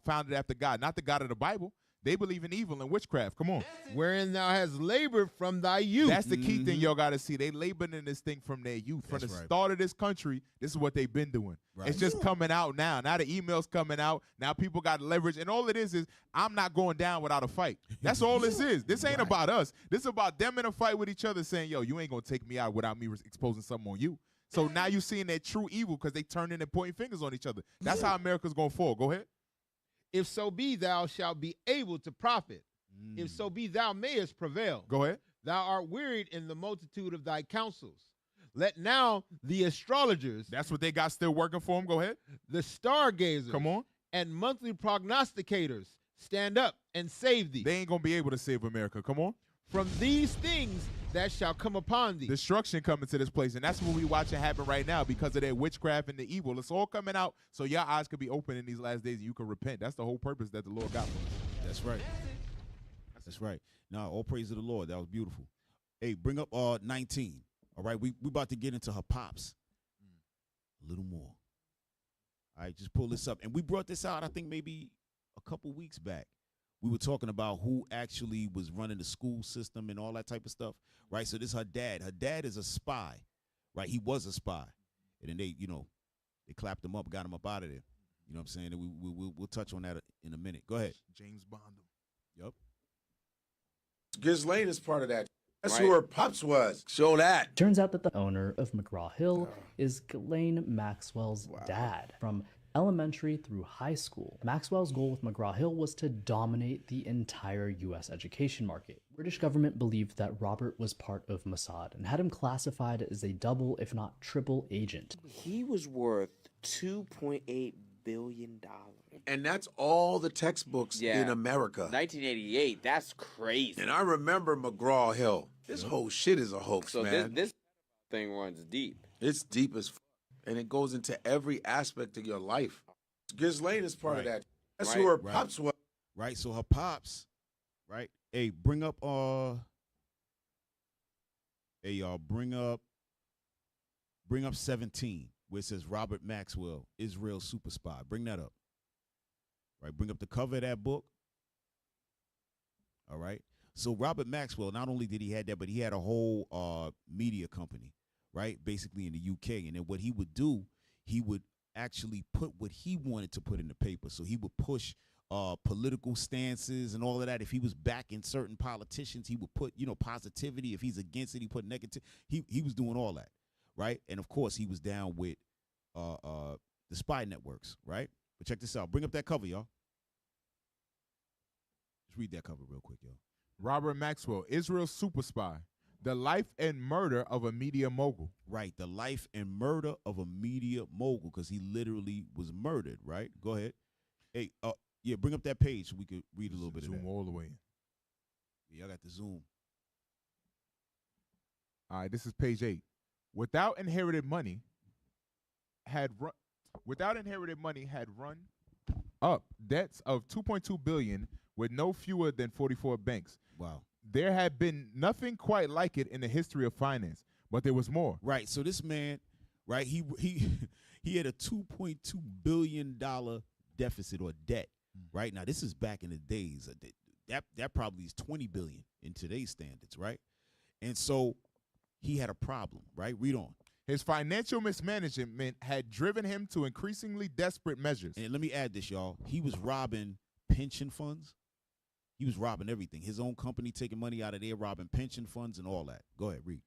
founded after God, not the God of the Bible. They believe in evil and witchcraft. Come on. Wherein thou hast labored from thy youth. That's the key thing y'all got to see. They labored in this thing from their youth. From the start of this country, this is what they've been doing. Right. It's just coming out now. Now the email's coming out. Now people got leverage. And all it is I'm not going down without a fight. That's all this is. This ain't about us. This is about them in a fight with each other saying, yo, you ain't going to take me out without me exposing something on you. So now you seeing that true evil because they turning and pointing fingers on each other. That's how America's going to fall. Go ahead. If so be thou shalt be able to profit. If so be thou mayest prevail. Go ahead. Thou art wearied in the multitude of thy counsels. Let now the astrologers. That's what they got still working for them. Go ahead. The stargazers. Come on. And monthly prognosticators stand up and save thee. They ain't going to be able to save America. Come on. From these things that shall come upon thee. Destruction coming to this place. And that's what we watching happen right now because of their witchcraft and the evil. It's all coming out so your eyes could be open in these last days and you can repent. That's the whole purpose that the Lord got for us. That's right. That's right. Now, all praise to the Lord. That was beautiful. Hey, bring up 19. All right, we about to get into her pops. A little more. All right, just pull this up. And we brought this out, I think, maybe a couple weeks back. We were talking about who actually was running the school system and all that type of stuff, right? So this is her dad. Her dad is a spy, right? He was a spy. And then they clapped him up, got him up out of there. You know what I'm saying? And we'll touch on that in a minute. Go ahead. James Bond. Yep. Ghislaine is part of that. That's Right. who her pops was. Show that. Turns out that the owner of McGraw-Hill is Ghislaine Maxwell's dad. From elementary through high school, Maxwell's goal with McGraw-Hill was to dominate the entire U.S. education market. British government believed that Robert was part of Mossad and had him classified as a double, if not triple agent. He was worth $2.8 billion. And that's all the textbooks in America. 1988, that's crazy. And I remember McGraw-Hill. This whole shit is a hoax, So man. this thing runs deep. It's deep as and it goes into every aspect of your life. Ghislaine is part of that. That's who her pops was. Right, so her pops, right? Hey, bring up hey y'all, bring up 17, where it says Robert Maxwell, Israel super spy. Bring that up. Right, bring up the cover of that book. All right. So Robert Maxwell, not only did he have that, but he had a whole media company, right? Basically in the UK. And then what he would do, he would actually put what he wanted to put in the paper. So he would push political stances and all of that. If he was backing certain politicians, he would put, positivity. If he's against it, he put negative. He was doing all that, right? And of course, he was down with the spy networks, right? But check this out. Bring up that cover, y'all. Just read that cover real quick, y'all. Robert Maxwell, Israel's super spy. The life and murder of a media mogul. Right, the life and murder of a media mogul, because he literally was murdered, right? Go ahead. Hey, Yeah, bring up that page so we could read a little bit of that. Zoom all the way in. Yeah, I got the zoom. All right, this is page 8. Without inherited money had run up debts of 2.2 billion with no fewer than 44 banks. Wow. There had been nothing quite like it in the history of finance, but there was more. Right. So this man, right, he he had a $2.2 billion deficit or debt. Right? Now this is back in the days. That probably is 20 billion in today's standards, right? And so he had a problem, right? Read on. His financial mismanagement had driven him to increasingly desperate measures. And let me add this, y'all. He was robbing pension funds. He was robbing everything. His own company taking money out of there, robbing pension funds and all that. Go ahead, read.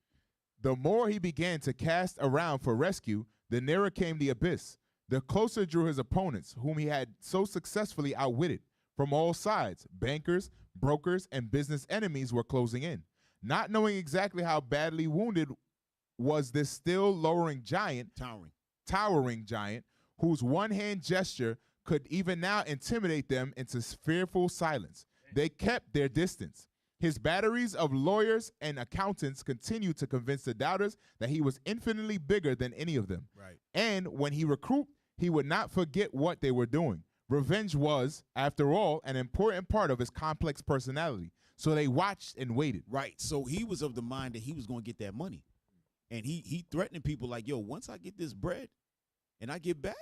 The more he began to cast around for rescue, the nearer came the abyss. The closer drew his opponents, whom he had so successfully outwitted. From all sides, bankers, brokers, and business enemies were closing in. Not knowing exactly how badly wounded was this still towering giant, whose one-hand gesture could even now intimidate them into fearful silence. They kept their distance. His batteries of lawyers and accountants continued to convince the doubters that he was infinitely bigger than any of them. Right. And when he recouped, he would not forget what they were doing. Revenge was, after all, an important part of his complex personality. So they watched and waited. Right. So he was of the mind that he was going to get that money. And he threatening people like, yo, once I get this bread and I get back,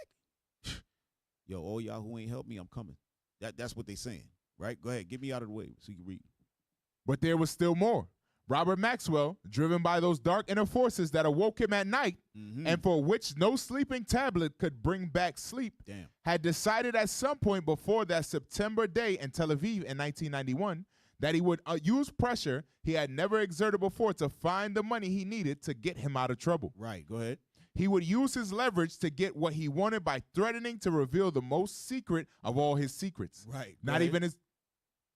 yo, all y'all who ain't helped me, I'm coming. That's what they saying, right? Go ahead, get me out of the way so you can read. But there was still more. Robert Maxwell, driven by those dark inner forces that awoke him at night and for which no sleeping tablet could bring back sleep, had decided at some point before that September day in Tel Aviv in 1991 that he would use pressure he had never exerted before to find the money he needed to get him out of trouble. Right, go ahead. He would use his leverage to get what he wanted by threatening to reveal the most secret of all his secrets. Right. Not even his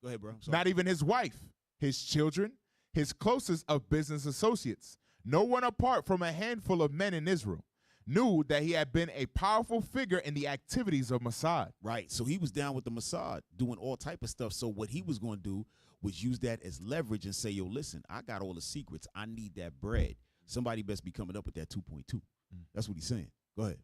Go ahead, bro. Not even his wife, his children, his closest of business associates. No one apart from a handful of men in Israel knew that he had been a powerful figure in the activities of Mossad. Right. So he was down with the Mossad doing all type of stuff. So what he was going to do was use that as leverage and say, yo, listen, I got all the secrets. I need that bread. Somebody best be coming up with that 2.2. That's what he's saying. Go ahead.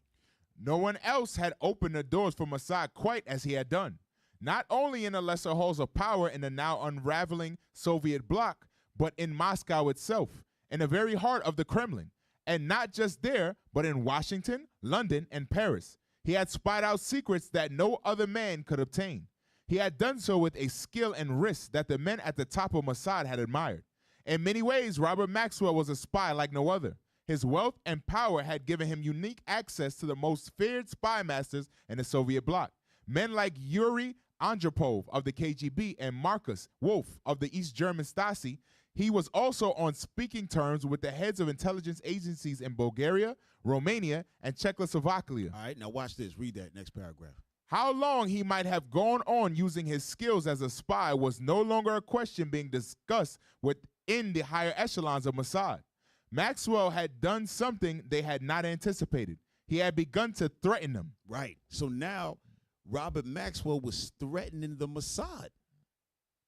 No one else had opened the doors for Mossad quite as he had done. Not only in the lesser halls of power in the now unraveling Soviet bloc, but in Moscow itself, in the very heart of the Kremlin. And not just there, but in Washington, London, and Paris. He had spied out secrets that no other man could obtain. He had done so with a skill and risk that the men at the top of Mossad had admired. In many ways, Robert Maxwell was a spy like no other. His wealth and power had given him unique access to the most feared spy masters in the Soviet bloc. Men like Yuri Andropov of the KGB and Markus Wolf of the East German Stasi. He was also on speaking terms with the heads of intelligence agencies in Bulgaria, Romania, and Czechoslovakia. All right, now watch this. Read that next paragraph. How long he might have gone on using his skills as a spy was no longer a question being discussed within the higher echelons of Mossad. Maxwell had done something they had not anticipated. He had begun to threaten them. Right. So now Robert Maxwell was threatening the Mossad,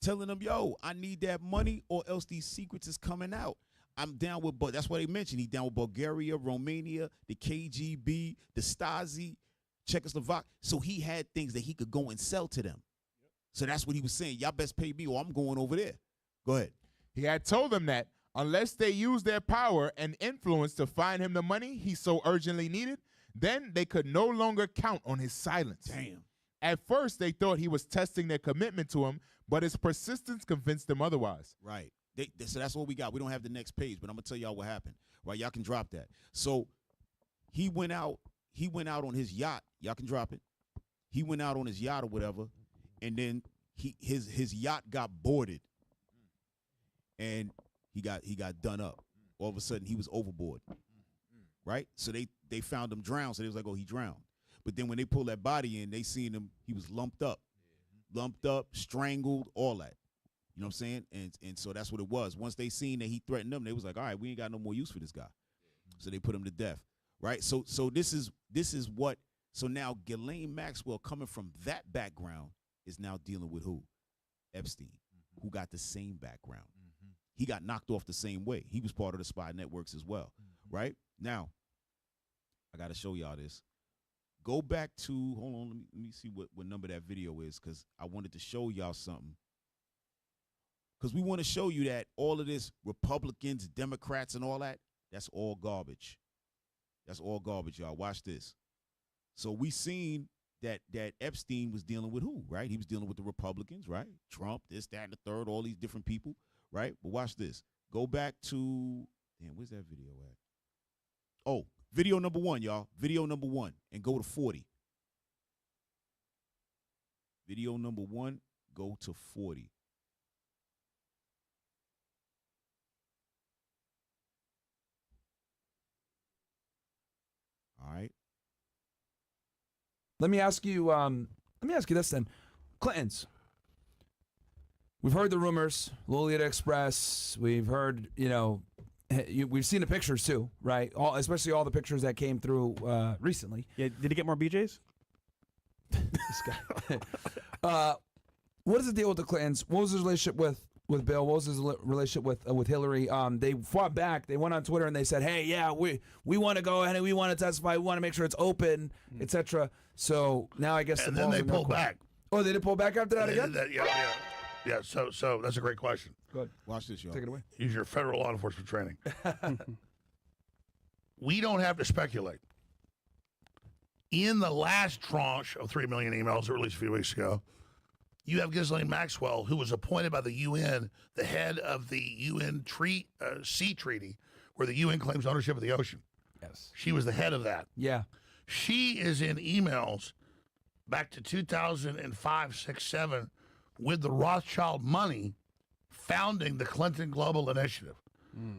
telling them, yo, I need that money or else these secrets is coming out. I'm down with, but that's what they mentioned. He down with Bulgaria, Romania, the KGB, the Stasi, Czechoslovakia. So he had things that he could go and sell to them. So that's what he was saying. Y'all best pay me or I'm going over there. Go ahead. He had told them that unless they used their power and influence to find him the money he so urgently needed, then they could no longer count on his silence. Damn. At first, they thought he was testing their commitment to him, but his persistence convinced them otherwise. Right. So that's what we got. We don't have the next page, but I'm going to tell y'all what happened. Right, y'all can drop that. So he went out on his yacht. Y'all can drop it. He went out on his yacht or whatever, and then his yacht got boarded. And he got done up. All of a sudden, he was overboard. Right? So they found him drowned, so they was like, oh, he drowned. But then when they pulled that body in, they seen him, he was lumped up, strangled, all that. You know what I'm saying? And so that's what it was. Once they seen that he threatened them, they was like, all right, we ain't got no more use for this guy. So they put him to death. Right? So this is what, so now Ghislaine Maxwell coming from that background, is now dealing with who? Epstein, who got the same background. He got knocked off the same way. He was part of the spy networks as well, right? Now, I got to show y'all this. Go back to, hold on, let me see what number that video is, because I wanted to show y'all something. Because we want to show you that all of this Republicans, Democrats, and all that, that's all garbage. That's all garbage, y'all. Watch this. So we seen that Epstein was dealing with who, right? He was dealing with the Republicans, right? Trump, this, that, and the third, all these different people, right? But watch this. Go back to, damn, where's that video at? Oh, video number 1, y'all. Video number 1, and go to 40. Video number 1, go to 40. All right. Let me ask you this then. Clintons. We've heard the rumors, Lolita Express. We've heard, we've seen the pictures too, right? Especially all the pictures that came through recently. Yeah, did he get more BJs? This guy. What is the deal with the Clintons? What was his relationship with Bill? What was his relationship with Hillary? They fought back. They went on Twitter and they said, "Hey, yeah, we want to go ahead and we want to testify. We want to make sure it's open, etc." So now I guess and then they pulled back. Oh, they did pull back after that again? Yeah. So that's a great question. Good. Watch this, y'all. Take it away. Use your federal law enforcement training. We don't have to speculate. In the last tranche of 3 million emails released a few weeks ago, you have Ghislaine Maxwell, who was appointed by the UN, the head of the UN Sea Treaty, where the UN claims ownership of the ocean. Yes. She was the head of that. Yeah. She is in emails back to 2005, 6, 7 with the Rothschild money founding the Clinton Global Initiative.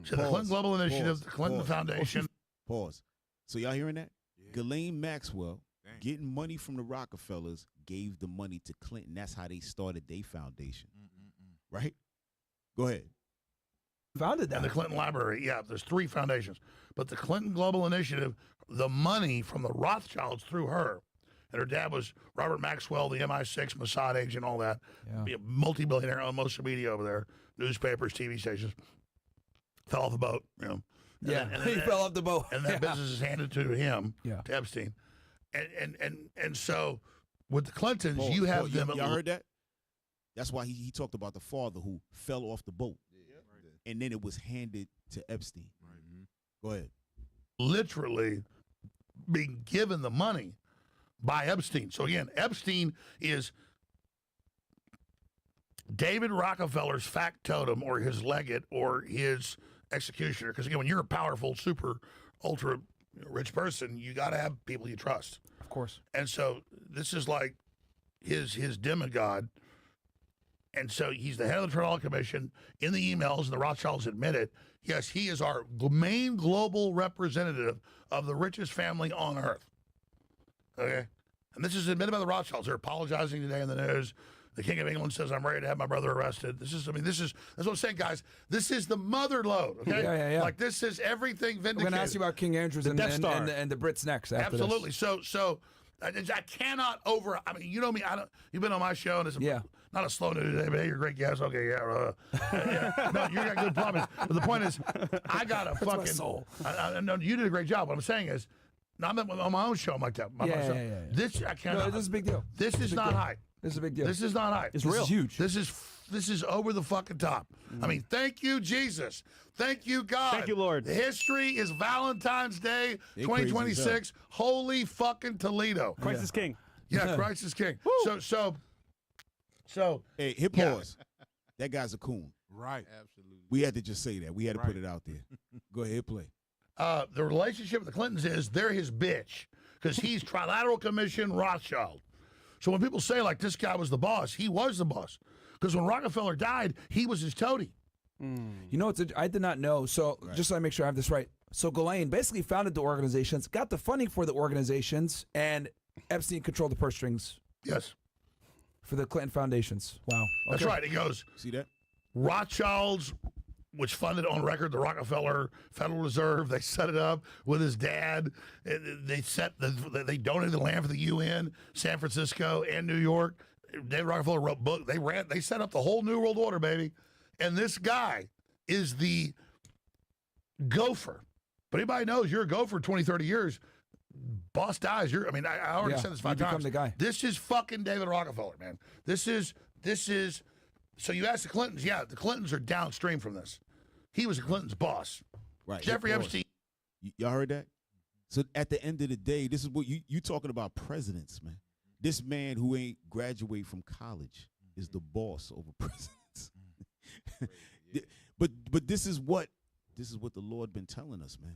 So the Clinton Global Initiative, the Clinton Foundation. Pause. So y'all hearing that? Ghislaine Maxwell getting money from the Rockefellers gave the money to Clinton. That's how they started their foundation. Right? Go ahead. Founded that. And the Clinton Library. Yeah, there's 3 foundations. But the Clinton Global Initiative, the money from the Rothschilds through her, and her dad was Robert Maxwell, the MI6 Mossad agent, all that. Yeah. Multi-billionaire, owned most of the media over there, newspapers, TV stations. Fell off the boat, He fell off the boat. And that business is handed to him, to Epstein. And so with the Clintons, you have them. Y'all heard that? That's why he talked about the father who fell off the boat. And then it was handed to Epstein. Go ahead. Literally being given the money by Epstein. So again, Epstein is David Rockefeller's factotum or his legate or his executioner. Because again, when you're a powerful, super, ultra rich person, you got to have people you trust. Of course. And so this is like his demigod. And so he's the head of the Trial Commission. In the emails, and the Rothschilds admit it, yes, he is our main global representative of the richest family on earth. Okay? And this is admitted by the Rothschilds. They're apologizing today in the news. The King of England says, I'm ready to have my brother arrested. That's what I'm saying, guys. This is the mother load, okay? Yeah. Like, this is everything vindicated. We're going to ask you about King Andrews and the Brits next. After Absolutely. This. So I cannot you know me, you've been on my show, and it's not a slow news today, but hey, you're a great guest. Okay, no, you got good plumbing. But the point is, I got a fucking soul. No, you did a great job. What I'm saying is, I'm on my own show. I'm like that. This I cannot. No, this is a big deal. This is not hype. This is a big deal. This is not hype. It's real. This is huge. This is over the fucking top. I mean, thank you, Jesus. Thank you, God. Thank you, Lord. History is Valentine's Day 2026. Holy fucking Toledo. Christ is King. Yeah, Christ is King. So hey, hit pause. That guy's a coon. Right. Absolutely. We had to just say that. We had to put it out there. Go ahead, hit play. The relationship with the Clintons is they're his bitch because he's Trilateral Commission Rothschild. So when people say, like, this guy was the boss, he was the boss. Because when Rockefeller died, he was his toady. You know, I did not know. So just so I make sure I have this right. So Ghislaine basically founded the organizations, got the funding for the organizations, and Epstein controlled the purse strings. Yes. For the Clinton foundations. Wow. That's right. He goes, see that? Rothschilds, which funded on record the Rockefeller Federal Reserve. They set it up with his dad. They donated the land for the UN, San Francisco and New York. David Rockefeller wrote book. They set up the whole New World Order, baby. And this guy is the gopher. But anybody knows you're a gopher 20, 30 years, boss dies. I already said this 5 times. The guy. This is fucking David Rockefeller, man. This is, so you ask the Clintons, yeah, the Clintons are downstream from this. He was the Clintons' boss. Right. Jeffrey Epstein. Y'all heard that? So at the end of the day, this is what you talking about presidents, man. This man who ain't graduate from college is the boss over presidents. But this is what the Lord been telling us, man.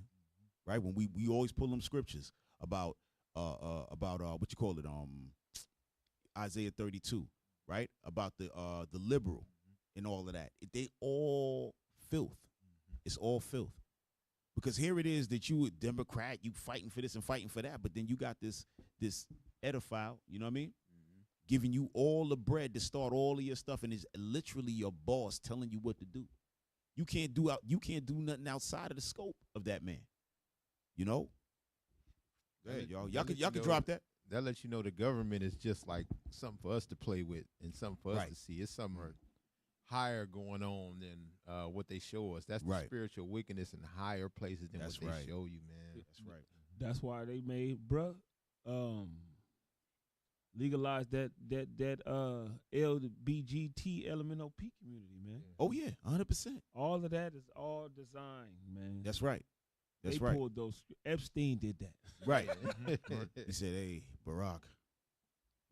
Right? When we always pull them scriptures about what you call it, Isaiah 32, right? About the liberal and all of that. They all filth. It's all filth. Because here it is that you a Democrat, you fighting for this and fighting for that, but then you got this pedophile, you know what I mean? Giving you all the bread to start all of your stuff, and is literally your boss telling you what to do. You can't do nothing outside of the scope of that man. You know? Hey, y'all can drop that. That lets you know the government is just like something for us to play with and something for us to see. It's something higher going on than what they show us. That's the spiritual wickedness in higher places than what they show you, man. That's right. That's why they made, legalize that LBGT LMNOP community, man. Oh yeah, 100%. All of that is all designed, man. That's right. That's they right. pulled those. Epstein did that. Right. He said, "Hey, Barack,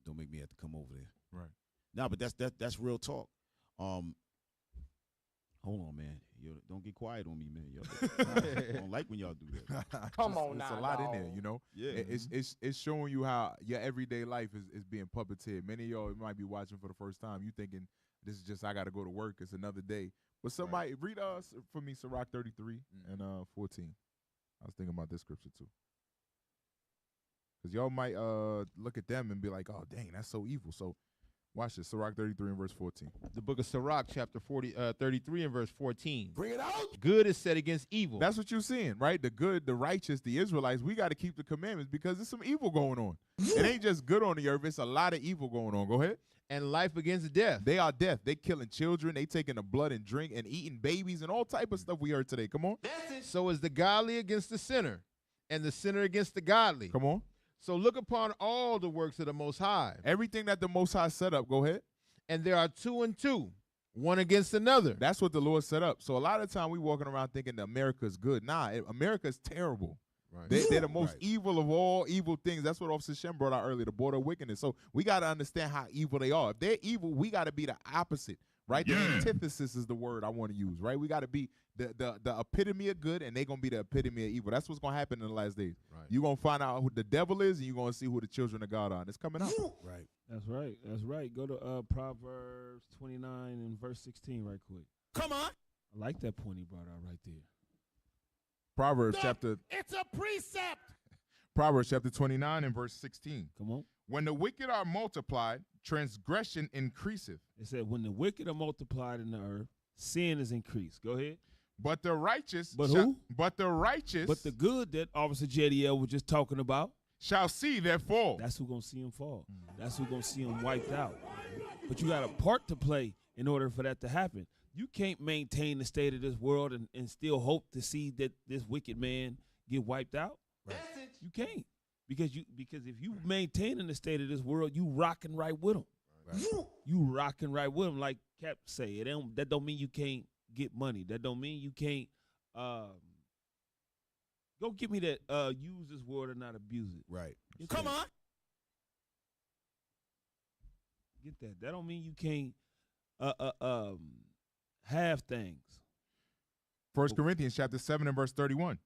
don't make me have to come over there." Right. No, but that's real talk. Hold on, man. Don't get quiet on me, man. I don't like when y'all do that. Come on now. It's a lot in there, you know? Yeah. It's showing you how your everyday life is being puppeteered. Many of y'all might be watching for the first time. You thinking this is just I got to go to work. It's another day. But somebody read for me Sirach 33 and 14. I was thinking about this scripture too. Because y'all might look at them and be like, oh, dang, that's so evil. So watch this, Sirach 33 and verse 14. The book of Sirach, chapter 33 and verse 14. Bring it out. Good is set against evil. That's what you're seeing, right? The good, the righteous, the Israelites, we got to keep the commandments because there's some evil going on. It ain't just good on the earth. It's a lot of evil going on. Go ahead. And life against death. They are death. They killing children. They taking the blood and drink and eating babies and all type of stuff we heard today. Come on. So is the godly against the sinner, and the sinner against the godly. Come on. So look upon all the works of the Most High. Everything that the Most High set up. Go ahead. And there are 2 and 2, one against another. That's what the Lord set up. So a lot of time we walking around thinking that America's good. Nah, America's terrible. Right. They're the most evil of all evil things. That's what Officer Shem brought out earlier, the border of wickedness. So we got to understand how evil they are. If they're evil, we got to be the opposite, right? The antithesis is the word I want to use, right? We got to be the epitome of good, and they're going to be the epitome of evil. That's what's going to happen in the last days. Right. You're going to find out who the devil is, and you're going to see who the children of God are. And it's coming out. Right. That's right. That's right. Go to Proverbs 29 and verse 16 right quick. Come on. I like that point he brought out right there. Proverbs chapter It's a precept. Proverbs chapter 29 and verse 16. Come on. When the wicked are multiplied, transgression increaseth. It said, when the wicked are multiplied in the earth, sin is increased. Go ahead. But the righteous. But who? But the righteous. But the good that Officer JDL was just talking about. Shall see their fall. That's who's going to see them fall. That's who's going to see them wiped out. But you got a part to play in order for that to happen. You can't maintain the state of this world and still hope to see that this wicked man get wiped out. Right. You can't. Because if you maintaining the state of this world, you rocking right with them. Right. You rocking right with them, like Cap say. That don't mean you can't get money. That don't mean you can't go get me that use this word and not abuse it. Right. Come on. Get that. That don't mean you can't have things. 1 Corinthians chapter 7 and verse 31.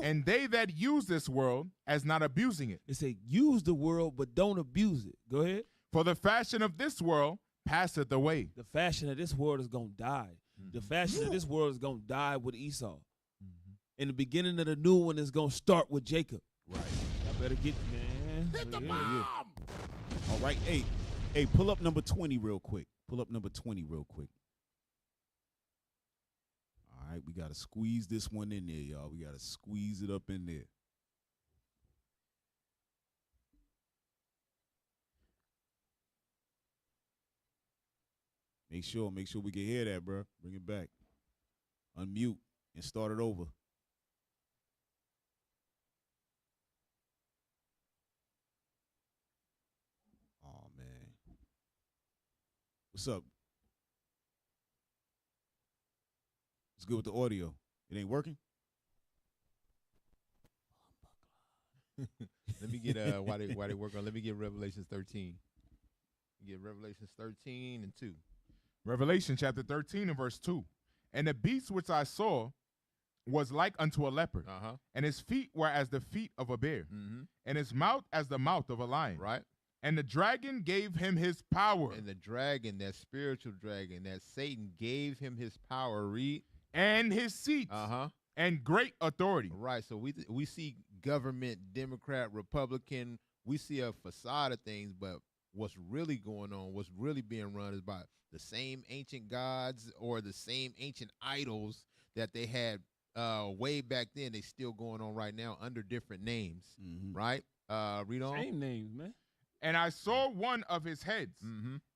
And they that use this world as not abusing it. It say use the world but don't abuse it. Go ahead. For the fashion of this world passeth away. The fashion of this world is going to die. The fashion of this world is going to die with Esau. And the beginning of the new one is going to start with Jacob. Right. I better get, man. Hit the bomb. All right. Hey, pull up number 20 real quick. Pull up number 20 real quick. All right, we got to squeeze this one in there, y'all. We got to squeeze it up in there. Make sure we can hear that, bro. Bring it back. Unmute and start it over. Oh man. What's up? What's good with the audio? It ain't working? Let me get why they work on. Let me get Revelations 13. Get Revelations 13 and 2. Revelation chapter 13 and verse 2. And the beast which I saw was like unto a leopard, and his feet were as the feet of a bear, and his mouth as the mouth of a lion. Right. And the dragon gave him his power. And the dragon, that spiritual dragon, that Satan gave him his power. Read. And his seat. And great authority. Right. So we see government, Democrat, Republican. We see a facade of things, but what's really going on, what's really being run is by the same ancient gods or the same ancient idols that they had way back then. They still going on right now under different names. Right. Read on. Same names, man. And I saw one of his heads,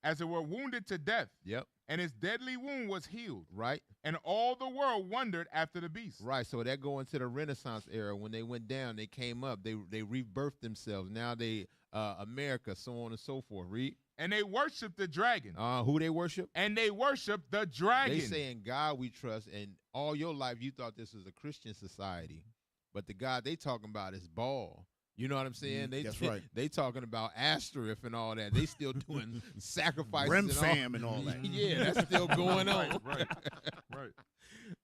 as it were wounded to death. Yep. And his deadly wound was healed. Right. And all the world wondered after the beast. Right. So that go into the Renaissance era. When they went down, they came up. They rebirthed themselves. Now they America, so on and so forth. Read. And they worship the dragon. Who they worship? And they worship the dragon. They say in God we trust. And all your life you thought this was a Christian society, but the God they talking about is Baal. You know what I'm saying? That's right. They talking about Asterisk and all that. They still doing sacrifices. Remfam and all that. Yeah, that's still going on. Right.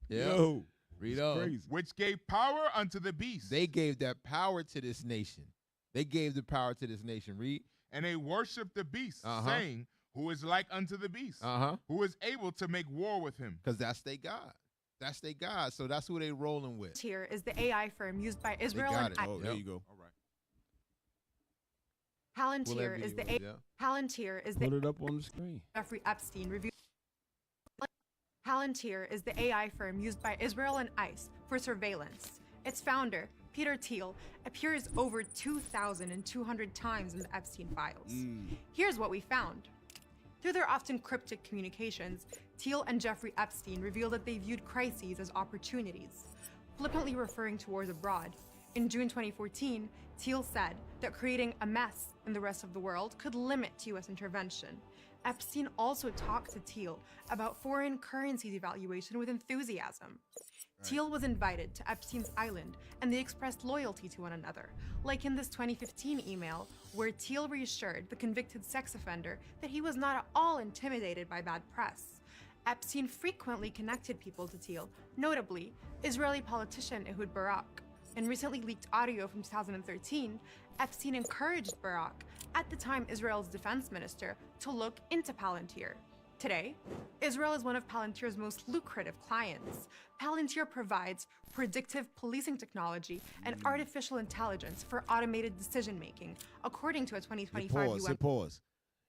Yeah. Yo, read on. Crazy. Which gave power unto the beast. They gave that power to this nation. They gave the power to this nation. Read. And they worship the beast, saying, who is like unto the beast, who is able to make war with him. Because that's their God. That's their God. So that's who they rolling with. Here is the AI firm used by Israel and Oh, there you go. All right. Palantir is the Palantir is Put the it up on the screen. Jeffrey Epstein reviewed. Palantir is the AI firm used by Israel and ICE for surveillance. Its founder, Peter Thiel, appears over 2,200 times in the Epstein files. Here's what we found. Through their often cryptic communications, Thiel and Jeffrey Epstein revealed that they viewed crises as opportunities, flippantly referring to wars abroad. In June 2014, Thiel said that creating a mess in the rest of the world could limit U.S. intervention. Epstein also talked to Thiel about foreign currency devaluation with enthusiasm. Thiel was invited to Epstein's island, and they expressed loyalty to one another, like in this 2015 email where Thiel reassured the convicted sex offender that he was not at all intimidated by bad press. Epstein frequently connected people to Thiel, notably Israeli politician Ehud Barak. In recently leaked audio from 2013, Epstein encouraged Barak, at the time Israel's defense minister, to look into Palantir. Today, Israel is one of Palantir's most lucrative clients. Palantir provides predictive policing technology and artificial intelligence for automated decision-making, according to a 2025 UN... Pause.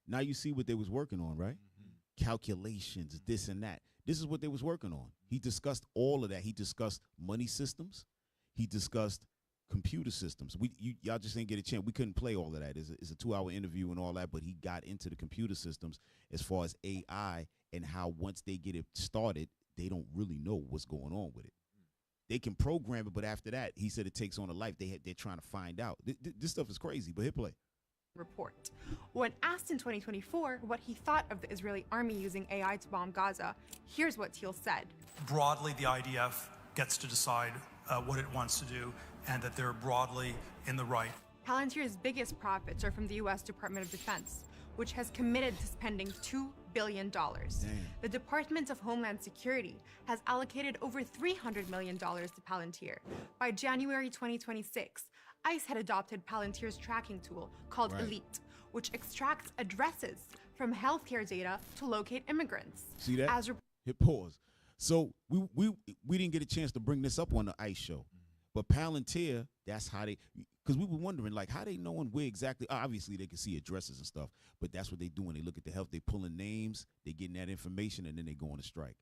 Now you see what they was working on, right? Calculations, this and that. This is what they was working on. He discussed all of that. He discussed money systems. He discussed computer systems. Y'all just didn't get a chance. We couldn't play all of that. It's a 2-hour interview and all that, but he got into the computer systems as far as AI and how once they get it started, they don't really know what's going on with it. They can program it, but after that, he said it takes on a life. They're trying to find out. This stuff is crazy, but hit play. Report. When asked in 2024 what he thought of the Israeli army using AI to bomb Gaza, here's what Thiel said. Broadly, the IDF gets to decide what it wants to do, and that they're broadly in the right. Palantir's biggest profits are from the U.S. Department of Defense, which has committed to spending $2 billion. The Department of Homeland Security has allocated over $300 million to Palantir. By January 2026, ICE had adopted Palantir's tracking tool called Elite, which extracts addresses from healthcare data to locate immigrants. See that? Hit pause. So we didn't get a chance to bring this up on the ICE show. But Palantir, that's how because we were wondering, like, how they knowing where exactly, obviously they can see addresses and stuff, but that's what they doing. They look at the health, they pulling names, they getting that information, and then they go on a strike,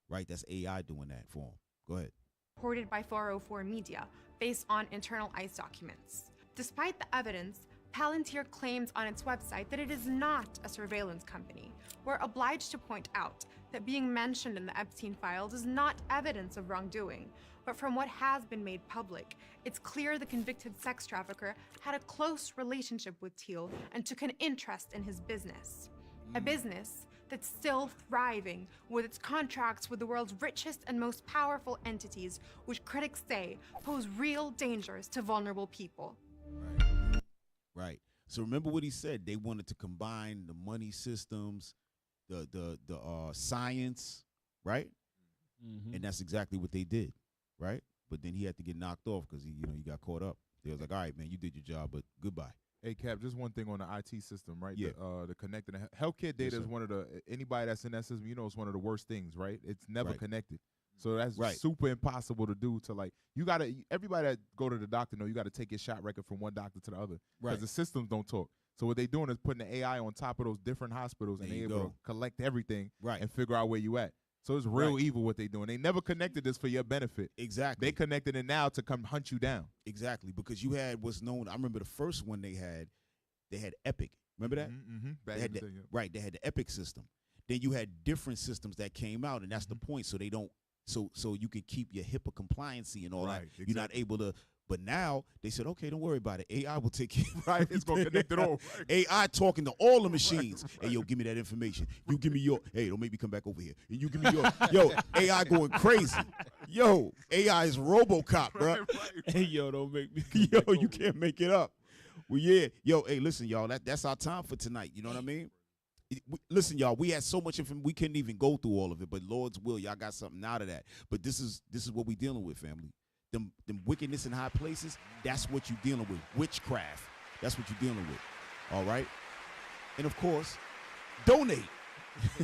right? That's AI doing that for them. Go ahead. Reported by 404 Media, based on internal ICE documents. Despite the evidence, Palantir claims on its website that it is not a surveillance company. We're obliged to point out that being mentioned in the Epstein files is not evidence of wrongdoing, but from what has been made public, it's clear the convicted sex trafficker had a close relationship with Thiel and took an interest in his business. A business that's still thriving with its contracts with the world's richest and most powerful entities, which critics say pose real dangers to vulnerable people. Right. So remember what he said. They wanted to combine the money systems, the science, right? Mm-hmm. And that's exactly what they did, right? But then he had to get knocked off because he got caught up. They was like, all right, man, you did your job, but goodbye. Hey, Cap, just one thing on the IT system, right? Yeah. The connected healthcare data Yes, is one of the, anybody that's in that system, it's one of the worst things, right? It's never Right. connected. So that's Right. super impossible to do. To like, everybody that go to the doctor know you got to take your shot record from one doctor to the other because Right. the systems don't talk. So what they doing is putting the AI on top of those different hospitals and There they you able go. to collect everything Right. and figure out where you at. So it's real Right. evil what they doing. They never connected this for your benefit. Exactly. They connected it now to come hunt you down. Exactly, because you had what's known. I remember the first one they had Epic. Remember that? Mm-hmm. They had right. They had the Epic system. Then you had different systems that came out, and that's the point. So they don't. So you can keep your HIPAA compliancy and all that. Right, You're not able to. But now they said, okay, don't worry about it. AI will take care of Right, it's gonna connect it all. AI talking to all the machines. Hey, yo, give me that information. You give me your. Hey, don't make me come back over here. And you give me your. Yo, AI going crazy. Yo, AI is RoboCop, bro. Hey, yo, don't make me. Yo, you can't make it up. Well, yeah. Yo, hey, listen, y'all. That's our time for tonight. You know what I mean? Listen, y'all. We had so much information. We couldn't even go through all of it. But Lord's will, y'all got something out of that. But this is what we dealing with, family. Them wickedness in high places. That's what you dealing with. Witchcraft. That's what you're dealing with. All right. And of course, donate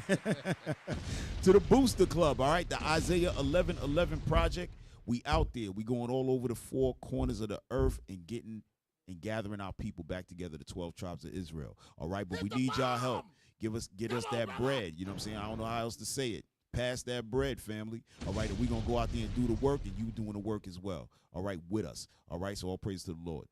to the Booster Club. All right. The Isaiah 11:11 Project. We out there. We going all over the four corners of the earth and getting and gathering our people back together, the 12 tribes of Israel. All right, but we need y'all help. Get us that bread. You know what I'm saying? I don't know how else to say it. Pass that bread, family. All right, and we're going to go out there and do the work, and you doing the work as well. All right, with us. All right, so all praise to the Lord.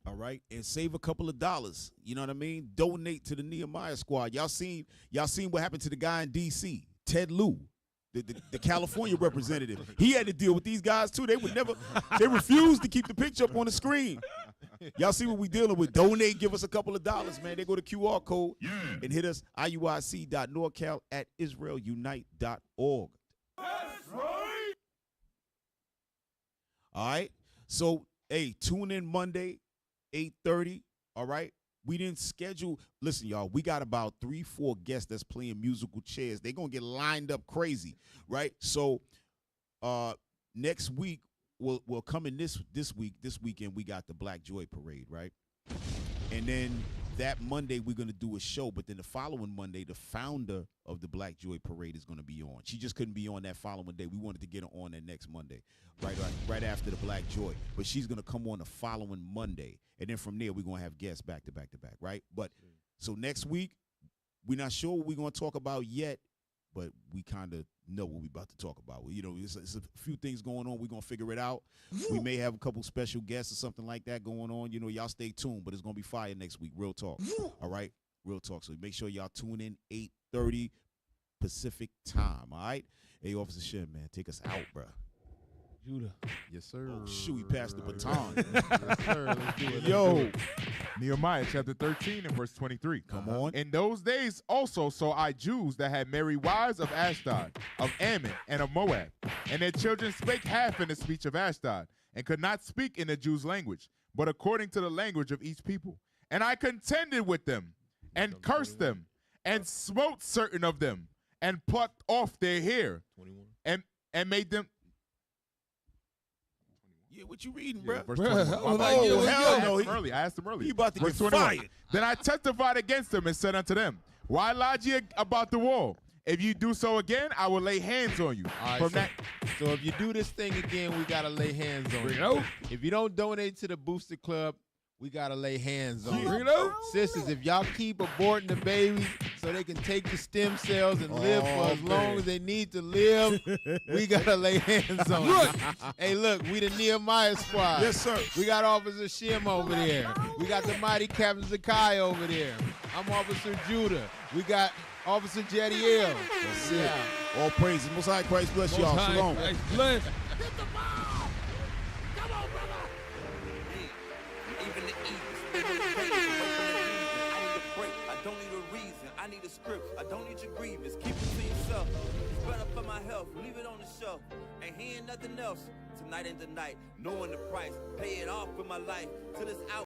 All right, and save a couple of dollars. You know what I mean? Donate to the Nehemiah squad. Y'all seen what happened to the guy in D.C., Ted Lieu. The California representative. He had to deal with these guys too. They refused to keep the picture up on the screen. Y'all see what we dealing with. Donate, give us a couple of dollars, man. They go to QR code and hit us, iuic.norcal@israelunite.org. That's right. All right. So, hey, tune in Monday, 8:30. All right. We didn't schedule. Listen, y'all, we got about 3-4 guests that's playing musical chairs. They're going to get lined up crazy, right? So next week, we'll come in this weekend, we got the Black Joy Parade, right? And then that Monday, we're going to do a show. But then the following Monday, the founder of the Black Joy Parade is going to be on. She just couldn't be on that following day. We wanted to get her on that next Monday, right after the Black Joy. But she's going to come on the following Monday. And then from there, we're going to have guests back to back to back, right? But so next week, we're not sure what we're going to talk about yet, but we kind of know what we're about to talk about. You know, it's a few things going on. We're going to figure it out. We may have a couple special guests or something like that going on. You know, y'all stay tuned, but it's going to be fire next week. Real talk. All right? Real talk. So make sure y'all tune in 8:30 Pacific time, all right? Hey, Officer Shin, man, take us out, bro. Judah. Yes, sir. Oh, shoot, he passed the baton. Yes, sir. Let's do it. Yo. Nehemiah chapter 13 and verse 23. Come on. In those days also saw I Jews that had married wives of Ashdod, of Ammon, and of Moab. And their children spake half in the speech of Ashdod, and could not speak in the Jews' language, but according to the language of each people. And I contended with them, and cursed them, and smote certain of them, and plucked off their hair, and made them. Yeah, what you reading, bro? Verse 21. Hell no. I asked him earlier. He about to Verse get 21. fired. Then I testified against them and said unto them, why lodge ye about the wall? If you do so again, I will lay hands on you. All right, so if you do this thing again, we got to lay hands on you. If you don't donate to the Booster Club, we got to lay hands on you. Sisters, if y'all keep aborting the babies, so they can take the stem cells and live for as long as they need to live. We gotta lay hands on them. Hey, look, we the Nehemiah squad. Yes, sir. We got Officer Shim over there. We got the mighty Captain Zakai over there. I'm Officer Judah. We got Officer Jadiel. That's it. All praises. Most High Christ bless y'all. Shalom. Bless. Even the easiest. I don't need a reason. I need a script. I don't need your grievance. Keep it to yourself. It's better for my health. Leave it on the shelf. Ain't hearing nothing else. Tonight ain't the night. Knowing the price. Pay it off with my life. Till it's out.